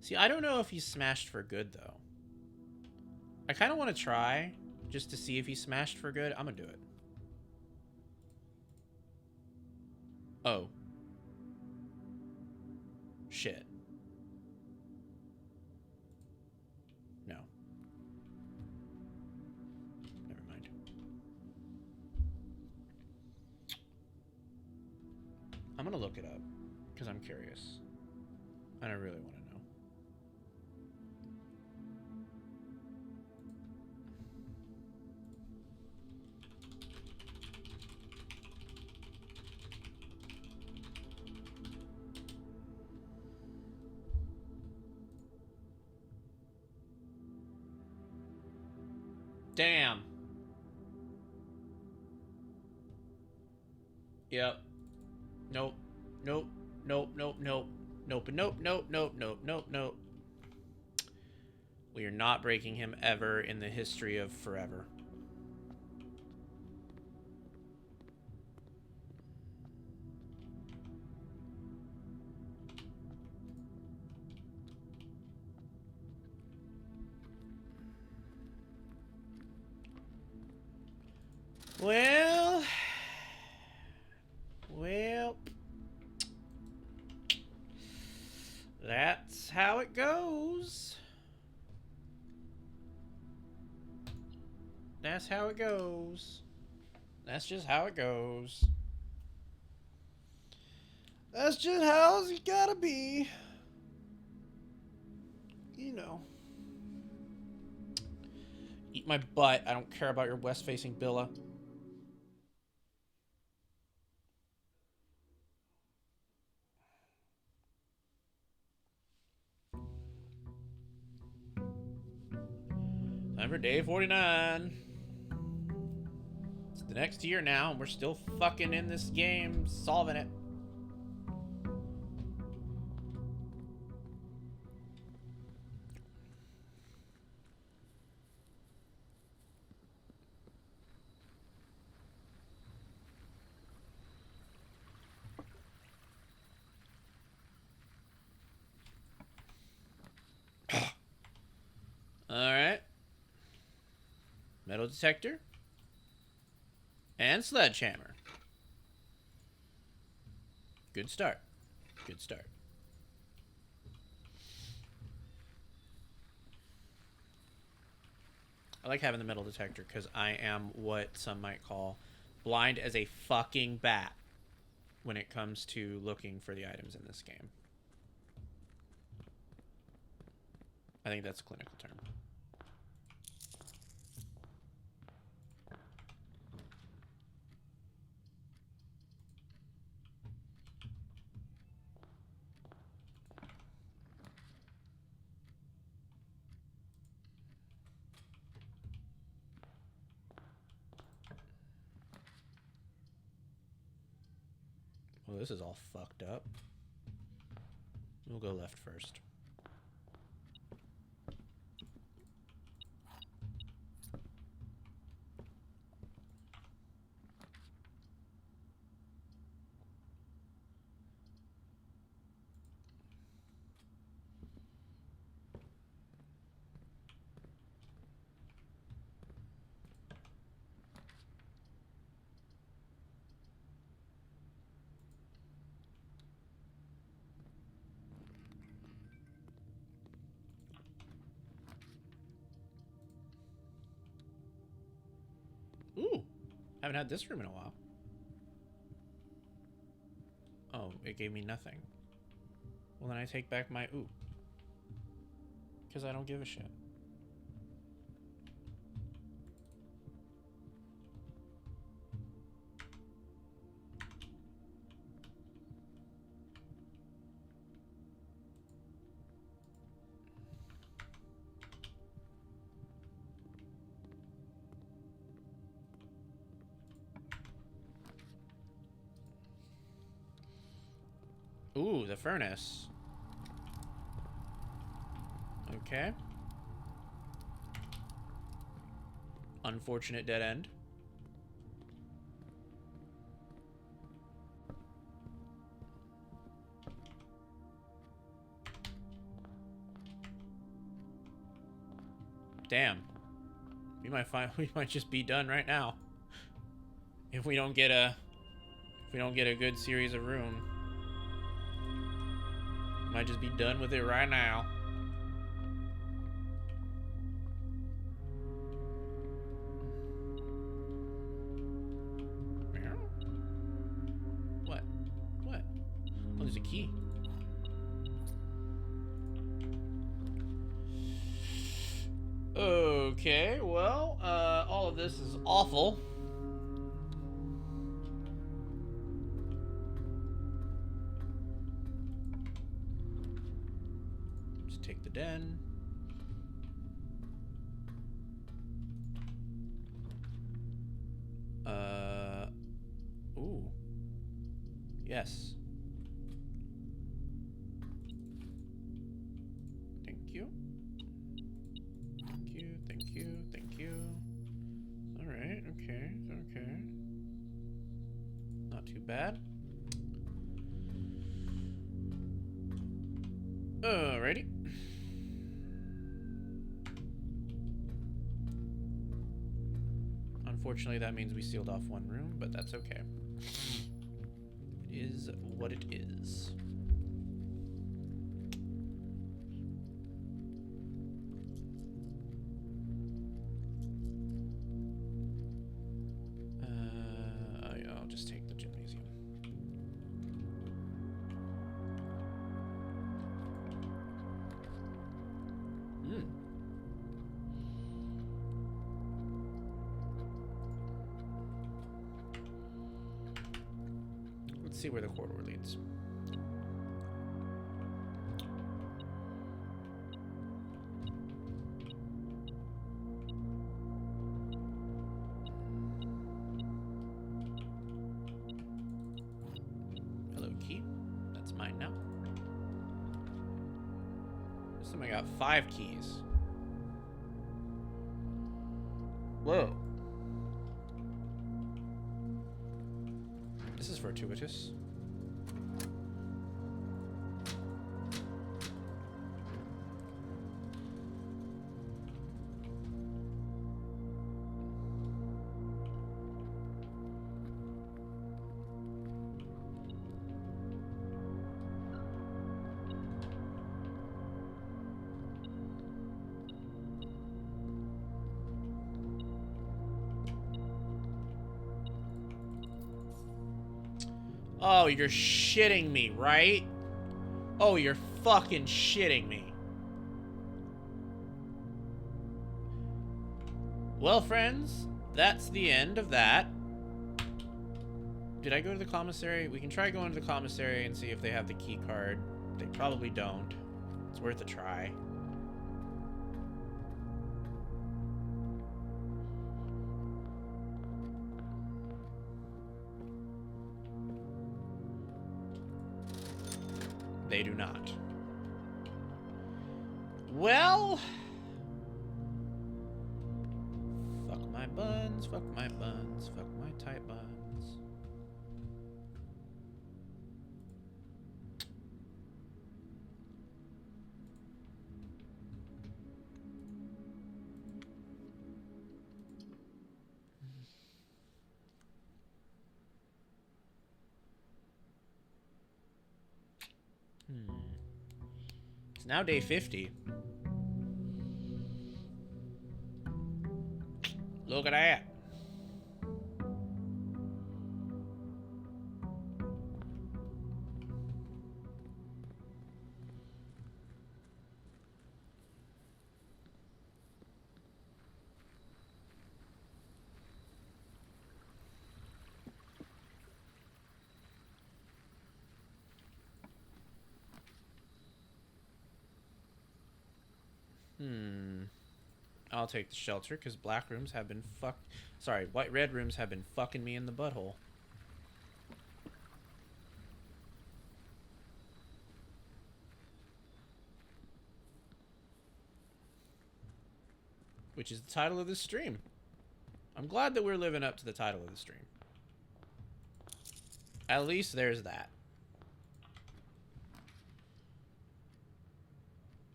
[SPEAKER 1] See, I don't know if he's smashed for good, though. I kind of want to try, just to see if he's smashed for good. I'm gonna do it. Oh. Shit. No. Never mind. I'm gonna look it up, because I'm curious. And I really want to know. Damn. Yep. Nope. Nope. Nope. Nope. Nope. Nope. Nope. Nope. Nope. Nope. Nope. Nope. We are not breaking him ever in the history of forever. Well, that's how it goes. That's how it goes. That's just how it goes. That's just how it's gotta be. You know. Eat my butt. I don't care about your west-facing villa. I'm Remember, day 49. It's the next year now, and we're still fucking in this game, solving it. Alright. Metal detector. And sledgehammer. Good start. Good start. I like having the metal detector because I am what some might call blind as a fucking bat when it comes to looking for the items in this game. I think that's a clinical term. Well, this is all fucked up. We'll go left first. Ooh, haven't had this room in a while. Oh, it gave me nothing. Well, then I take back my ooh. Because I don't give a shit. Ooh, the furnace. Okay. Unfortunate dead end. Damn. We might just be done right now. If we don't get a good series of room. Might just be done with it right now. What? What? Oh, there's a key. Okay, well, all of this is awful. Just take the den. Ooh. Yes. Thank you. Thank you, thank you, thank you. Alright, okay, okay. Not too bad. Alrighty. Unfortunately, that means we sealed off one room, but that's okay. It is what it is. I'll just take the gymnasium. Let's see where the corridor leads. key. That's mine now. This time I got 5 keys. Whoa. This is fortuitous. Oh, you're shitting me, right? Oh, you're fucking shitting me. Well, friends, that's the end of that. Did I go to the commissary? We can try going to the commissary and see if they have the key card. They probably don't. It's worth a try. They do not. Well, fuck my buns, fuck my buns, fuck my tight buns. It's now day 50. Look at that. I'll take the shelter, because black rooms have been red rooms have been fucking me in the butthole. Which is the title of this stream. I'm glad that we're living up to the title of the stream. At least there's that.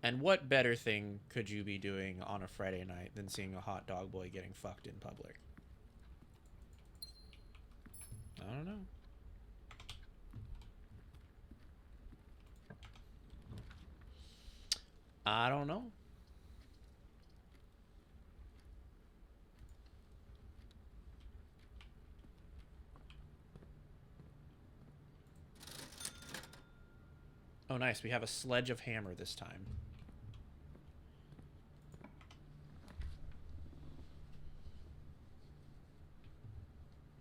[SPEAKER 1] And what better thing could you be doing on a Friday night than seeing a hot dog boy getting fucked in public? I don't know. I don't know. Oh, nice. We have a sledge of hammer this time.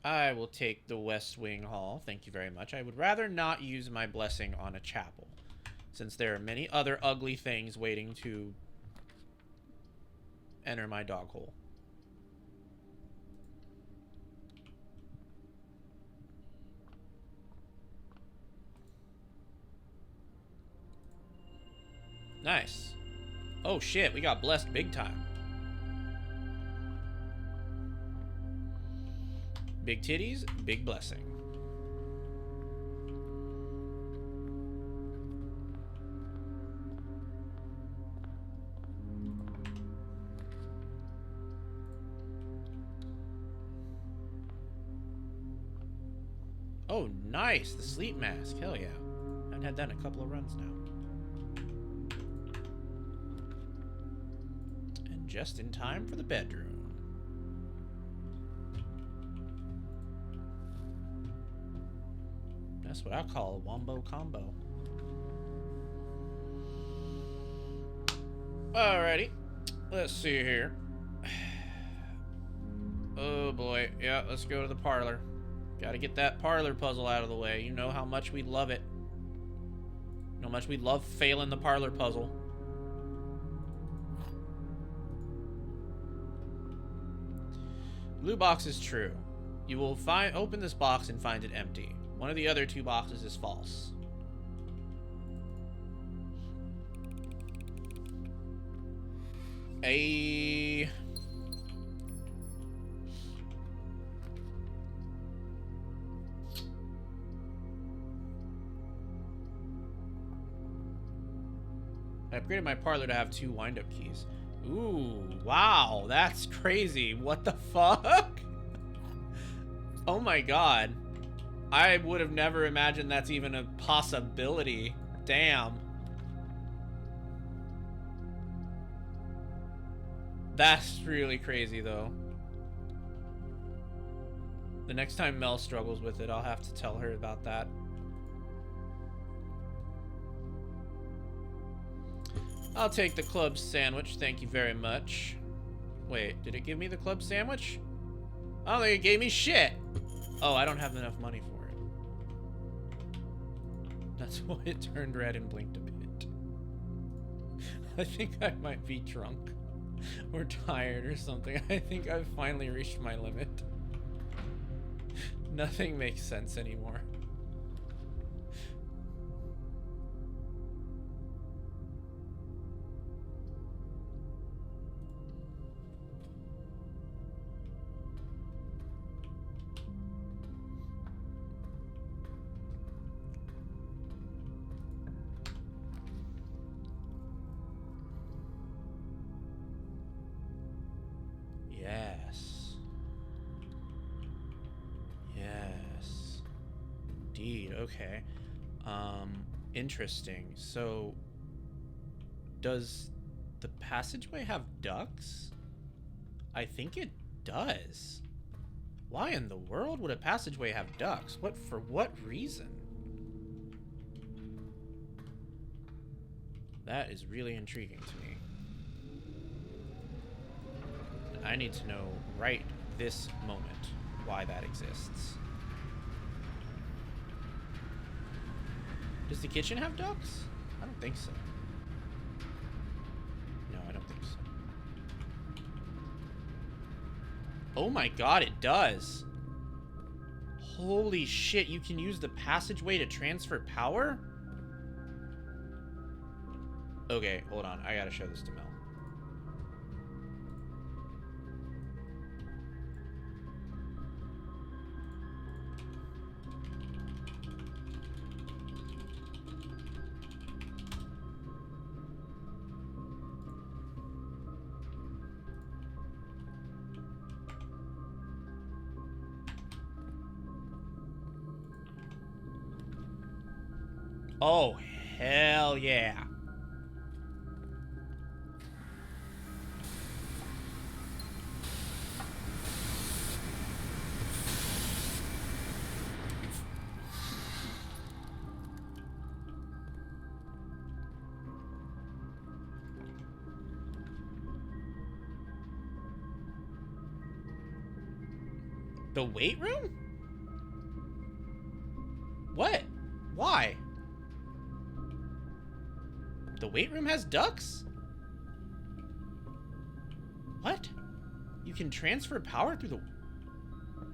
[SPEAKER 1] I will take the West Wing Hall. Thank you very much. I would rather not use my blessing on a chapel, since there are many other ugly things waiting to enter my dog hole. Nice. Oh shit, we got blessed big time. Big titties, big blessing. Oh, nice. The sleep mask. Hell yeah. I haven't had that in a couple of runs now. And just in time for the bedroom. That's what I call a wombo combo. Alrighty. Let's see here. Oh boy. Yeah, let's go to the parlor. Gotta get that parlor puzzle out of the way. You know how much we love it. You know how much we love failing the parlor puzzle. Blue box is true. You will open this box and find it empty. One of the other 2 boxes is false. I upgraded my parlor to have 2 wind-up keys. Ooh, wow, that's crazy. What the fuck? Oh my god. I would have never imagined that's even a possibility. Damn. That's really crazy, though. The next time Mel struggles with it, I'll have to tell her about that. I'll take the club sandwich, thank you very much. Wait, did it give me the club sandwich? I don't think it gave me shit. Oh, I don't have enough money for it. That's why it turned red and blinked a bit. I think I might be drunk or tired or something. I think I've finally reached my limit. Nothing makes sense anymore. Okay. Interesting. So, does the passageway have ducts? I think it does. Why in the world would a passageway have ducts? For what reason? That is really intriguing to me. I need to know right this moment why that exists. Does the kitchen have ducts? I don't think so. No, I don't think so. Oh my god, it does. Holy shit, you can use the passageway to transfer power? Okay, hold on. I gotta show this to Mel. Oh, hell yeah. The weight room? What? Why? The weight room has ducts? What? You can transfer power through the...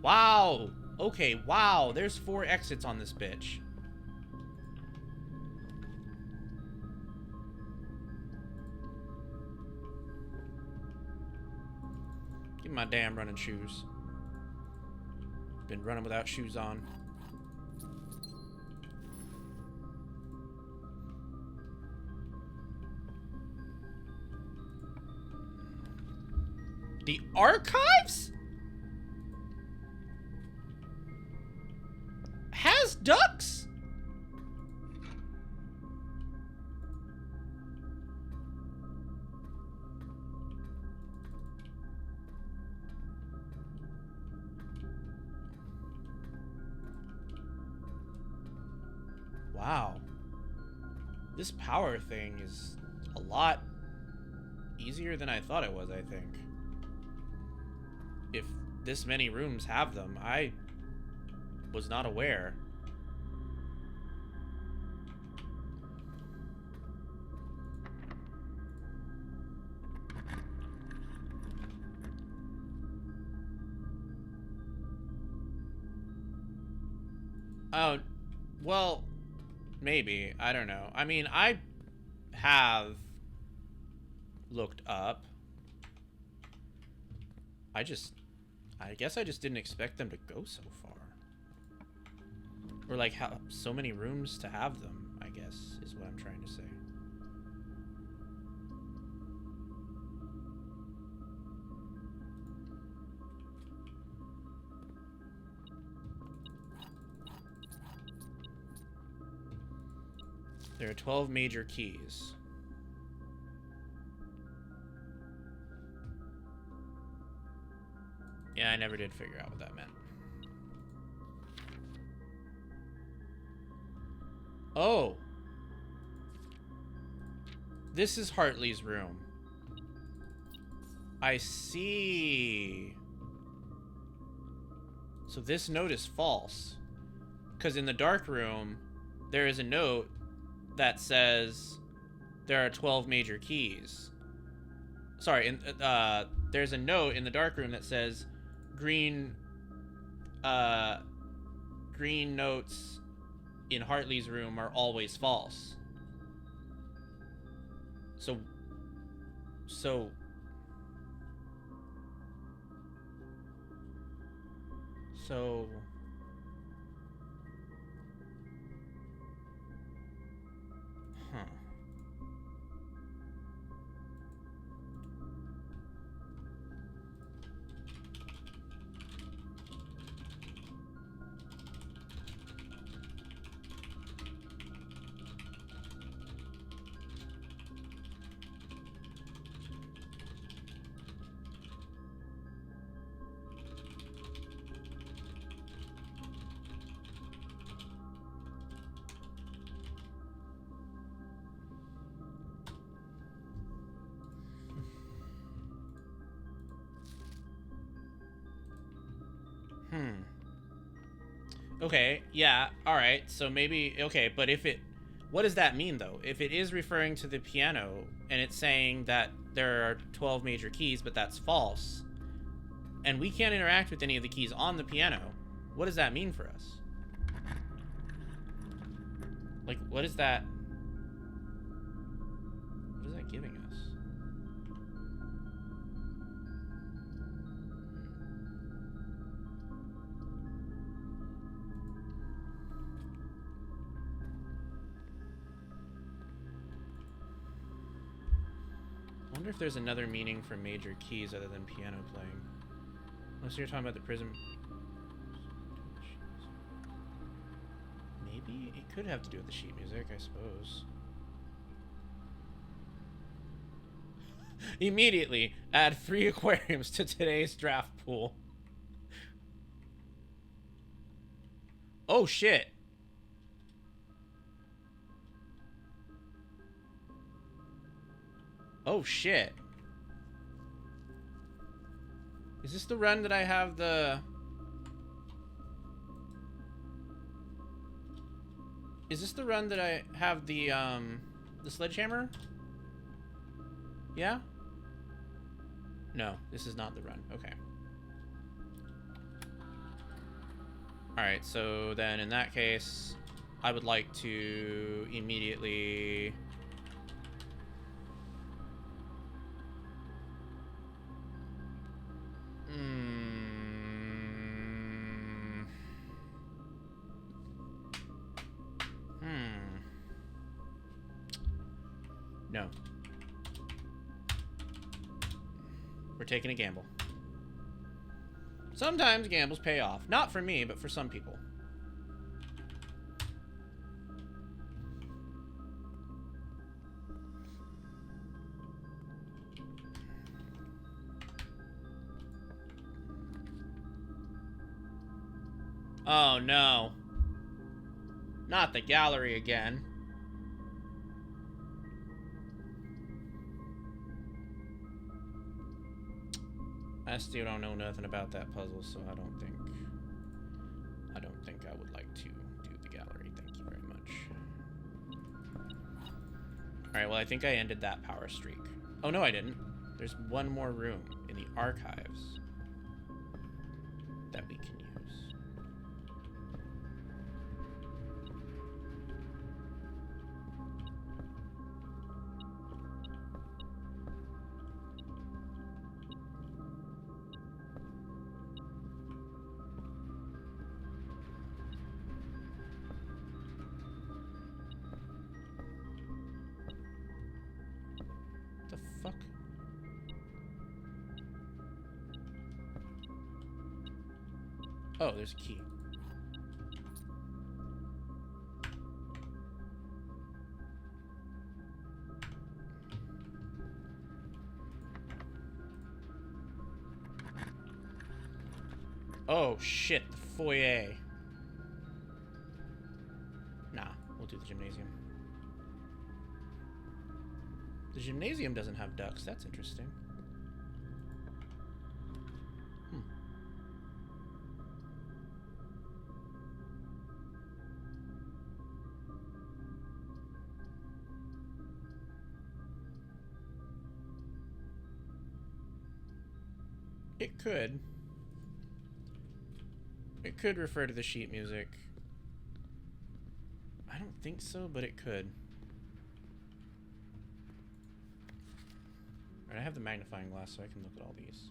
[SPEAKER 1] Wow. Okay, wow. There's 4 exits on this bitch. Give me my damn running shoes. Been running without shoes on. The archives? Has ducks? Wow. This power thing is a lot easier than I thought it was, I think. If this many rooms have them, I was not aware. Oh, well, maybe. I don't know. I mean, I have looked up. I guess I just didn't expect them to go so far. Or like how so many rooms to have them, I guess, is what I'm trying to say. There are 12 major keys. Yeah, I never did figure out what that meant. Oh. This is Hartley's room. I see. So this note is false. Because in the dark room, there is a note that says there are 12 major keys. Sorry, there's a note in the dark room that says green notes in Hartley's room are always false. So huh. Okay, yeah, alright, so maybe, okay, but if it, what does that mean, though? If it is referring to the piano, and it's saying that there are 12 major keys, but that's false, and we can't interact with any of the keys on the piano, what does that mean for us? Like, what is that? What is that giving us? I wonder if there's another meaning for major keys other than piano playing. Unless you're talking about the prism. Maybe it could have to do with the sheet music, I suppose. Immediately add 3 aquariums to today's draft pool. Oh shit. Oh shit. Is this the run that I have the... Is this the run that I have the sledgehammer? Yeah? No, this is not the run. Okay. Alright, so then in that case, I would like to immediately... No. We're taking a gamble. Sometimes gambles pay off. Not for me, but for some people. Oh no. Not the gallery again. I still don't know nothing about that puzzle, so I don't think I would like to do the gallery. Thank you very much. Alright, well I think I ended that power streak. Oh no, I didn't. There's one more room in the archives that we can use. Oh, there's a key. Oh, shit. The foyer. Nah, we'll do the gymnasium. The gymnasium doesn't have ducks. That's interesting. It could. It could refer to the sheet music. I don't think so, but it could. Alright, I have the magnifying glass so I can look at all these.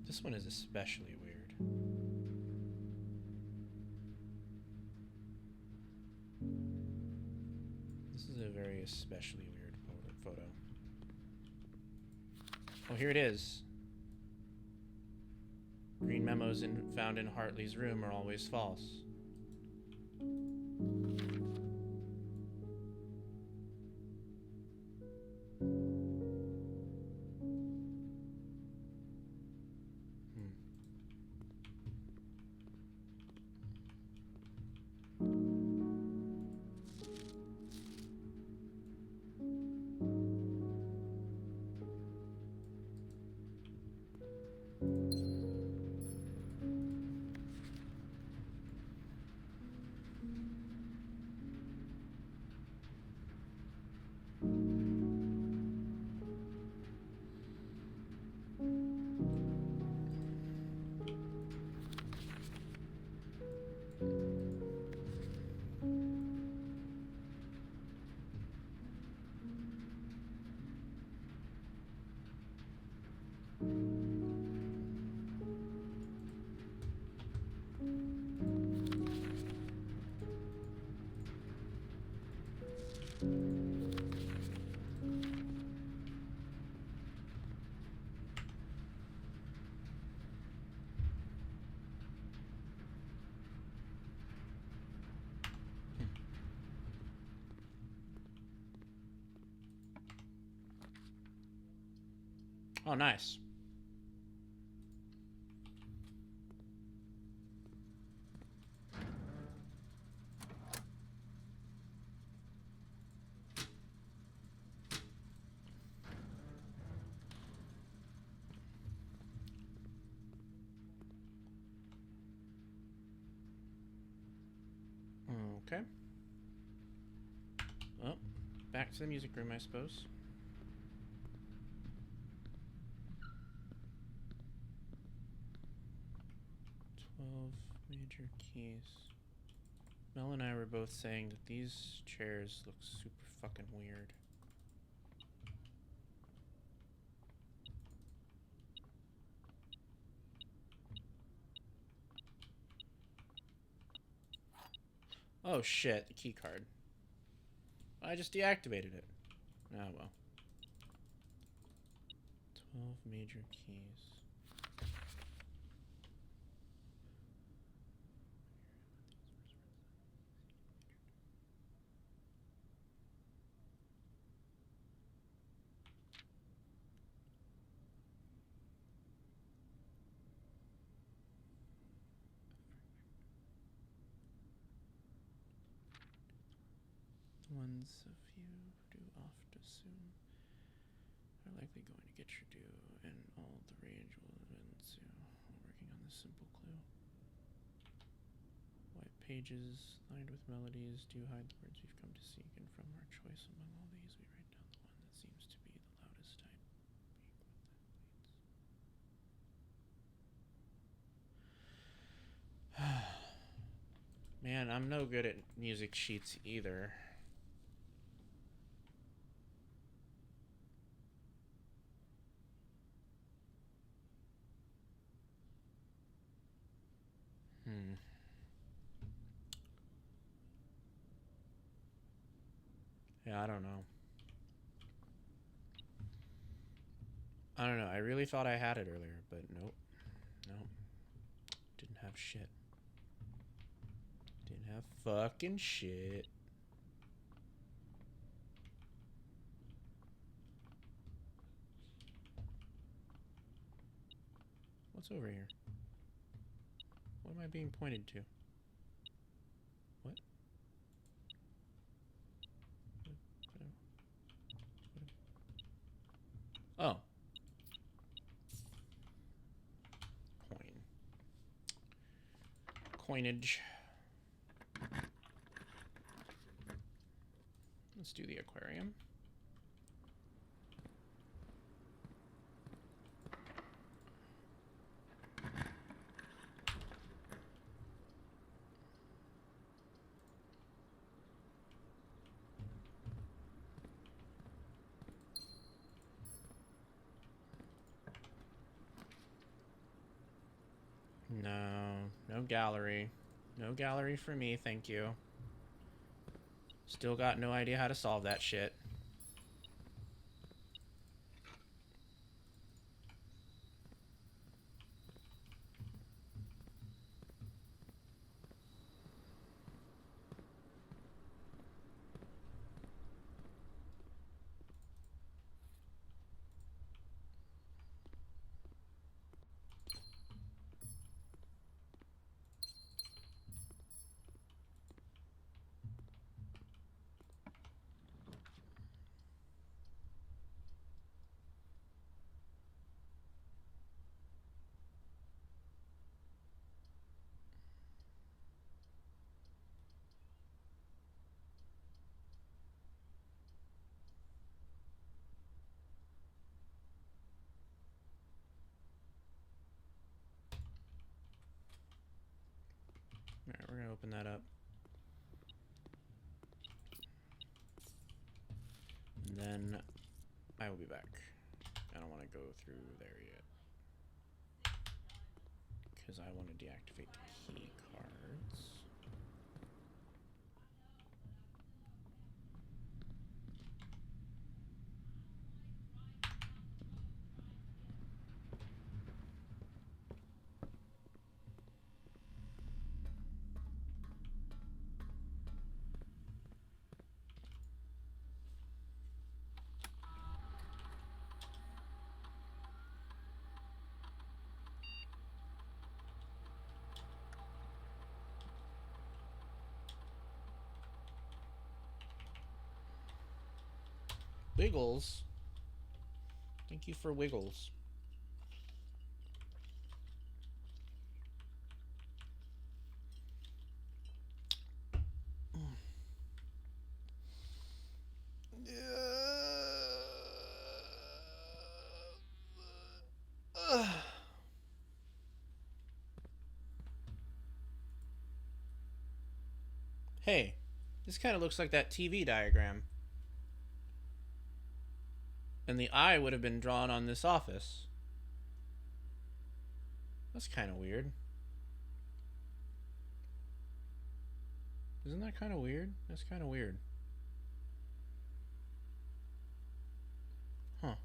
[SPEAKER 1] This one is especially weird. This is a very especially weird photo. Oh, here it is. Green memos found in Hartley's room are always false. Oh, nice. Okay. Well, back to the music room, I suppose. Major keys. Mel and I were both saying that these chairs look super fucking weird. Oh shit, the key card. I just deactivated it. Oh well. 12 major keys. Ones of you do oft assume are likely going to get your due, and all the rage will ensue while working on this simple clue. White pages lined with melodies do hide the words we've come to seek, and from our choice among all these we write down the one that seems to be the loudest type, being what that leads. Man, I'm no good at music sheets either. Yeah, I don't know. I don't know. I really thought I had it earlier, but nope. Nope. Didn't have shit. Didn't have fucking shit. What's over here? What am I being pointed to? What? Oh. Coin. Coinage. Let's do the aquarium. No. No gallery. No gallery for me, thank you. Still got no idea how to solve that shit. Alright, we're gonna open that up. And then I will be back. I don't want to go through there yet. Because I want to deactivate the key cards. Wiggles? Thank you for Wiggles. Hey, this kind of looks like that TV diagram. And the eye would have been drawn on this office. That's kind of weird. Isn't that kind of weird? That's kind of weird. Huh.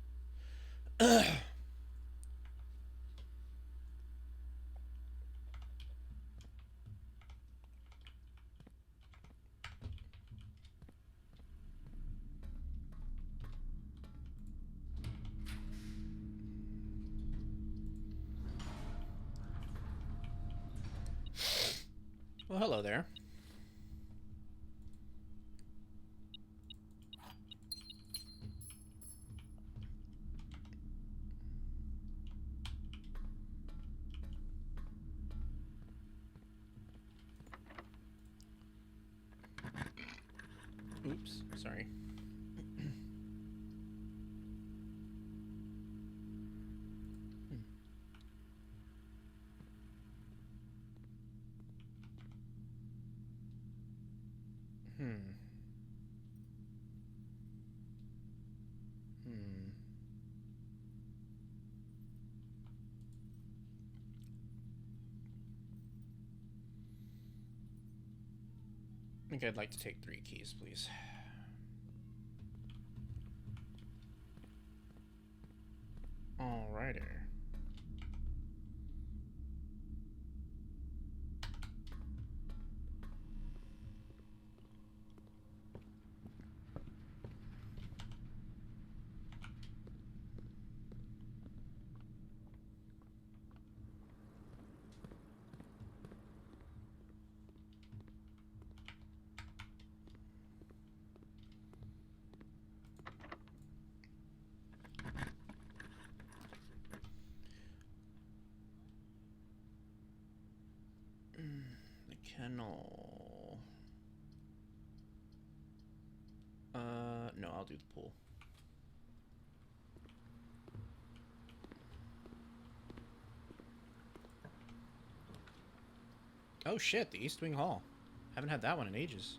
[SPEAKER 1] Well, hello there. Oops, sorry. I think I'd like to take 3 keys, please. Kennel. No, I'll do the pool. Oh shit, the East Wing Hall. Haven't had that one in ages.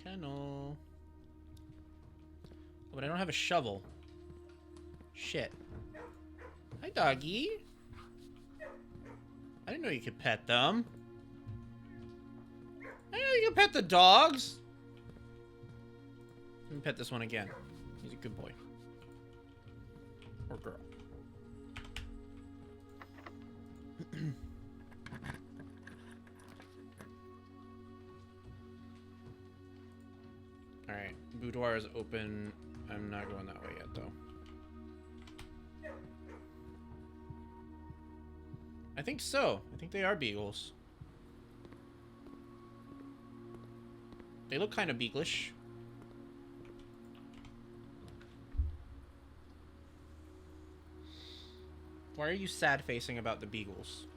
[SPEAKER 1] Kennel. Oh, but I don't have a shovel. Shit. Hi, doggy. I didn't know you could pet them. I didn't know you could pet the dogs. Let me pet this one again. He's a good boy. Or girl. Alright, boudoir is open. I'm not going that way yet, though. I think so. I think they are beagles. They look kind of beaglish. Why are you sad-facing about the beagles?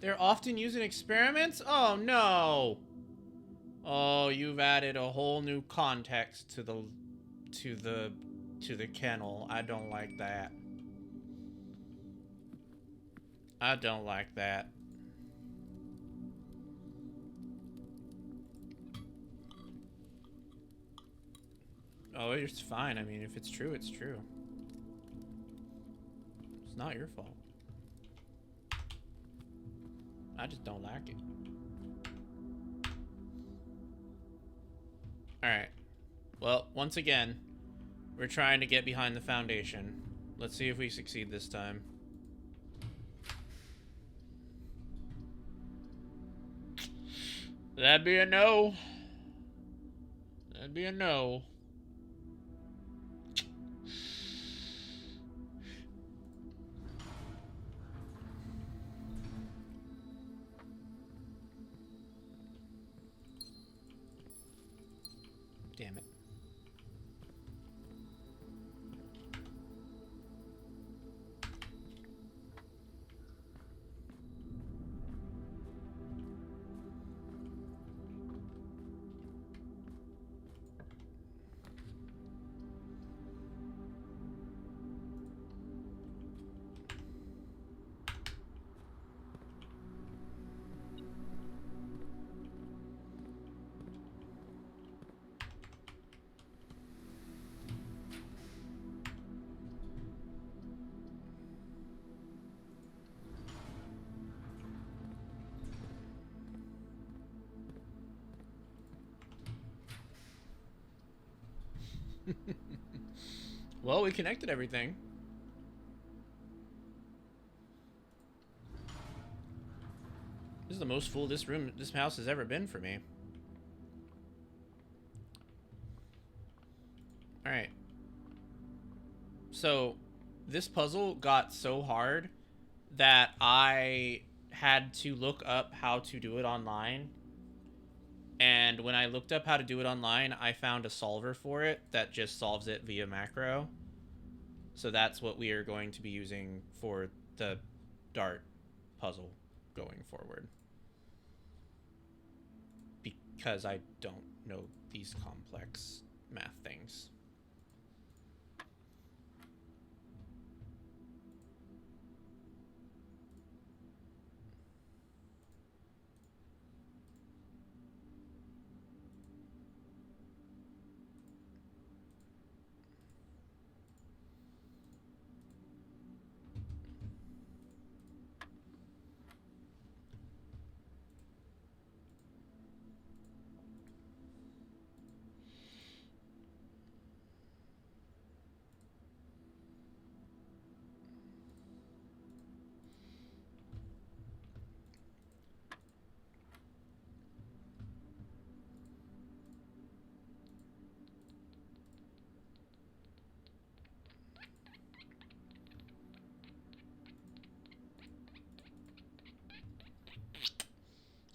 [SPEAKER 1] They're often used in experiments? Oh, no. Oh, you've added a whole new context to the kennel. I don't like that. I don't like that. Oh, it's fine. I mean, if it's true, it's true. It's not your fault. I just don't like it. Alright. Well, once again, we're trying to get behind the foundation. Let's see if we succeed this time. That'd be a no. That'd be a no. Damn it. Well, we connected everything. This is the most full this house has ever been for me. Alright. So, this puzzle got so hard that I had to look up how to do it online. And when I looked up how to do it online, I found a solver for it that just solves it via macro. So that's what we are going to be using for the dart puzzle going forward. Because I don't know these complex math things.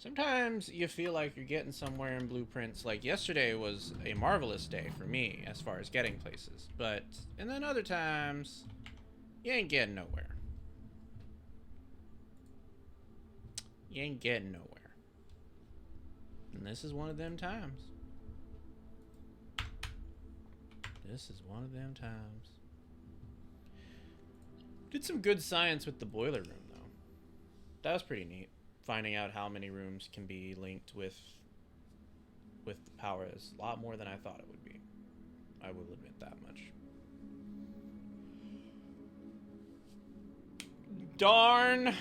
[SPEAKER 1] Sometimes you feel like you're getting somewhere in blueprints. Like yesterday was a marvelous day for me as far as getting places. And then other times, you ain't getting nowhere. You ain't getting nowhere. And this is one of them times. This is one of them times. Did some good science with the boiler room, though. That was pretty neat. Finding out how many rooms can be linked with the power is a lot more than I thought it would be. I will admit that much. Darn!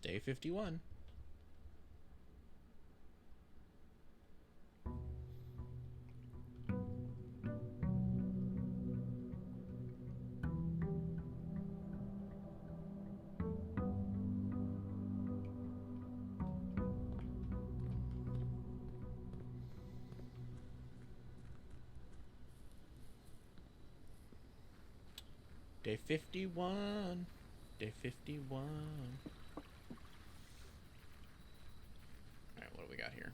[SPEAKER 1] Day 51. Day 51. Day 51. Alright, what do we got here?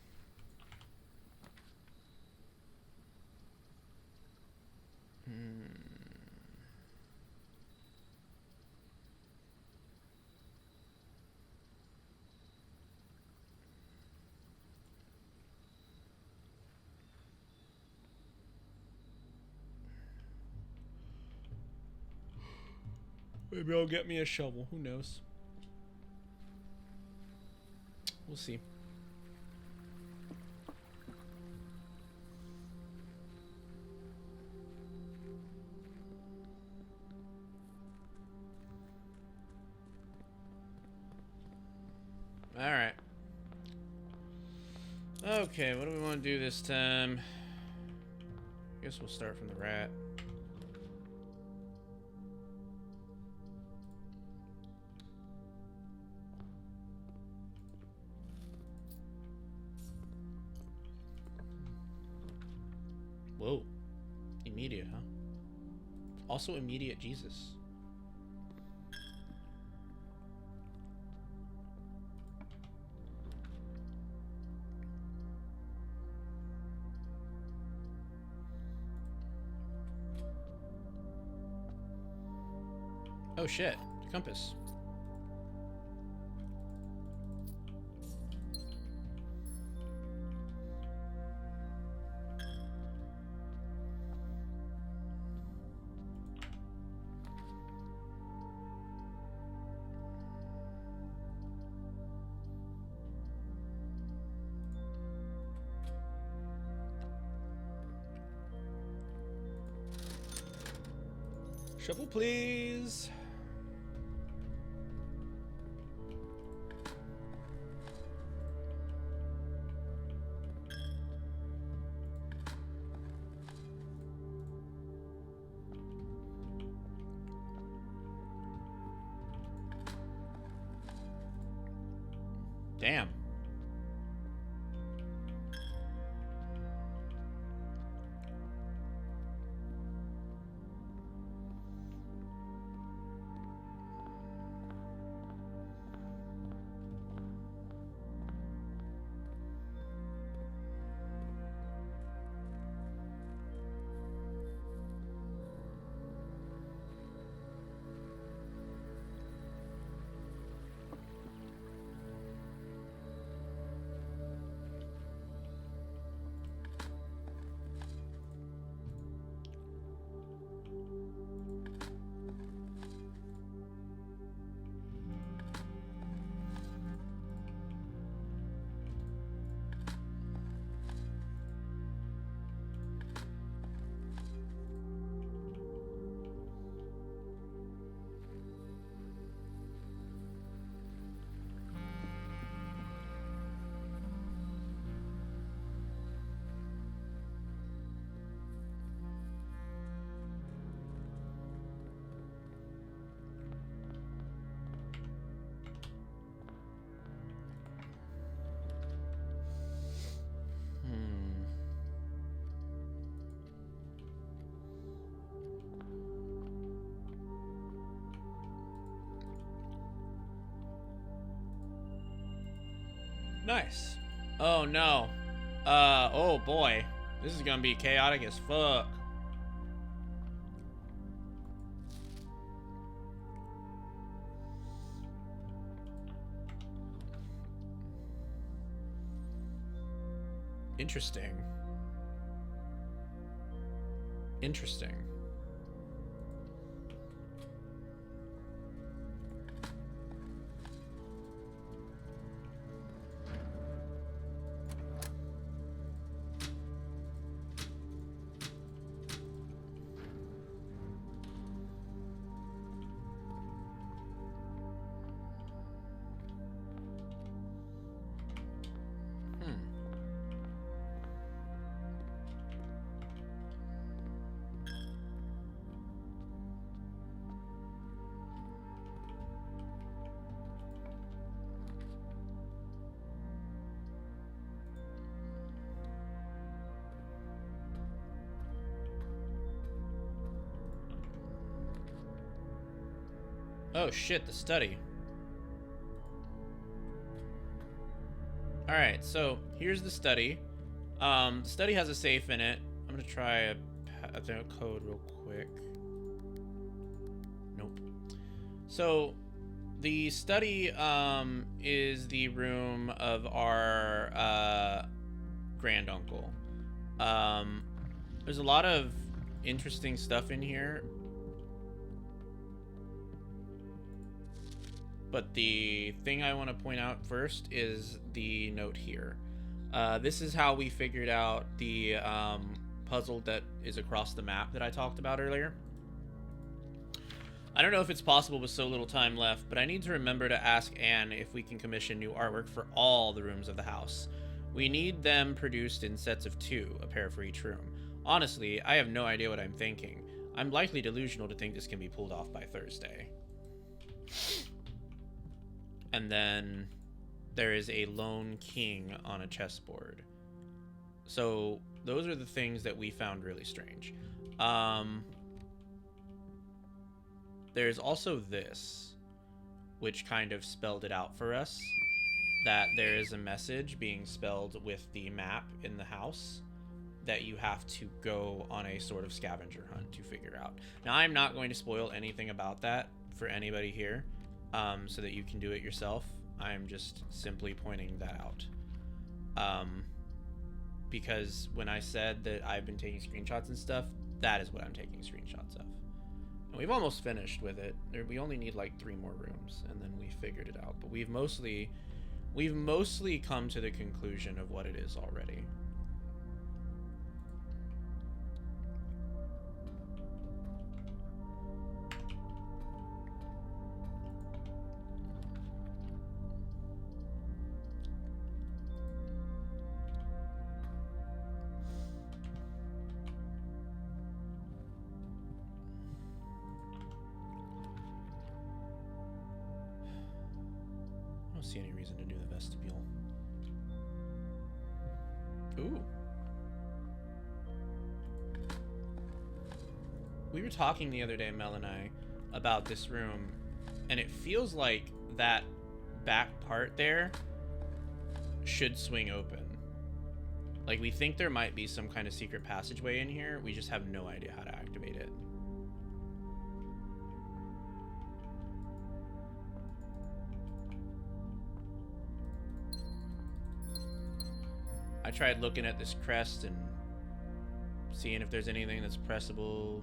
[SPEAKER 1] Maybe I'll get me a shovel. Who knows? We'll see. Alright. Okay, what do we want to do this time? I guess we'll start from the rat. Whoa. Immediate, huh? Also immediate Jesus. Oh shit. Compass. Shovel, please. Damn. Nice. Oh no. Oh boy. This is gonna be chaotic as fuck. Interesting. Interesting. Oh shit, the study. Alright, so here's the study. The study has a safe in it. I'm gonna try a code real quick. Nope. So the study is the room of our grand uncle. There's a lot of interesting stuff in here. But the thing I want to point out first is the note here. This is how we figured out the puzzle that is across the map that I talked about earlier. I don't know if it's possible with so little time left, but I need to remember to ask Anne if we can commission new artwork for all the rooms of the house. We need them produced in sets of 2, a pair for each room. Honestly, I have no idea what I'm thinking. I'm likely delusional to think this can be pulled off by Thursday. And then there is a lone king on a chessboard. So those are the things that we found really strange. There's also this, which kind of spelled it out for us, that there is a message being spelled with the map in the house that you have to go on a sort of scavenger hunt to figure out. Now, I'm not going to spoil anything about that for anybody here. So that you can do it yourself. I'm just simply pointing that out. Because when I said that I've been taking screenshots and stuff, that is what I'm taking screenshots of. And we've almost finished with it. We only need like 3 more rooms, and then we figured it out. But we've mostly come to the conclusion of what it is already. See any reason to do the vestibule. Ooh. We were talking the other day, Mel and I, about this room, and it feels like that back part there should swing open. Like, we think there might be some kind of secret passageway in here. We just have no idea how to activate it. I tried looking at this crest and seeing if there's anything that's pressable,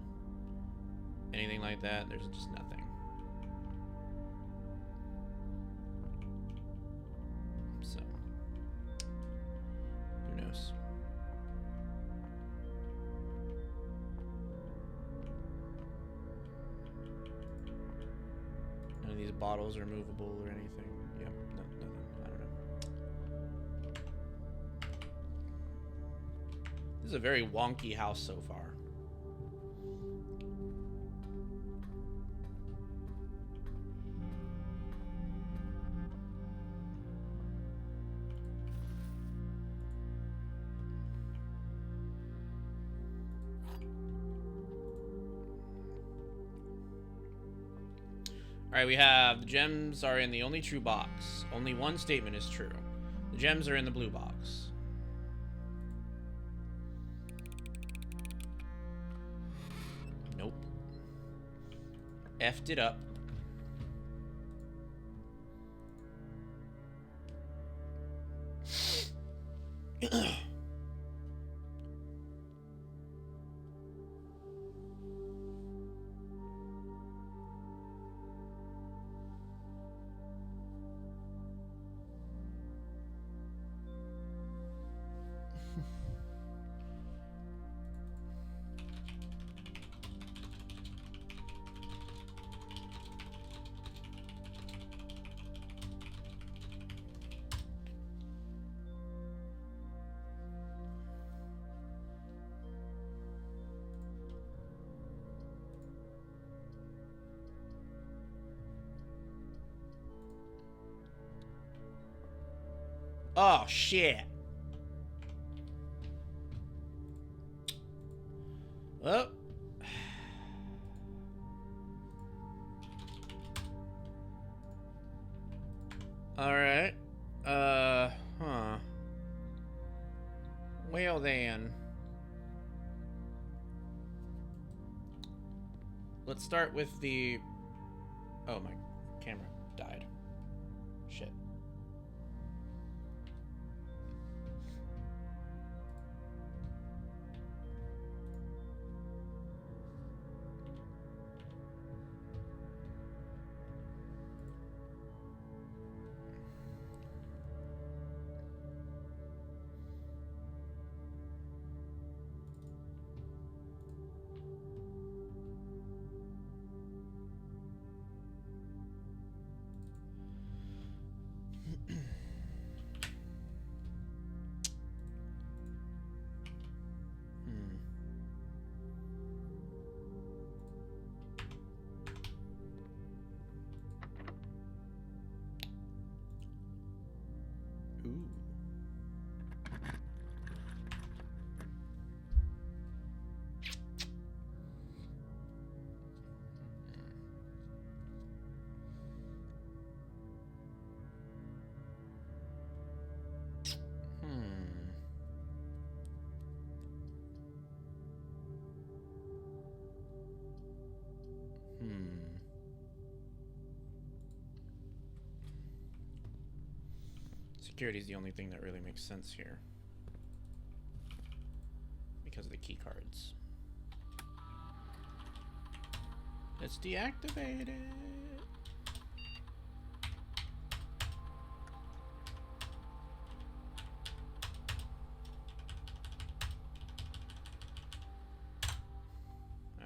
[SPEAKER 1] anything like that. There's just nothing. So, who knows? None of these bottles are movable or anything. Yep, nothing. I don't know. This is a very wonky house so far. Alright, we have the gems are in the only true box. Only one statement is true. The gems are in the blue box. Nope. F'd it up. Oh, shit. Well. Alright. Huh. Well then. Let's start with the... Oh, my camera died. Shit. Security is the only thing that really makes sense here. Because of the key cards. Let's deactivate it.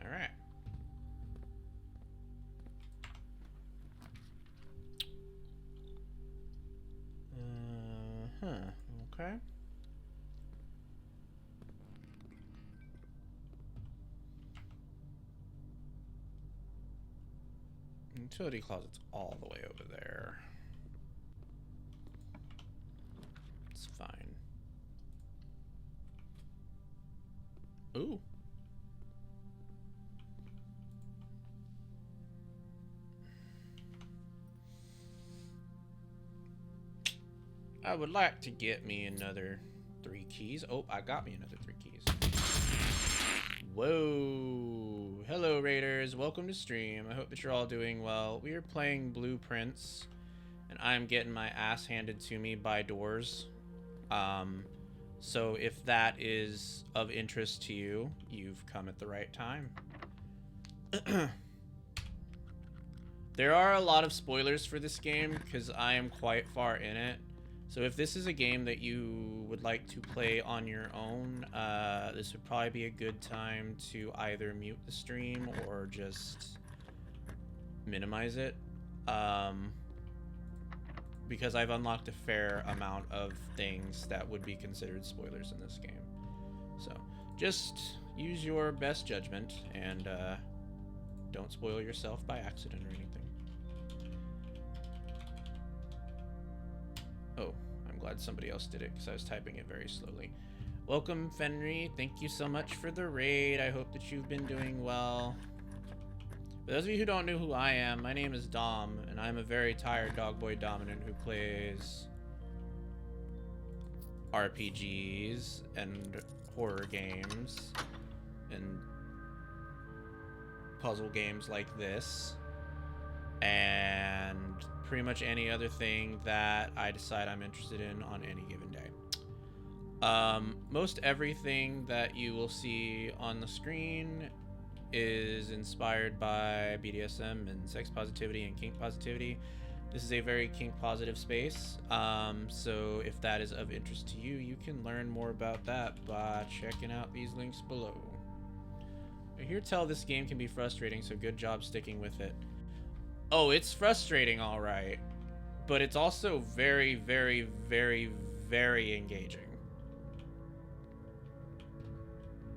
[SPEAKER 1] All right. Okay. Utility closet's all the way over there. It's fine. Ooh. I would like to get me another 3 keys. Oh, I got me another 3 keys. Whoa. Hello, Raiders. Welcome to stream. I hope that you're all doing well. We are playing Blueprints, and I'm getting my ass handed to me by doors. So if that is of interest to you, you've come at the right time. There are a lot of spoilers for this game, because I am quite far in it. So if this is a game that you would like to play on your own, this would probably be a good time to either mute the stream or just minimize it. Because I've unlocked a fair amount of things that would be considered spoilers in this game. So just use your best judgment and don't spoil yourself by accident or anything. Oh, I'm glad somebody else did it because I was typing it very slowly. Welcome, Fenry. Thank you so much for the raid. I hope that you've been doing well. For those of you who don't know who I am, my name is Dom, and I'm a very tired Dogboy Dominant who plays RPGs and horror games and puzzle games like this, and pretty much any other thing that I decide I'm interested in on any given day. Most everything that you will see on the screen is inspired by BDSM and sex positivity and kink positivity. This is a very kink positive space, so if that is of interest to you, you can learn more about that by checking out these links below. I hear tell this game can be frustrating, so good job sticking with it. Oh, it's frustrating, all right, but it's also very, very, very, very engaging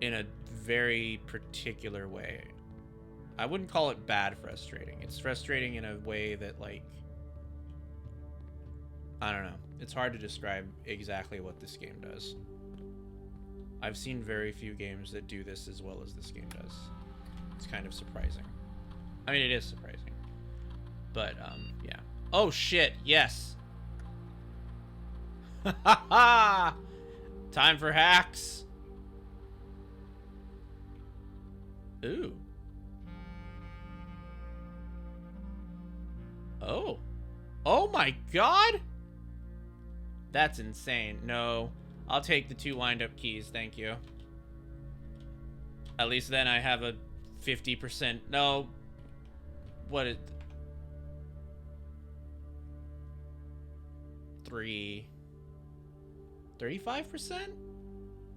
[SPEAKER 1] in a very particular way. I wouldn't call it bad frustrating. It's frustrating in a way that, like, I don't know. It's hard to describe exactly what this game does. I've seen very few games that do this as well as this game does. It's kind of surprising. I mean, it is surprising. But, yeah. Oh, shit. Yes. Ha ha ha! Time for hacks. Ooh. Oh. Oh my god! That's insane. No. I'll take the 2 wind-up keys, thank you. At least then I have a 50%... No. What is... 35%?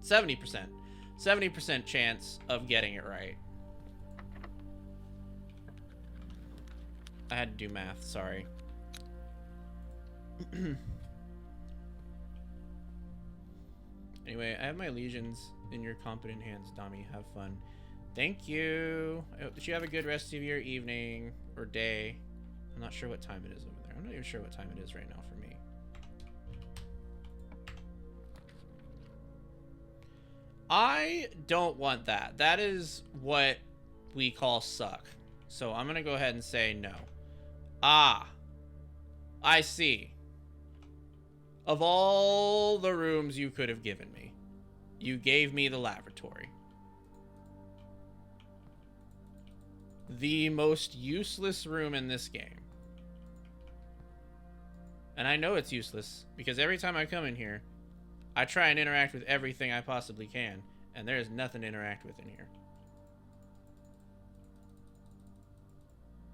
[SPEAKER 1] 70%. 70% chance of getting it right. I had to do math, sorry. Anyway, I have my legions in your competent hands, Dami. Have fun. Thank you. I hope that you have a good rest of your evening or day. I'm not sure what time it is over there. I'm not even sure what time it is right now for me. I don't want that. That is what we call suck. So I'm going to go ahead and say no. Ah, I see. Of all the rooms you could have given me, you gave me the lavatory. The most useless room in this game. And I know it's useless because every time I come in here, I try and interact with everything I possibly can, and there is nothing to interact with in here.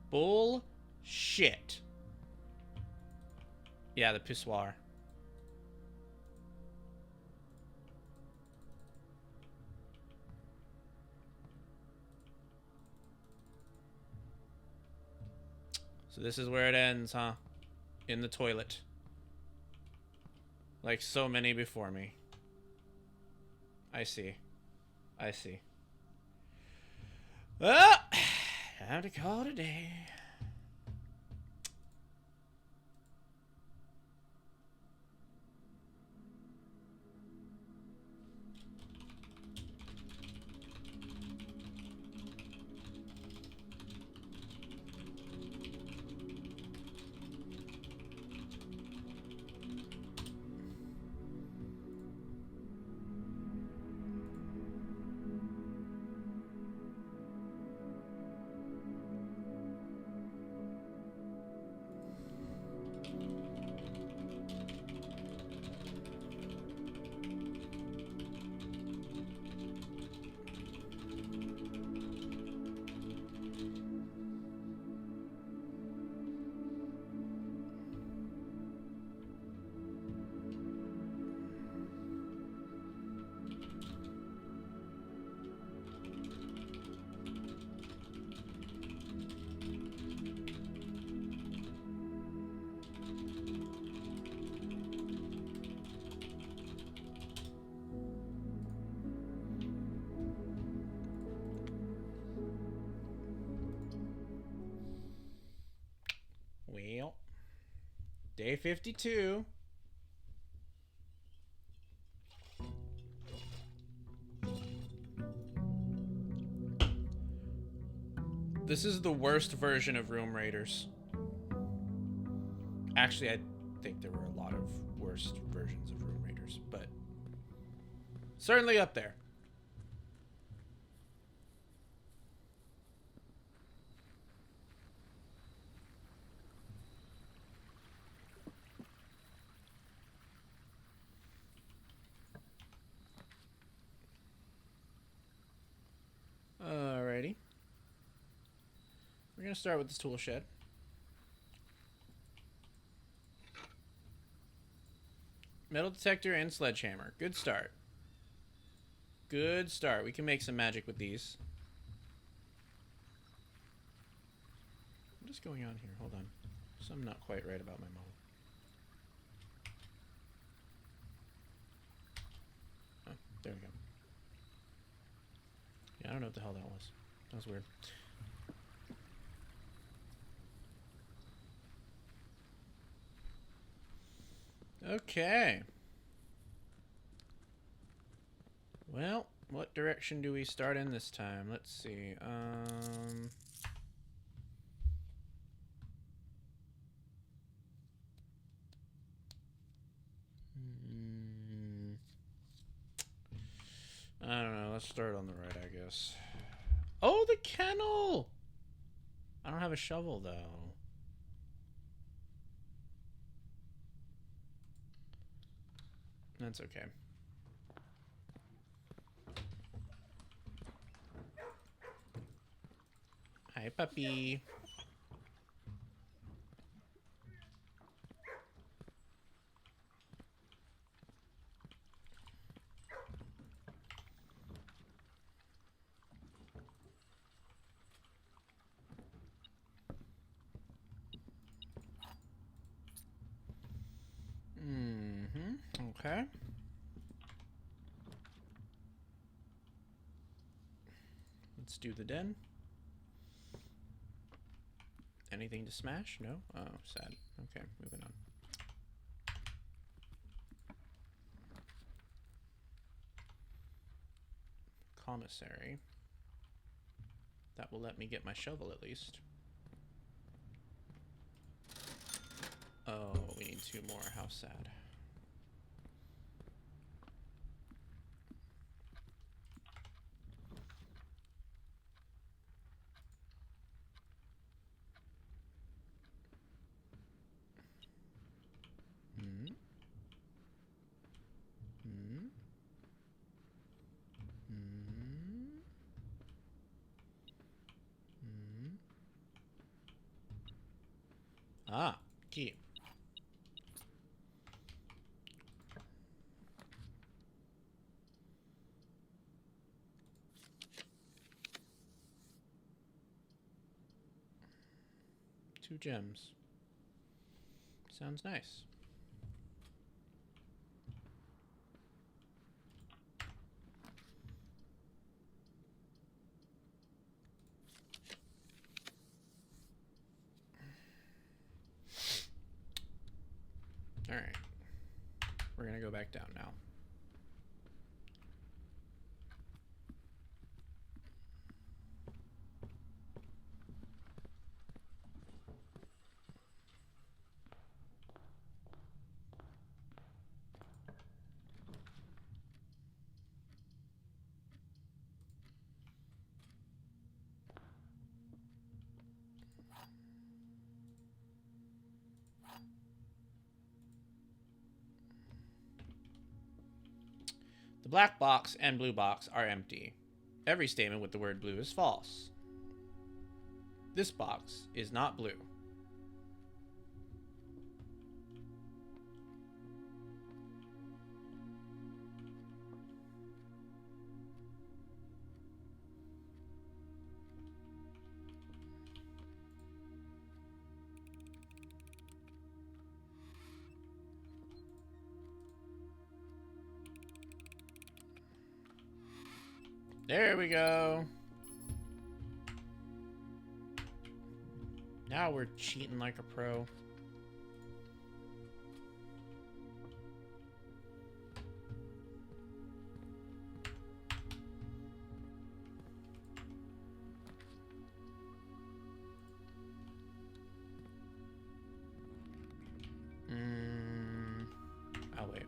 [SPEAKER 1] Bullshit. Yeah, the pissoir. So this is where it ends, huh? In the toilet. Like so many before me. I see. I see. Well, time to call it a day. Well, day 52. This is the worst version of Room Raiders. Actually, I think there were a lot of worst versions of Room Raiders, but Certainly up there. Alrighty. We're going to start with this tool shed. Metal detector and sledgehammer. Good start. Good start. We can make some magic with these. What is going on here? Hold on. Something not quite right about my model. Oh, there we go. Yeah, I don't know what the hell that was. That was weird. Okay. Well, what direction do we start in this time? Let's see. I don't know. Let's start on the right, I guess. Oh, the kennel! I don't have a shovel, though. That's okay. Hi, puppy. Okay. Let's do the den. Anything to smash? No? Oh, sad. Okay, moving on. Commissary. That will let me get my shovel at least. Oh, we need 2 more. How sad. Ah, key. Two gems. Sounds nice. Alright. We're gonna go back down now. The black box and blue box are empty. Every statement with the word blue is false. This box is not blue. There we go. Now we're cheating like a pro. I'll wait.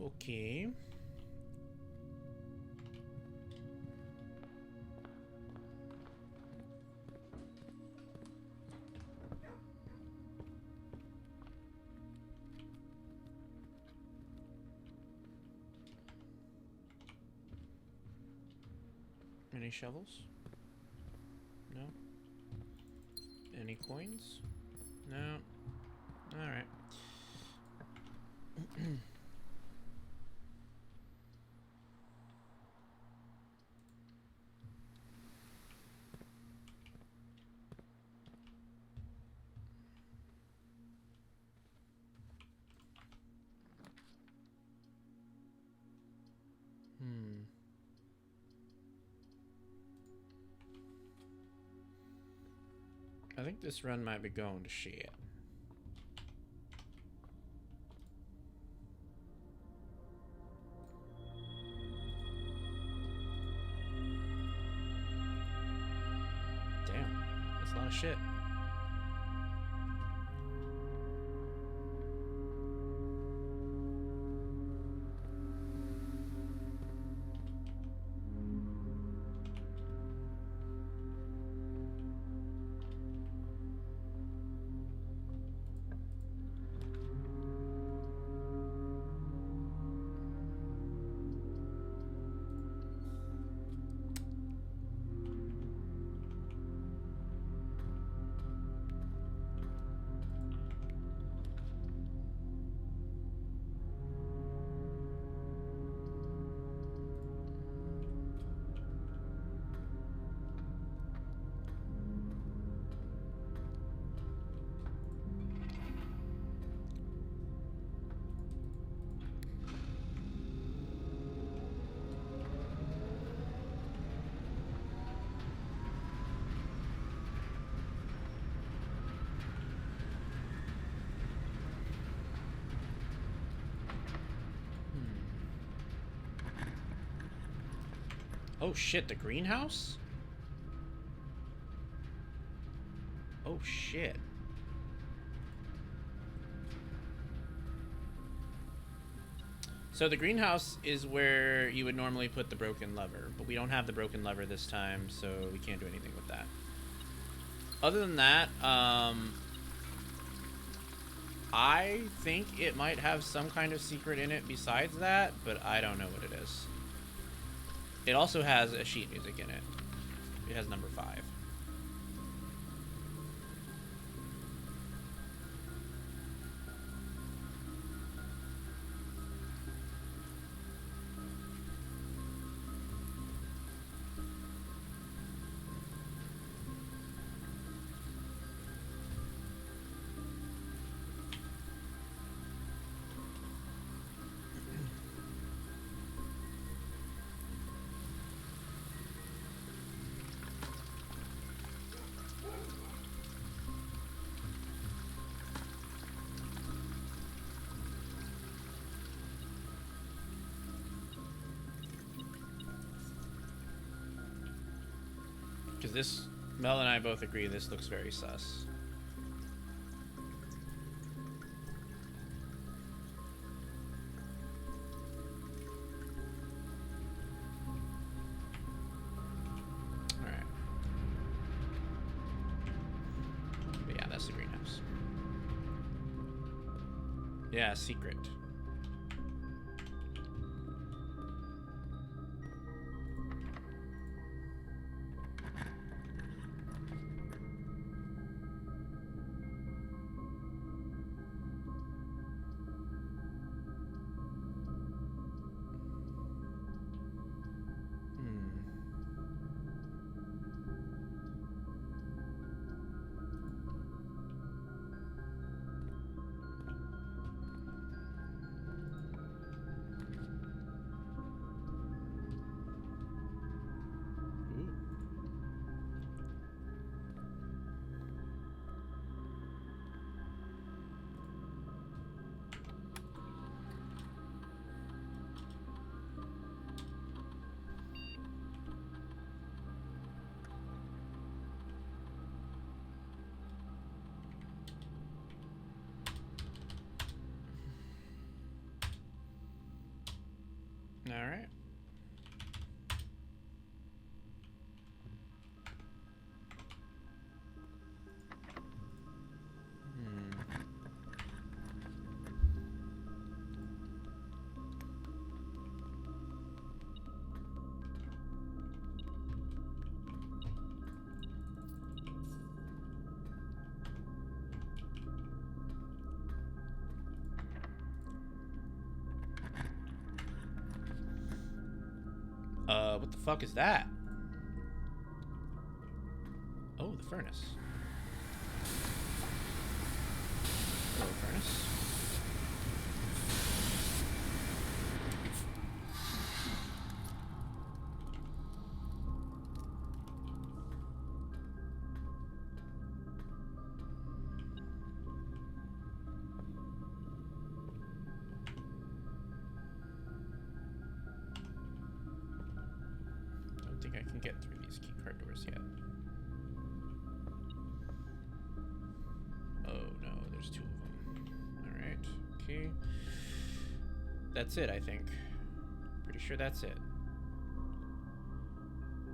[SPEAKER 1] Okay. Any shovels? No. Any coins? No. Alright. I think this run might be going to shit. Damn, that's a lot of shit. Oh shit, the greenhouse? Oh shit. So the greenhouse is where you would normally put the broken lever, but we don't have the broken lever this time, so we can't do anything with that. Other than that, I think it might have some kind of secret in it besides that, but I don't know what it is. It also has a sheet music in it. It has number 5. Because this, Mel and I both agree this looks very sus. Alright. But yeah, that's the greenhouse. Yeah, secret. What the fuck is that? Oh, the furnace. Hello, furnace. I don't think I can get through these keycard doors yet. Oh no, there's two of them. Alright, okay. That's it, I think. Pretty sure that's it.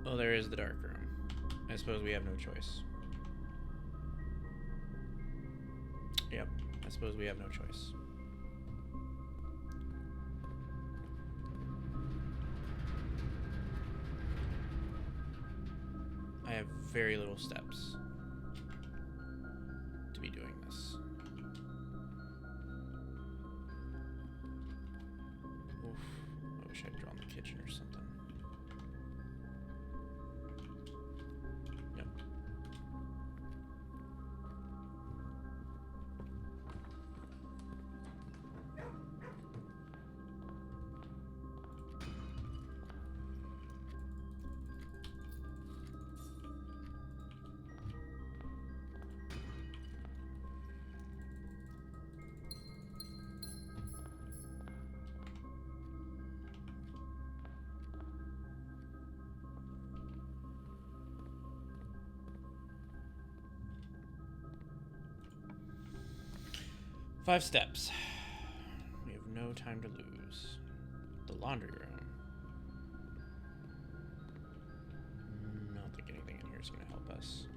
[SPEAKER 1] Oh, there is the dark room. I suppose we have no choice. Yep, I suppose we have no choice. I have very little steps to be doing this. Oof, I wish I'd drawn the kitchen or something. Yep. Five steps. We have no time to lose. The laundry room. I don't think anything in here is going to help us.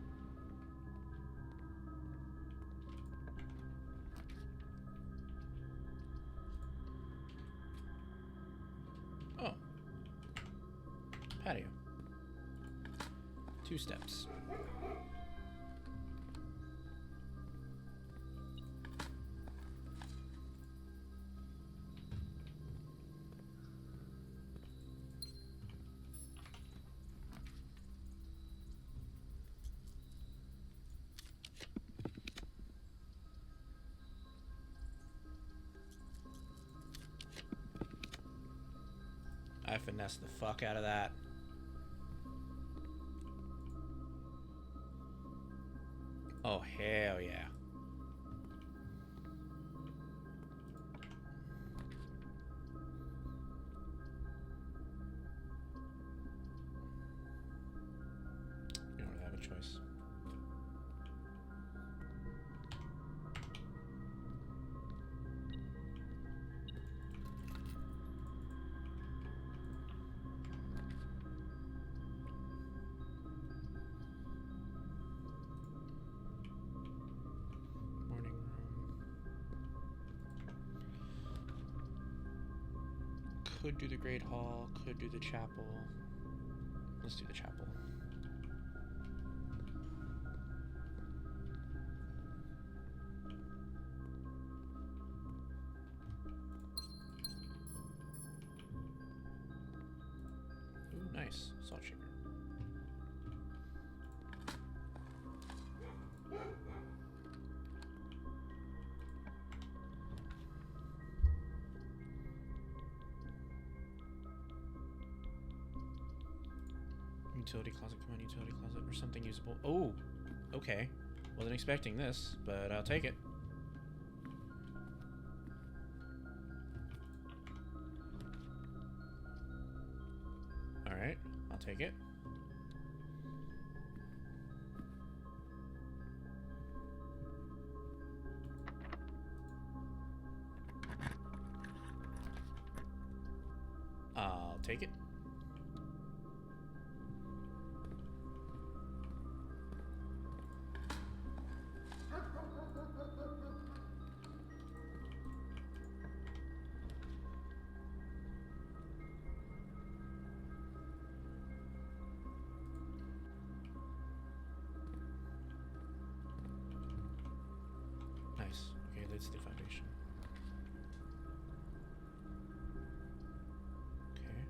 [SPEAKER 1] Oh. Patio. 2 steps. I finessed the fuck out of that. Oh, hell yeah. We don't have a choice. Could do the Great Hall, could do the chapel. Let's do the chapel. Ooh, nice. Salt shaker. Utility closet, come on, utility closet, or something usable. Oh, okay. Wasn't expecting this, but I'll take it. Alright, I'll take it. I'll take it. Nice. Okay, let's do foundation. Okay.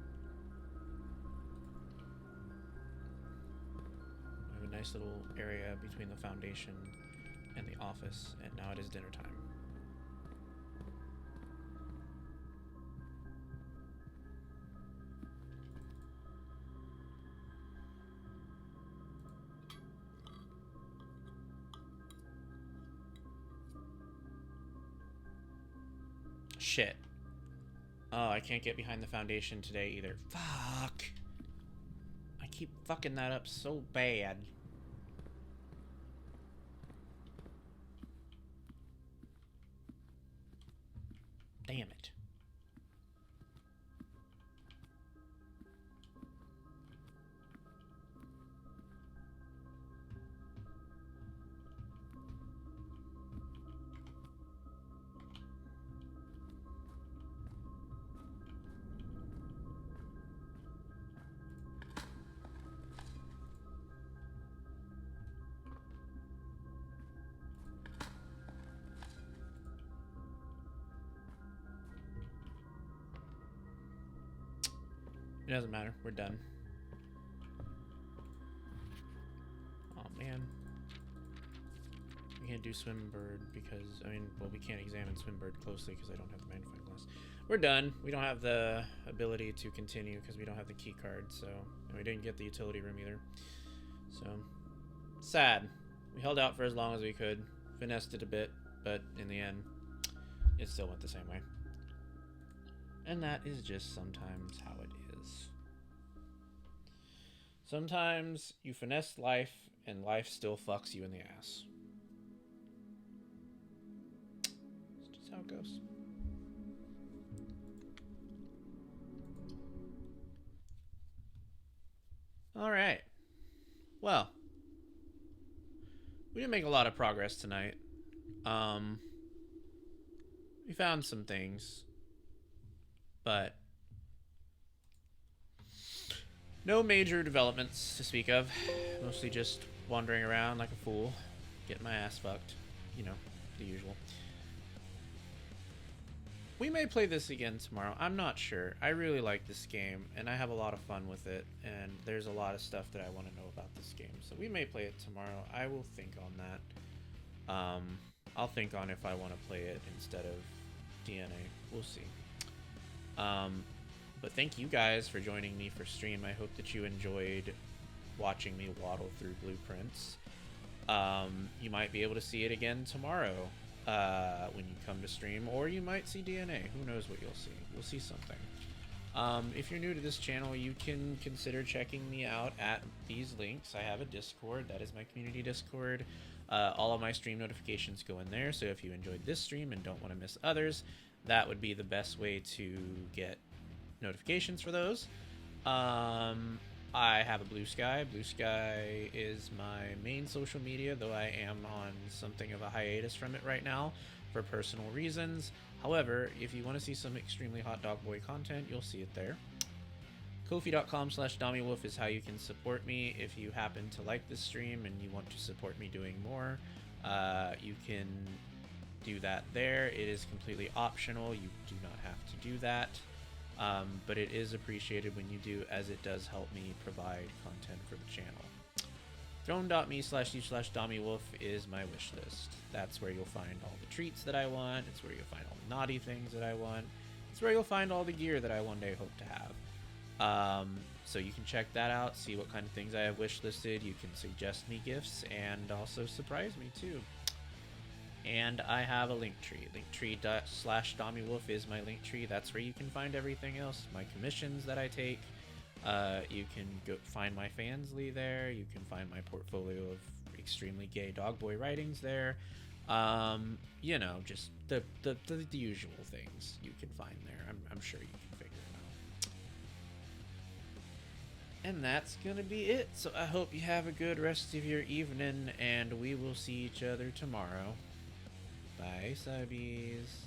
[SPEAKER 1] nice little area between the foundation and the office, and now it is dinner time. Shit. Oh, I can't get behind the foundation today either. Fuck. I keep fucking that up so bad. Damn it. It doesn't matter. We're done. Oh, man. We can't do Swimbird because, I mean, well, we can't examine Swimbird closely because I don't have the magnifying glass. We're done. We don't have the ability to continue because we don't have the key card, so... And we didn't get the utility room either. So, sad. We held out for as long as we could. Finessed it a bit, but in the end, it still went the same way. And that is just sometimes how it is. Sometimes you finesse life, and life still fucks you in the ass. It's just how it goes. Alright. Well. We didn't make a lot of progress tonight. We found some things. But no major developments to speak of. Mostly just wandering around like a fool, getting my ass fucked. You know, the usual. We may play this again tomorrow. I'm not sure. I really like this game, and I have a lot of fun with it, and there's a lot of stuff that I want to know about this game. So we may play it tomorrow. I will think on that. I'll think on if I want to play it instead of DNA. We'll see. But thank you guys for joining me for stream. I hope that you enjoyed watching me waddle through blueprints. You might be able to see it again tomorrow when you come to stream, or you might see DNA. Who knows what you'll see? You'll see something. If you're new to this channel, you can consider checking me out at these links. I have a Discord. That is my community Discord. All of my stream notifications go in there, so if you enjoyed this stream and don't want to miss others, that would be the best way to get notifications for those. I have a Blue Sky. Blue Sky is my main social media, though I am on something of a hiatus from it right now for personal reasons. However, if you want to see some extremely hot dog boy content, you'll see it there. Ko-fi.com/domiwoof is how you can support me. If you happen to like this stream and you want to support me doing more, you can do that there. It is completely optional. You do not have to do that, but it is appreciated when you do, as it does help me provide content for the channel. Throne.me/u/domiwoof is my wish list. That's where you'll find all the treats that I want. It's where you'll find all the naughty things that I want. It's where you'll find all the gear that I one day hope to have. So you can check that out, see what kind of things I have wish listed. You can suggest me gifts and also surprise me too. And I have a Linktree. Linktree./domiwoof is my Linktree. That's where you can find everything else. My commissions that I take. You can go find my Fansly there. You can find my portfolio of extremely gay dog boy writings there. You know, just the usual things you can find there. I'm sure you can figure it out. And that's gonna be it. So I hope you have a good rest of your evening, and we will see each other tomorrow. Bye, subbies.